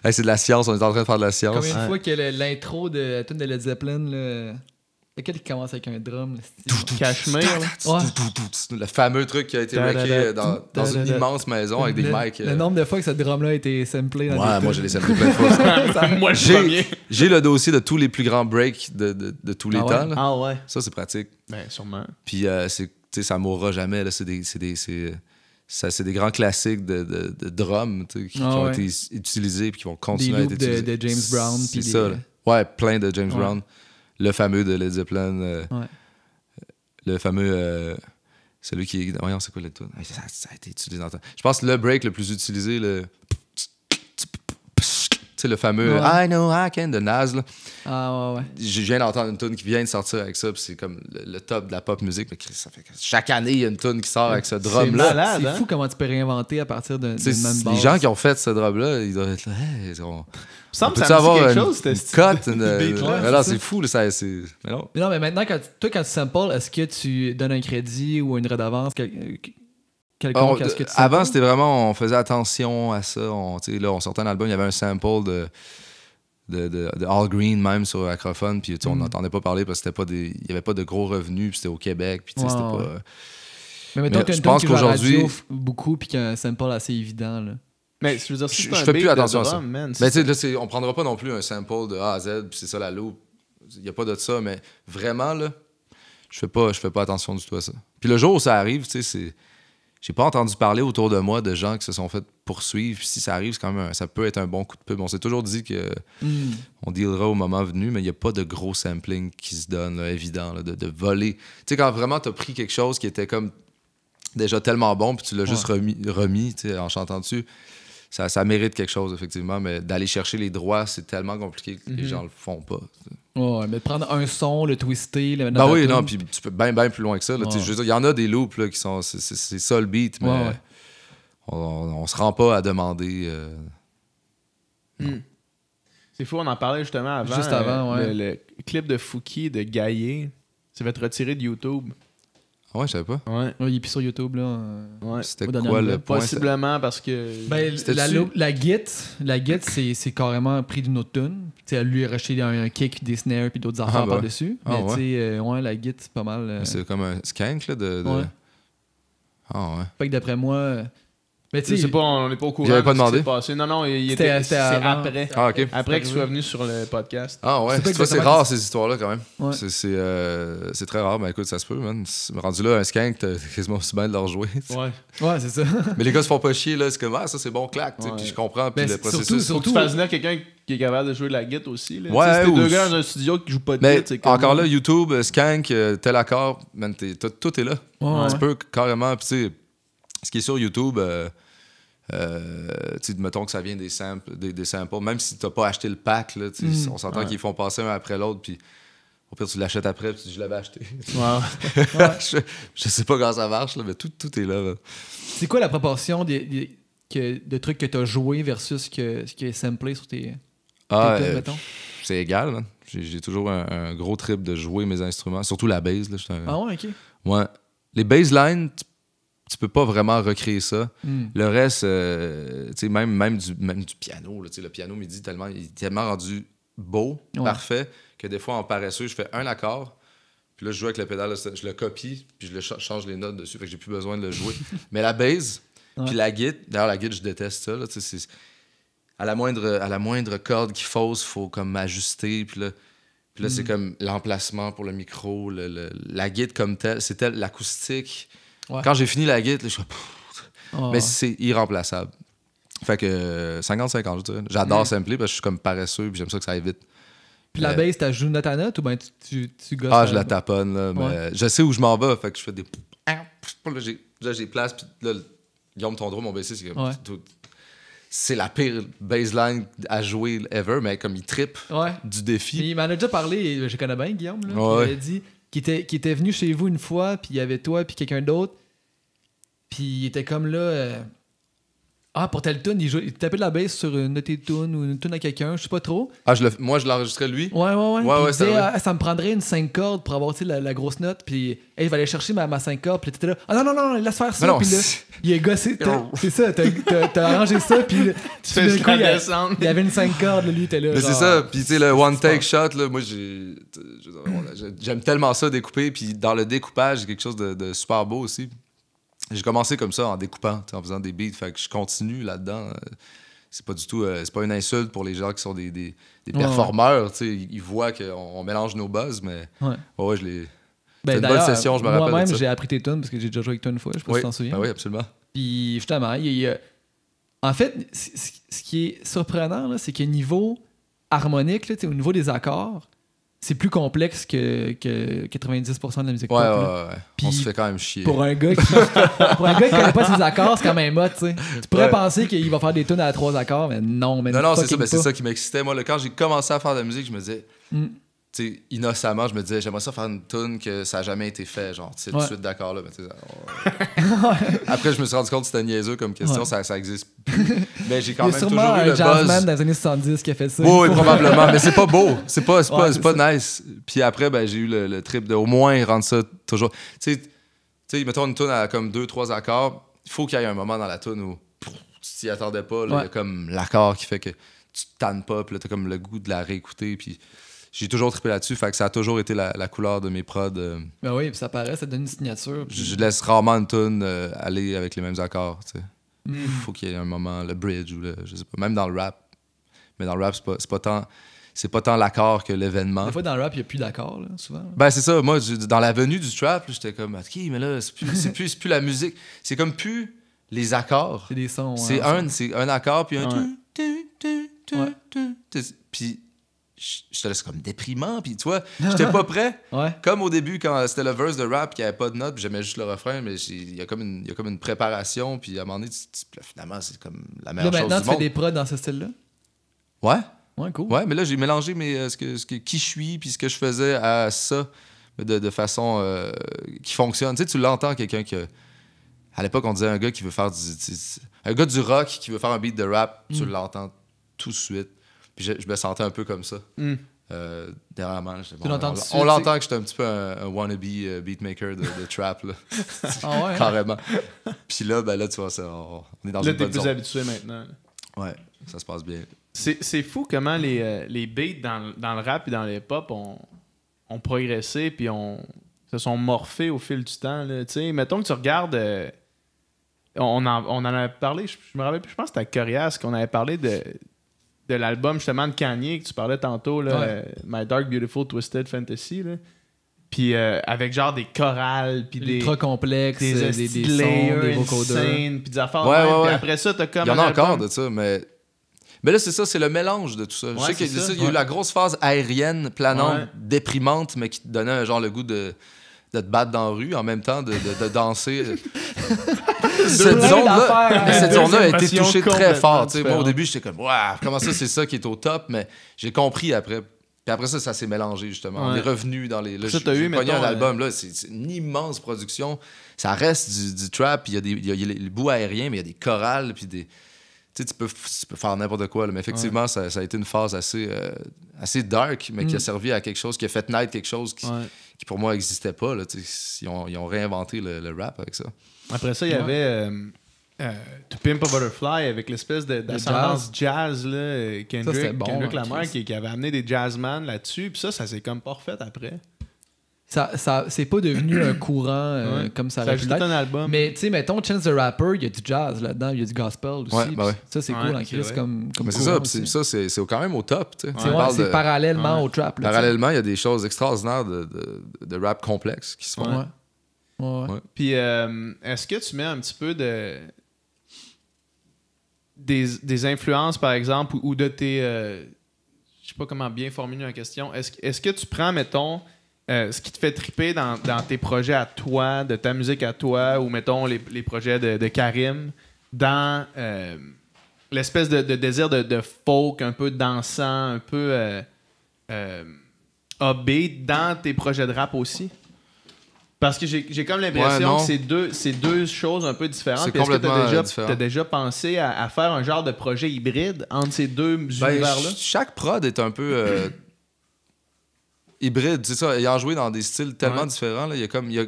Hey, c'est de la science. On est en train de faire de la science. Combien de fois que l'intro de la tune de Led Zeppelin, là, lequel qui commence avec un drum, là, c'est- Cachemire, là. Ouais. Le fameux truc qui a été wrecké dans une immense maison avec des mics. Le nombre de fois que ce drum-là a été samplé dans Ouais, des moi, tunes. je l'ai samplé plein de fois. Moi, le premier. J'ai le dossier de tous les plus grands breaks de tous les Ah ouais? temps. là. Ah ouais. Ça, c'est pratique. Ben, sûrement. Puis, tu sais, ça mourra jamais. Là. C'est des grands classiques de drum tu sais, qui ont ouais. été utilisés et qui vont Des continuer à être loops utilisés. de James Brown. C'est puis des- ça. Là. Ouais, plein de James Ouais. Brown. Le fameux de Led Zeppelin. Ouais. Le fameux Celui qui est... Voyons, c'est quoi le tune? Ça a été utilisé dans le temps. Je pense que le break le plus utilisé, tu sais, le fameux I know I can de Nas. Là. Ah ouais. Je viens d'entendre une tune qui vient de sortir avec ça, puis c'est comme le top de la pop musique. Mais ça fait que chaque année, il y a une tune qui sort avec ce drum-là. malade, C'est hein? fou comment tu peux réinventer à partir d'une même base. Les gens qui ont fait ce drum-là, ils doivent être là. Hey, Ça me peut-tu dit avoir quelque une chose, c'était cut, Ouais, non, c'est c'est fou. Là, mais non. Mais non, mais maintenant, quand tu samples, est-ce que tu donnes un crédit ou une redevance quelconque à ce que tu samples? Avant, c'était vraiment, on faisait attention à ça. On sortait un album, il y avait un sample de All Green même sur Acrophone, puis on n'entendait pas parler parce que il n'y avait pas de gros revenus, puis c'était au Québec, puis c'était pas... Mais mettons que tu as je une pense tune qui joue à la qu'aujourd'hui- radio beaucoup, puis qu'il y a un sample assez évident, là. Mais je veux dire, si Je c'est un fais beat plus attention de à ça. drum, man, Mais tu sais, on prendra pas non plus un sample de A à Z, puis c'est ça la loupe. Il n'y a pas de ça, mais vraiment, là, je fais pas attention du tout à ça. Puis le jour où ça arrive, tu sais, j'ai pas entendu parler autour de moi de gens qui se sont fait poursuivre. Puis si ça arrive, c'est quand même ça peut être un bon coup de pub. On s'est toujours dit que on dealera au moment venu, mais il n'y a pas de gros sampling qui se donne, là, évident, là, de voler. Tu sais, quand vraiment tu as pris quelque chose qui était comme déjà tellement bon, puis tu l'as juste remis tu sais, en chantant dessus, ça mérite quelque chose, effectivement. Mais d'aller chercher les droits, c'est tellement compliqué que les gens le font pas. Ouais, mais prendre un son, le twister, le mettre Ben dans oui, ta non, tune. puis tu peux bien plus loin que ça. Là, tu sais, je veux dire, il y en a des loops là, qui sont. C'est ça le beat, mais on se rend pas à demander. C'est fou, on en parlait justement avant. Juste avant, ouais. Le clip de Fouki de Gaillé s'est fait retirer de YouTube. Ah ouais, je savais pas. Ouais. Ouais, il est plus sur YouTube, là. Ouais. C'était Aux quoi dernières le nouvelles. point? Possiblement parce que. Ben, C'était la dessus? Git, c'est carrément pris d'une autre tune. Tu sais, lui, il a racheté un kick, des snares puis d'autres affaires bah. par-dessus. Ah, Mais ouais. tu sais, ouais, la Git, c'est pas mal. C'est comme un skank là, de... Ouais. Ah ouais. Fait que d'après moi. Mais Je tu sais sais, pas, on n'est pas au courant. J'avais pas de ce qui demandé. s'est passé. Non, C'était c'est avant. après. Ah ok. Après qu'il C'est soit arrivé. venu sur le podcast. Ah ouais, C'est pas tu vois, c'est exactement rare ces histoires-là quand même. Ouais. C'est très rare, mais écoute, ça se peut, man. Rendu là, un skank, t'as quasiment aussi bien de leur jouer. Ouais. ouais, c'est ça. Mais les gars se font pas chier, là. C'est comme, ça c'est bon, clac. tu sais, Ouais. Puis je comprends, puis Ben, le processus. Faut que tu fasses venir quelqu'un qui est capable de jouer de la guitare aussi. Là. Ouais, Tu sais, si t'es ou- deux gars dans un studio qui jouent pas de Mais guitare, c'est comme. encore là, YouTube, skank, tel accord, man, tout est là. Ouais, Tu ouais. peux carrément, puis tu sais, ce qui est sur YouTube, tu sais, mettons que ça vient des samples, même si t'as pas acheté le pack, là, tu sais, on s'entend qu'ils font passer un après l'autre, puis au pire, tu l'achètes après, puis tu dis, je l'avais acheté. Ouais. je sais pas comment ça marche, là, mais tout est là. C'est quoi la proportion de trucs que t'as joué versus ce qui est samplé sur tes Ah, tunes, mettons? c'est égal, man. J'ai toujours un gros trip de jouer mes instruments, surtout la bass. Là, Ah ouais, ok. Ouais. Les basslines, tu peux pas vraiment recréer ça. Le reste, tu sais, même du piano, là, tu sais, le piano midi, il est tellement rendu beau, parfait, que des fois, en paresseux, je fais un accord, puis là, je joue avec le pédale, là, je le copie, puis je le change les notes dessus, fait que j'ai plus besoin de le jouer. Mais la bass, puis la guitare, d'ailleurs, la guitare, je déteste ça, là, tu sais, c'est... À la moindre corde qui fausse, il faut comme m'ajuster, puis là, c'est comme l'emplacement pour le micro, la guitare comme telle, c'est l'acoustique. Ouais. Quand j'ai fini la guitare, là, je suis comme... Ah, Mais c'est irremplaçable. Fait que 50-50, je dirais. J'adore sampler parce que je suis comme paresseux puis j'aime ça que ça aille vite. Puis la bass, t'as joué note à note ou ben tu gosses? Ah, je la taponne, là. Mais je sais où je m'en vais, fait que je fais des... Là, j'ai place, puis là, Guillaume Tondreau, mon bassiste, c'est comme... C'est la pire bassline à jouer ever, mais comme il trippe du défi. Puis il m'en a déjà parlé, je connais bien Guillaume, là, Ouais. il avait dit qu'il était venu chez vous une fois, puis il y avait toi puis quelqu'un d'autre, puis il était comme là... pour telle tune, il tapait de la bass sur une de tes tunes ou une tune à quelqu'un, je sais pas trop. Ah, moi, je l'enregistrais lui. Ouais. Puis il c'est disait, vrai. ça me prendrait une 5 cordes pour avoir la grosse note. Puis il va aller chercher ma 5 cordes. Puis t'étais là, non, laisse faire ça. Mais non, Puis là, il a gossé. C'est ça, t'as arrangé ça. Puis Tu fais juste la descendre. il y avait une 5 cordes, là, lui, il était là. Mais genre, c'est ça, puis tu sais, le one take shot, là, moi, j'aime tellement ça découper, puis dans le découpage, j'ai quelque chose de super beau aussi. J'ai commencé comme ça en découpant, en faisant des beats, fait que je continue là-dedans. C'est pas du tout, c'est pas une insulte pour les gens qui sont des performeurs, tu sais, ils voient qu'on mélange nos buzz, mais je l'ai... C'est une bonne session, je me rappelle de moi-même, ça. j'ai appris tes tunes parce que j'ai déjà joué avec toi une fois, je sais pas si tu t'en souviens. Ben oui, absolument. Puis justement, en fait, ce qui est surprenant, là, c'est que niveau harmonique, là, au niveau des accords, c'est plus complexe que 90% de la musique Ouais, pop. là. ouais. Puis On se fait quand même chier. Pour un gars qui connaît pas ses accords, c'est quand même hot, tu sais. Tu pourrais penser qu'il va faire des tunes à 3 accords, mais non, mais Non, c'est ça, fucking c'est pas. ça qui m'excitait. Moi, là, quand j'ai commencé à faire de la musique, je me disais, Mm. tu sais, innocemment, je me disais, j'aimerais ça faire une tune que ça n'a jamais été fait, genre, tu sais, tout de suite d'accord, là. Mais tu sais, Après, je me suis rendu compte que c'était niaiseux comme question, Ouais. ça existe plus. Mais j'ai quand Il y a même sûrement toujours eu un le jazzman buzz. dans les années 70 qui a fait ça. Oui, probablement, mais c'est pas beau. C'est pas c'est pas nice. Puis après, ben, j'ai eu le trip de au moins rendre ça toujours. Tu sais, mettons une tune à comme 2-3 accords, il faut qu'il y ait un moment dans la tune où tu t'y attendais pas. Là, il y a comme l'accord qui fait que tu te tannes pas, puis là, t'as comme le goût de la réécouter. Puis j'ai toujours trippé là-dessus, fait que ça a toujours été la couleur de mes prods. Ben oui, puis ça paraît, ça donne une signature. Puis... Je laisse rarement une tune aller avec les mêmes accords. Tu sais. Mm. Faut qu'il y ait un moment, le bridge ou je sais pas, même dans le rap. Mais dans le rap, c'est pas tant l'accord que l'événement. Des fois, dans le rap, il n'y a plus d'accords, là, souvent. Ben, c'est ça. Moi, dans l'avenue du trap, j'étais comme, OK, mais là, c'est plus la musique. C'est comme plus les accords. C'est des sons. C'est un accord, puis un... Puis je te laisse comme déprimant, puis tu vois, j'étais pas prêt. Ouais. Comme au début, quand c'était le verse de rap, qu'il n'y avait pas de notes, puis j'aimais juste le refrain, mais il y a comme une préparation, puis à un moment donné, finalement, c'est comme la meilleure Là, chose maintenant, du tu fais monde. des prods dans ce style-là? Ouais. Ouais, cool. Ouais, mais là, j'ai mélangé qui je suis puis ce que je faisais à ça de façon qui fonctionne. Tu sais, tu l'entends, quelqu'un que... À l'époque, on disait un gars qui veut faire un gars du rock qui veut faire un beat de rap, tu l'entends tout de suite. Puis je me sentais un peu comme ça. Dernièrement, on l'entend que j'étais un petit peu un wannabe beatmaker de trap, là. Ah ouais? Carrément. Puis là, ben là, tu vois, on est dans Là, une t'es bonne plus zone. habitué maintenant. là. Ouais, ça se passe bien. C'est fou comment les beats dans le rap et dans le hip-hop ont progressé puis se sont morphés au fil du temps. Là. Tu sais, mettons que tu regardes... on en avait parlé, je me rappelle plus, je pense que c'était à Corias qu'on avait parlé de l'album justement de Kanye que tu parlais tantôt, là, Ouais. My Dark Beautiful Twisted Fantasy. Là. Puis avec genre des chorales, puis des Ultra complexe, des esti de sons, layers des vocodeurs. insane, puis des affaires Ouais, de même. ouais, Puis ouais. après ça, t'as comme Il y en un a encore album. de ça, mais là, c'est ça, c'est le mélange de tout ça. Je sais c'est qu'il y a ça. il y a eu la grosse phase aérienne, planante, Ouais. déprimante, mais qui te donnait genre le goût de te battre dans la rue, en même temps de danser. Cette Plein zone-là, d'affaires, mais hein. cette zone-là a été Deux touchée émotions très fort. complètement Tu sais, moi, au différentes. début, j'étais comme, waouh, comment ça, c'est ça qui est au top, mais j'ai compris après. Puis après ça s'est mélangé, justement. On Ouais. est revenu dans les... Là, Ça, j'ai t'as eu, pogné mettons, un album, là, c'est une immense production. Ça reste du trap, puis il y a le bout aérien, mais il y a des chorales, puis des... Tu sais, tu peux faire n'importe quoi, là, mais effectivement, ça a été une phase assez dark, mais qui a servi à quelque chose, qui a fait naître quelque chose qui pour moi, n'existait pas. Là, ils ont réinventé le rap avec ça. Après ça, il y avait To Pimp a Butterfly avec l'espèce d'ascendance jazz, là, c'était bon, Kendrick hein, Lamar Chris. qui avait amené des jazzman là-dessus. Puis ça s'est comme pas refait après. Ça c'est pas devenu un courant Ouais. comme ça Ça a aurait pu juste l'être. un album. Mais tu sais, mettons, Chance the Rapper, il y a du jazz là-dedans, il y a du gospel aussi. Ouais, ben ouais. Ça, c'est Ouais, cool en c'est Chris vrai. comme Mais c'est courant ça, aussi. puis c'est quand même au top. Tu sais. C'est On parle c'est de- parallèlement au trap. Là, Parallèlement, il y a des choses extraordinaires de rap complexe qui se tu sais. font. Ouais. Ouais. Ouais. Puis est-ce que tu mets un petit peu des influences, par exemple, ou de tes... je sais pas comment bien formuler la question. Est-ce que tu prends, mettons, ce qui te fait triper dans tes projets à toi, de ta musique à toi, ou mettons les projets de Karim, dans l'espèce de désir de folk un peu dansant, un peu upbeat dans tes projets de rap aussi? Parce que j'ai comme l'impression Ouais, que c'est deux choses un peu différentes. C'est Puis est-ce que complètement différent. t'as déjà pensé à faire un genre de projet hybride entre ces deux Ben, univers-là? chaque prod est un peu hybride. C'est ça, ayant joué dans des styles tellement Ouais. différents, là, il y a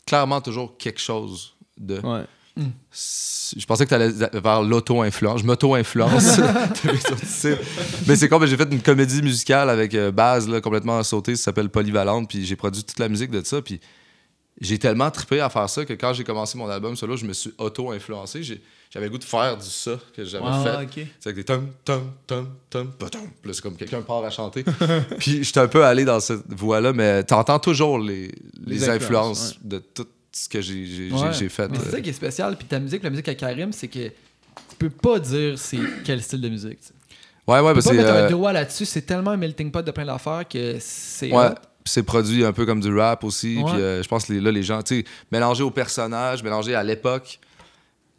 clairement toujours quelque chose de... Ouais. Je pensais que tu allais vers l'auto-influence. Je m'auto-influence. Mais c'est comme j'ai fait une comédie musicale avec Baz là, complètement sauté, ça s'appelle Polyvalente, puis j'ai produit toute la musique de ça, puis j'ai tellement trippé à faire ça que quand j'ai commencé mon album solo, je me suis auto-influencé. J'avais le goût de faire du ça que j'avais fait. OK. C'est avec des tom, tom, tom, tom, tom. Puis là, c'est comme quelqu'un part à chanter. Puis j'étais un peu allé dans cette voie-là, mais t'entends toujours les influences ouais. de tout ce que j'ai fait. Mais c'est ça qui est spécial. Puis ta musique, la musique à Karim, c'est que tu peux pas dire c'est quel style de musique. Tu sais. Ouais, Tu peux parce pas que mettre un doigt là-dessus, c'est tellement un melting pot de plein d'affaires que c'est... ouais, hot. puis c'est produit un peu comme du rap aussi. Ouais. Puis je pense que là, les gens, tu sais, mélangé au personnage, mélangé à l'époque,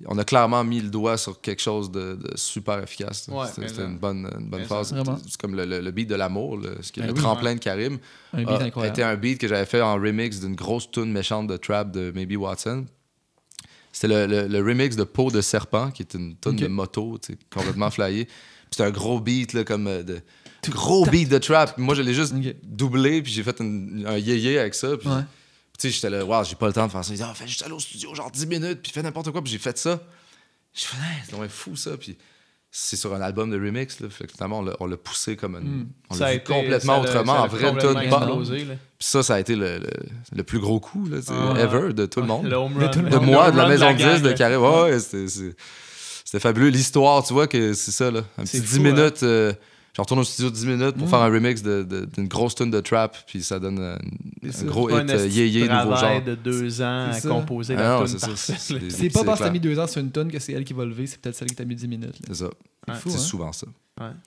on a clairement mis le doigt sur quelque chose de super efficace. Ouais, C'était une bonne phase. Vraiment. C'est comme le beat de l'amour, ce qui est Ben le oui. tremplin de Karim. Un beat incroyable. Était un beat que j'avais fait en remix d'une grosse tune méchante de trap de Maybe Watson. C'était le remix de Peau de Serpent, qui est une tune de moto, tu sais, complètement flyée. Puis c'était un gros beat, là, comme gros beat de trap. Moi, je l'ai juste doublé, puis j'ai fait un yéyé avec ça. Puis, Ouais. tu sais, j'étais là, wow, j'ai pas le temps de faire ça. Ils disaient, fais juste aller au studio, genre 10 minutes, puis fais n'importe quoi. Puis j'ai fait ça. Je fais, c'est vraiment fou, ça. Puis c'est sur un album de remix, là. Fait que finalement, on l'a poussé comme on Ça l'a a vu été- complètement ça l'a- autrement, ça en l'a vrai complètement tune pop. explosé, là. Puis ça a été le plus gros coup, là, Ah. ever, de tout le monde. Le home De run. tout le De monde. moi, Le de la home run maison de gang, 10, de là. Carré. Ouais, c'était fabuleux. L'histoire, tu vois, que c'est ça, là. Un C'est petit fou, 10 minutes. Je retourne au studio 10 minutes pour faire un remix d'une grosse tune de trap, puis ça donne un gros Pas hit un esti yéyé de nouveau travail genre. de 2 ans à C'est ça. composer Ah la non, tune c'est ça, parfaite, c'est- là. C'est pas parce que clair. t'as mis 2 ans sur une tonne que c'est elle qui va lever, c'est peut-être celle qui t'a mis 10 minutes. Là. C'est ça. C'est fou, C'est hein? souvent ça.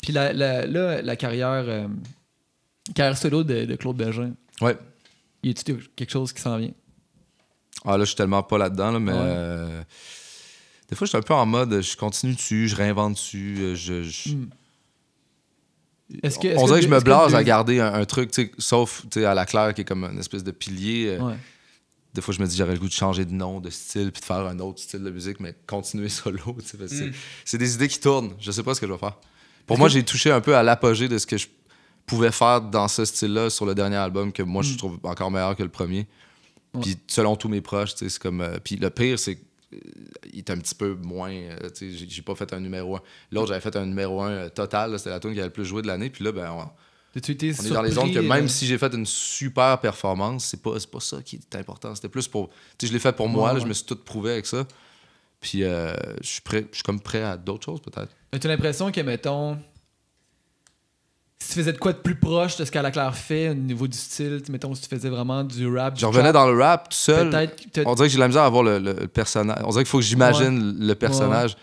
Puis la carrière solo de Claude Bégin, Ouais. y a-tu quelque chose qui s'en vient? Ah là, je suis tellement pas là-dedans, là, mais Ouais. des fois, je suis un peu en mode, je continue dessus, je réinvente dessus, on dirait que je me blase à garder un truc, tu sais, sauf tu sais, à la Claire qui est comme une espèce de pilier. Ouais. Des fois, je me dis, j'aurais le goût de changer de nom, de style, puis de faire un autre style de musique, mais continuer solo. Tu sais, parce que c'est des idées qui tournent. Je sais pas ce que je vais faire. Pour moi, j'ai touché un peu à l'apogée de ce que je pouvais faire dans ce style-là sur le dernier album, que moi, je trouve encore meilleur que le premier. Puis selon tous mes proches, tu sais, c'est comme. Puis le pire, c'est qu'il est un petit peu moins. Tu sais, j'ai pas fait un numéro 1. L'autre, j'avais fait un numéro 1 total. là, c'était la tune qui avait le plus joué de l'année. Puis là, ben, on est dans les zones que même si j'ai fait une super performance, c'est pas ça qui est important. C'était plus pour. Tu sais, je l'ai fait pour moi, là, je me suis tout prouvé avec ça. Puis je suis comme prêt à d'autres choses, peut-être. As-tu l'impression que, mettons, si tu faisais de quoi de plus proche de ce qu'Ala Claire fait au niveau du style, mettons, si tu faisais vraiment du rap, Je revenais dans le rap tout seul. peut-être. On dirait que j'ai de la misère à avoir le personnage. On dirait qu'il faut que j'imagine le personnage.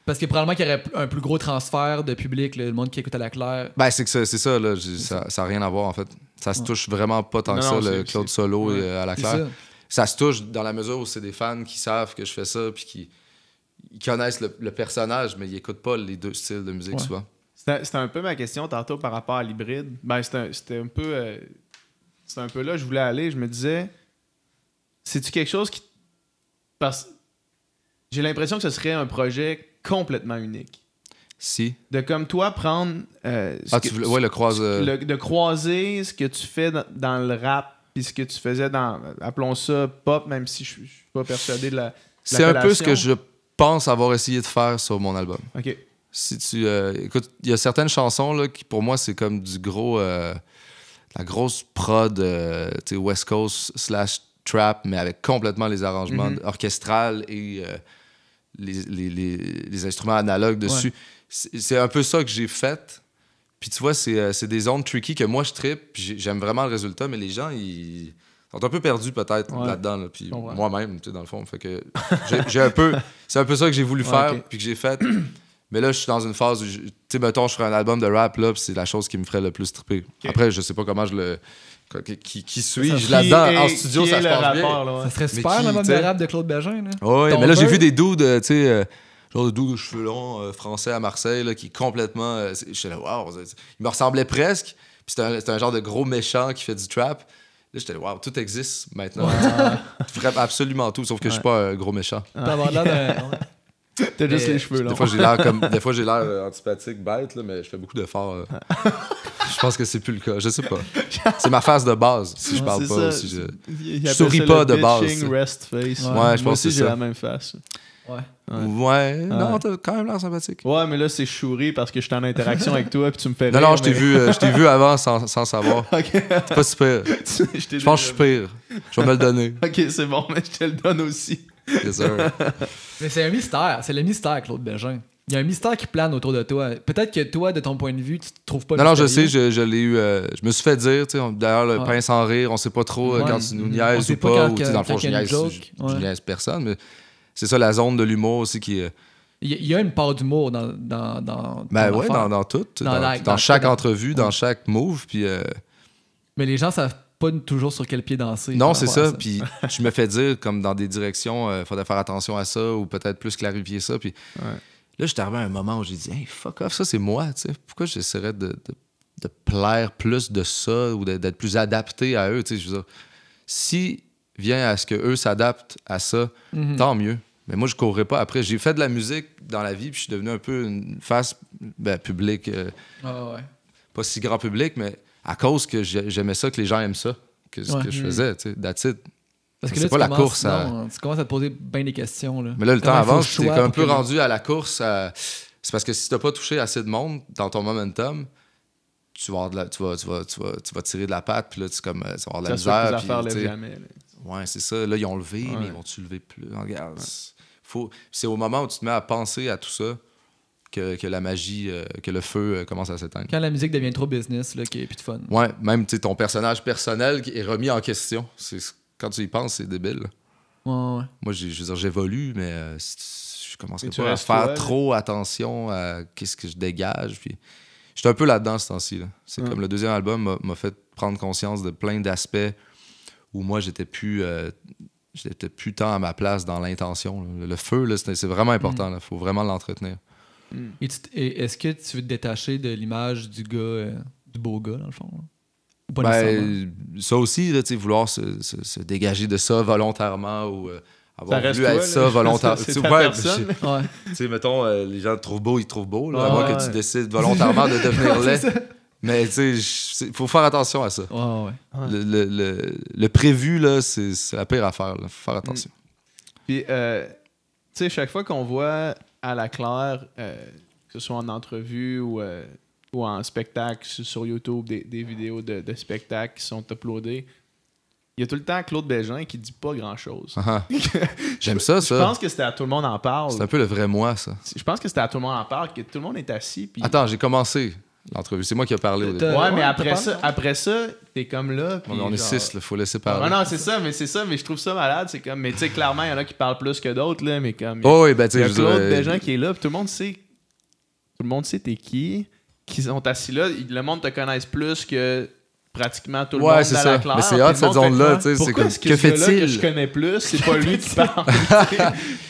Parce que probablement qu'il y aurait un plus gros transfert de public, le monde qui écoute Ala Claire. Ben, c'est ça, là. Ça n'a rien à voir, en fait. Ça se touche vraiment pas tant que ça, le Claude Solo et à la C'est Claire. ça. Ça se touche dans la mesure où c'est des fans qui savent que je fais ça, puis qui connaissent le personnage, mais ils n'écoutent pas les deux styles de musique souvent. C'était un peu ma question tantôt par rapport à l'hybride. Ben, c'était un peu. C'était un peu là, je voulais aller. Je me disais, c'est-tu quelque chose qui. Parce j'ai l'impression que ce serait un projet complètement unique. Si. De comme toi prendre. Le croise. De croiser ce que tu fais dans le rap puis ce que tu faisais dans. Appelons ça pop, même si je suis pas persuadé de la. C'est un peu ce que je pense avoir essayé de faire sur mon album. OK. Si tu écoute, il y a certaines chansons là, qui pour moi c'est comme du gros la grosse prod tu sais, West Coast / trap, mais avec complètement les arrangements orchestrales et les instruments analogues dessus. Ouais. C'est un peu ça que j'ai fait. Puis tu vois, c'est des zones tricky que moi je trippe, puis j'aime vraiment le résultat, mais les gens ils sont un peu perdus peut-être là-dedans. Là. Puis moi-même, tu sais, dans le fond. Fait que j'ai un peu. C'est un peu ça que j'ai voulu faire, puis que j'ai fait. Mais là, je suis dans une phase où, tu sais, mettons, je ferais un album de rap, là, puis c'est la chose qui me ferait le plus triper. Okay. Après, je sais pas comment je le. Qui suis-je là-dedans? En studio, ça se passe bien. Là, ça serait super, l'album de rap de Claude Bégin. Oui, mais là, j'ai vu des dudes, tu sais, genre de dudes de cheveux longs, français à Marseille, là, qui est complètement. J'étais là, waouh, il me ressemblait presque. Puis c'était un genre de gros méchant qui fait du trap. Là, j'étais là, waouh, tout existe maintenant. Absolument tout, sauf que je suis pas un gros méchant. Tu peux avoir l'air d'un. T'as juste les cheveux longs. Des fois, j'ai l'air antipathique, bête, là, mais je fais beaucoup d'efforts. Je pense que c'est plus le cas. Je sais pas. C'est ma face de base, si je parle pas. Si je souris pas de base. Rest face. Ouais, je pense que j'ai la même face. Ouais. Non, t'as quand même l'air sympathique. Ouais, mais là, c'est chouri parce que je suis en interaction avec toi puis tu me fais rire. Non, je t'ai vu avant sans savoir. OK. T'es pas super. Je pense que je suis pire. Je vais me le donner. OK, c'est bon, mais je te le donne aussi. Yes, sir. Mais c'est un mystère. C'est le mystère, Claude Bégin. Il y a un mystère qui plane autour de toi. Peut-être que toi, de ton point de vue, tu te trouves pas. Non, je sais, je l'ai eu. Je me suis fait dire, tu sais, d'ailleurs, le pain sans rire, on sait pas trop quand tu nous niaises ou pas. Ou, dans le fond, je niaise personne, mais c'est ça la zone de l'humour aussi qui Il y a une part d'humour dans Ben ton ouais, affaire. dans tout. Dans Dans chaque dans- entrevue, dans chaque move. Puis Mais les gens savent pas toujours sur quel pied danser. non, par c'est rapport à ça. Puis je me fais dire, comme dans des directions, il faudrait faire attention à ça ou peut-être plus clarifier ça. Puis là, j'étais arrivé à un moment où j'ai dit, hey, fuck off, ça c'est moi. Tu sais. Pourquoi j'essaierais de plaire plus de ça ou d'être plus adapté à eux? Tu sais, je veux dire, si vient à ce qu'eux s'adaptent à ça, tant mieux. Mais moi, je courrais pas après. J'ai fait de la musique dans la vie, puis je suis devenu un peu une face publique, Ah ouais. pas si grand public, mais à cause que j'aimais ça, que les gens aiment ça, que ce que je faisais, tu sais, that's it. Parce que C'est là, pas tu la commences- course à- non, tu commences à te poser bien des questions. Là. Mais là, le temps Comment il faut avance, le t'es choix un pour peu que- rendu à la course. C'est parce que si t'as pas touché assez de monde dans ton momentum, tu vas tirer de la patte, puis là, tu vas avoir de la Ça se fait que misère. les puis, affaires tu lèvent sais, jamais. Là. ouais, c'est ça. Là, ils ont levé, mais ils vont-tu lever plus? Regarde. C'est au moment où tu te mets à penser à tout ça que la magie, que le feu commence à s'éteindre. Quand la musique devient trop business, là, qu'il n'y a plus de fun. Ouais, même tu sais, ton personnage personnel qui est remis en question. Quand tu y penses, c'est débile. Ouais, ouais. Moi, je veux dire, j'évolue, mais je commencerai Mais tu pas à restes faire toi, trop attention à qu'est-ce que je dégage. Puis j'étais un peu là-dedans ce temps-ci. Là. C'est comme le deuxième album m'a fait prendre conscience de plein d'aspects où moi, j'étais plus tant à ma place dans l'intention. Là. Le feu, là, c'est vraiment important. Il faut vraiment l'entretenir. Et est-ce que tu veux te détacher de l'image du gars, du beau gars, dans le fond? Là? Ou pas nécessairement? Ben, ça aussi, là, vouloir se dégager de ça volontairement ou avoir Ça reste voulu toi, être là. ça volontairement. C'est ta personne. Ouais. Tu sais, mettons, les gens te trouvent beau, ils te trouvent beau. Là, à Ouais, moins que ouais. tu décides volontairement de devenir laid. Mais tu sais, il faut faire attention à ça. Ouais, ouais. Le prévu, là, c'est la pire affaire. Il faut faire attention. Puis, tu sais, chaque fois qu'on voit à la claire, que ce soit en entrevue ou en spectacle sur YouTube, des vidéos de spectacles qui sont uploadées, il y a tout le temps Claude Bégin qui dit pas grand-chose. J'aime ça, Je ça. pense que c'était à Tout le monde en parle. C'est un peu le vrai moi, ça. Je pense que c'était à Tout le monde en parle, que tout le monde est assis. Puis... Attends, j'ai commencé l'entrevue. C'est moi qui ai parlé au début. Ouais, mais Ouais, après ça, t'es comme là. Puis On est genre- 6, il faut laisser parler. Ouais, non, c'est ça, mais je trouve ça malade. C'est comme, mais tu sais, clairement, il y en a qui parlent plus que d'autres, là, mais comme. Oh, oui, ben tu Il y sais, a je veux Claude dire, Bégin qui est là, puis tout le monde sait t'es qui sont assis là. Le monde te connaisse plus que pratiquement tout le monde Ouais, c'est dans ça. la classe. Mais c'est Puis hot, le cette monde fait zone-là, quoi? tu sais, c'est Pourquoi comme, est-ce que que ce gars-là fait-il? que je connais plus, c'est pas lui qui parle?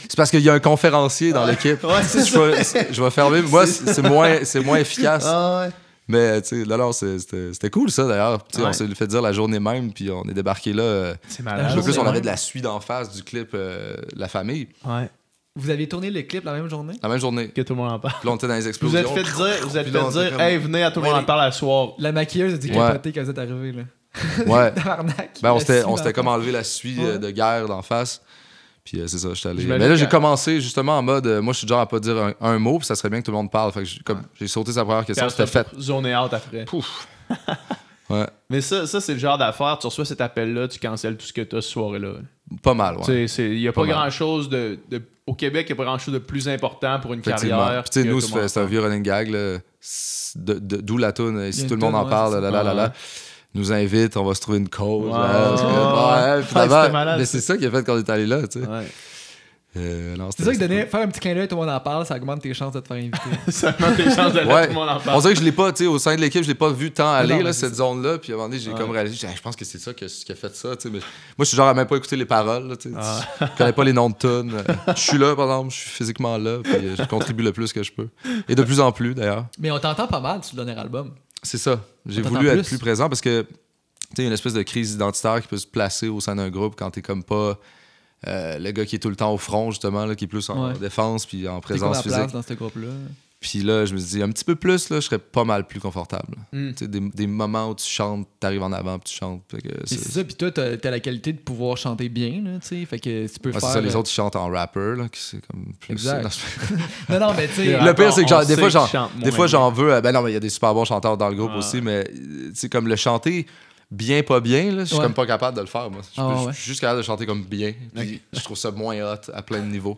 c'est parce qu'il y a un conférencier dans l'équipe. Ouais, c'est Je vais fermer. Moi, c'est moins efficace. Ah ouais. Mais, tu sais, là, c'était cool, ça, d'ailleurs. Tu sais, Ouais. on s'est fait dire la journée même, puis on est débarqué là. C'est La malade. En plus, on journée avait même. de la suie d'en face du clip La Famille, Ouais. Vous aviez tourné le clip la même journée? la même journée. Que tout le monde en parle. Puis là, on était dans les Vous explosions. êtes fait Puis là, on était dire, comme- hey, venez à Tout le monde Ouais, en parle à soir. La maquilleuse a dit Ouais. capoter quand vous êtes arrivé. Là. Ouais. Tabarnak. Ben, on La s'était scie dans comme la enlevé la suie Ouais. de guerre d'en face. Puis c'est ça, j'étais allé. J'imagine Mais là, j'ai que- commencé justement en mode. Moi, je suis du genre à pas dire un mot, puis ça serait bien que tout le monde parle. Fait que j'ai sauté sa première question, c'était fait. Zoné out après. Pouf. Ouais, Mais ça c'est le genre d'affaire. Tu reçois cet appel-là, tu cancelles tout ce que tu as ce soir-là. pas mal, ouais. Il n'y a pas Pas mal. grand-chose au Québec, il n'y a pas grand-chose de plus important pour une Effectivement. carrière. Puis, tu sais, que nous, tout le monde c'est un parle. vieux running gag, là. D'où la toune. Il y Si a tout le une monde en toune, parle, ouais, c'est là. Nous invite, on va se trouver une cause. Ouais. Parce que, Ouais, finalement, c'était malade, mais ça. c'est ça qui a fait qu'on est allé là, tu sais. Ouais. Non, C'est ça que donner, faire un petit clin d'œil, tout le monde en parle, ça augmente tes chances de te faire inviter. Seulement tes chances de là, Ouais. tout le monde en On parle. dirait que je l'ai pas, tu sais, au sein de l'équipe, je l'ai pas vu tant aller, Non, mais là, c'est cette zone-là. Puis à un moment donné, j'ai Ouais. comme réalisé, j'ai dit, je pense que c'est ça qui a fait ça, tu sais. Mais moi, je suis genre à même pas écouter les paroles, là, tu sais. Ah. Je connais pas les noms de tunes. Je suis là, par exemple, je suis physiquement là, puis je contribue le plus que je peux. Et de plus en plus, d'ailleurs. Mais on t'entend pas mal sur le dernier album. C'est ça. J'ai On voulu t'entend être plus présent parce que, tu sais, il y a une espèce de crise identitaire qui peut se placer au sein d'un groupe quand t'es comme pas le gars qui est tout le temps au front, justement, là, qui est plus en Ouais. défense puis en T'es comme présence la physique. place dans ce groupe-là. Puis là, je me suis dit, un petit peu plus, là, je serais pas mal plus confortable. Mm. Tu sais, des moments où tu chantes, t'arrives en avant, puis tu chantes. Fait que Et c'est ça, puis toi, t'as la qualité de pouvoir chanter bien, là, tu sais, fait que tu peux Ouais, faire... c'est ça, les autres, ils chantent en rapper, là, qui c'est comme plus... Exact. Non, mais tu sais... Le pire, c'est que On des sait fois, qu'ils chantent des moins fois, bien. j'en veux... Ben non, mais il y a des super bons chanteurs dans le groupe Ah. aussi, mais c'est comme le chanter bien, pas bien, là, je suis Ouais. comme pas capable de le faire, moi. Ah, ouais. Je suis juste capable de chanter comme bien, puis je trouve ça moins hot à plein de niveaux.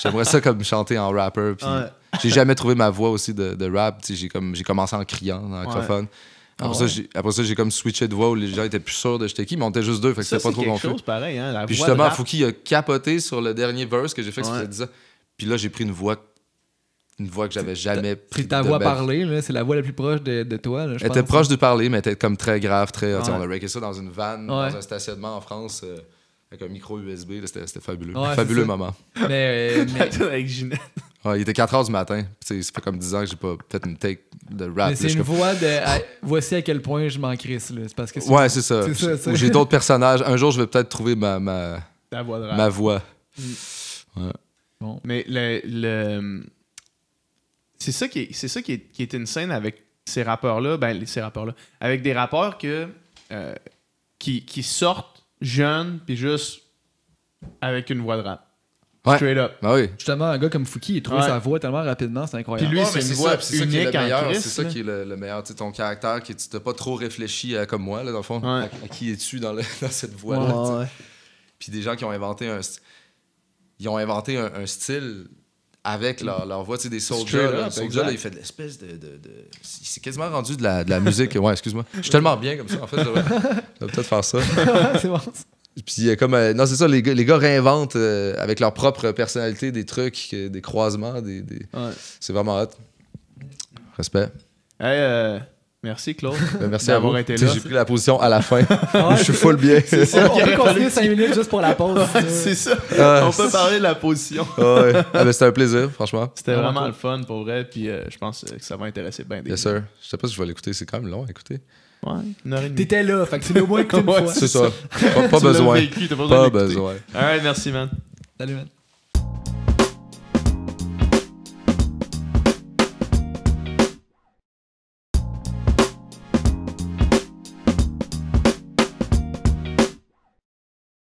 J'aimerais ça comme chanter en rapper, puis Ouais. j'ai jamais trouvé ma voix aussi de rap, tu sais, j'ai commencé en criant dans le microphone. Ah Après ça, j'ai comme switché de voix où les gens étaient plus sûrs de j'étais qui, mais on était juste deux, fait que Ça, c'était pas c'est trop quelque confus. chose pareil, hein. La Puis voix de justement, rap. Fouki a capoté sur le dernier verse que j'ai fait, que Ouais. c'était ça. Puis là, j'ai pris une voix une voix que j'avais jamais pris. C'est ta de voix ma vie. parlée, là, c'est la voix la plus proche de toi. Là, je Elle était pense. proche de parler, mais elle était comme très grave, très. Ouais. On a réglé ça dans une van, Ouais. dans un stationnement en France, avec un micro USB. Là, c'était fabuleux. Ouais, Fabuleux c'est ça. moment. Mais Avec Ginette. Ouais, il était 4 h du matin. Ça fait comme 10 ans que j'ai pas fait une take de rap. c'est Là, je une suis voix de. Voici à quel point je m'en crisse. Là. C'est parce que Ouais, c'est ça. c'est ça, c'est- Ou j'ai d'autres personnages. Un jour, je vais peut-être trouver ma Ta voix de rap. voix. Bon. Mais c'est ça qui est insane avec ces rappeurs-là, ces rappeurs-là, avec des rappeurs qui sortent jeunes puis juste avec une voix de rap. Ouais. Straight up. Ah oui. Justement, un gars comme Fouki, il trouve Ouais. sa voix tellement rapidement, c'est incroyable. Puis lui, Ouais, c'est mais une voix ça, puis c'est ça qui est unique le en meilleur. Christ, C'est ça là. qui est le meilleur. Tu sais, ton caractère, tu n'as pas trop réfléchi comme moi, là, dans le fond. Ouais. À qui es-tu dans cette voix-là? Ouais. Puis des gens qui ont inventé un style avec leur voix, tu sais, des Soulja. Straight Là. up, Soulja, exact. là, il fait de l'espèce de... C'est quasiment rendu de la musique. Ouais, excuse-moi. Je suis tellement bien comme ça, en fait. Je devrais peut-être faire ça. C'est bon. Puis comme... non, c'est ça, les gars réinventent avec leur propre personnalité des trucs, des croisements, Ouais. C'est vraiment hot. Respect. Hey, merci Claude. Merci à vous. d'avoir été Tu sais, là. j'ai pris la position à la fin. Ouais, Je suis full bien. On peut continuer 5 minutes juste pour la pause. Ouais, c'est ça. Ah, On peut parler de la position. Ouais. Ah, mais c'était un plaisir, franchement. C'était Vraiment vraiment cool. le fun pour vrai, puis je pense que ça va intéresser bien des Yes, gens. sir. Je sais pas si je vais l'écouter. C'est quand même long à écouter. Ouais, une heure et demie. T'étais là, fait que tu l'as au moins écouté une Ouais, fois. C'est ça. Pas Tu l'as besoin. vécu, t'as pas Pas besoin d'écouter. besoin. Alright, merci man. Salut, man.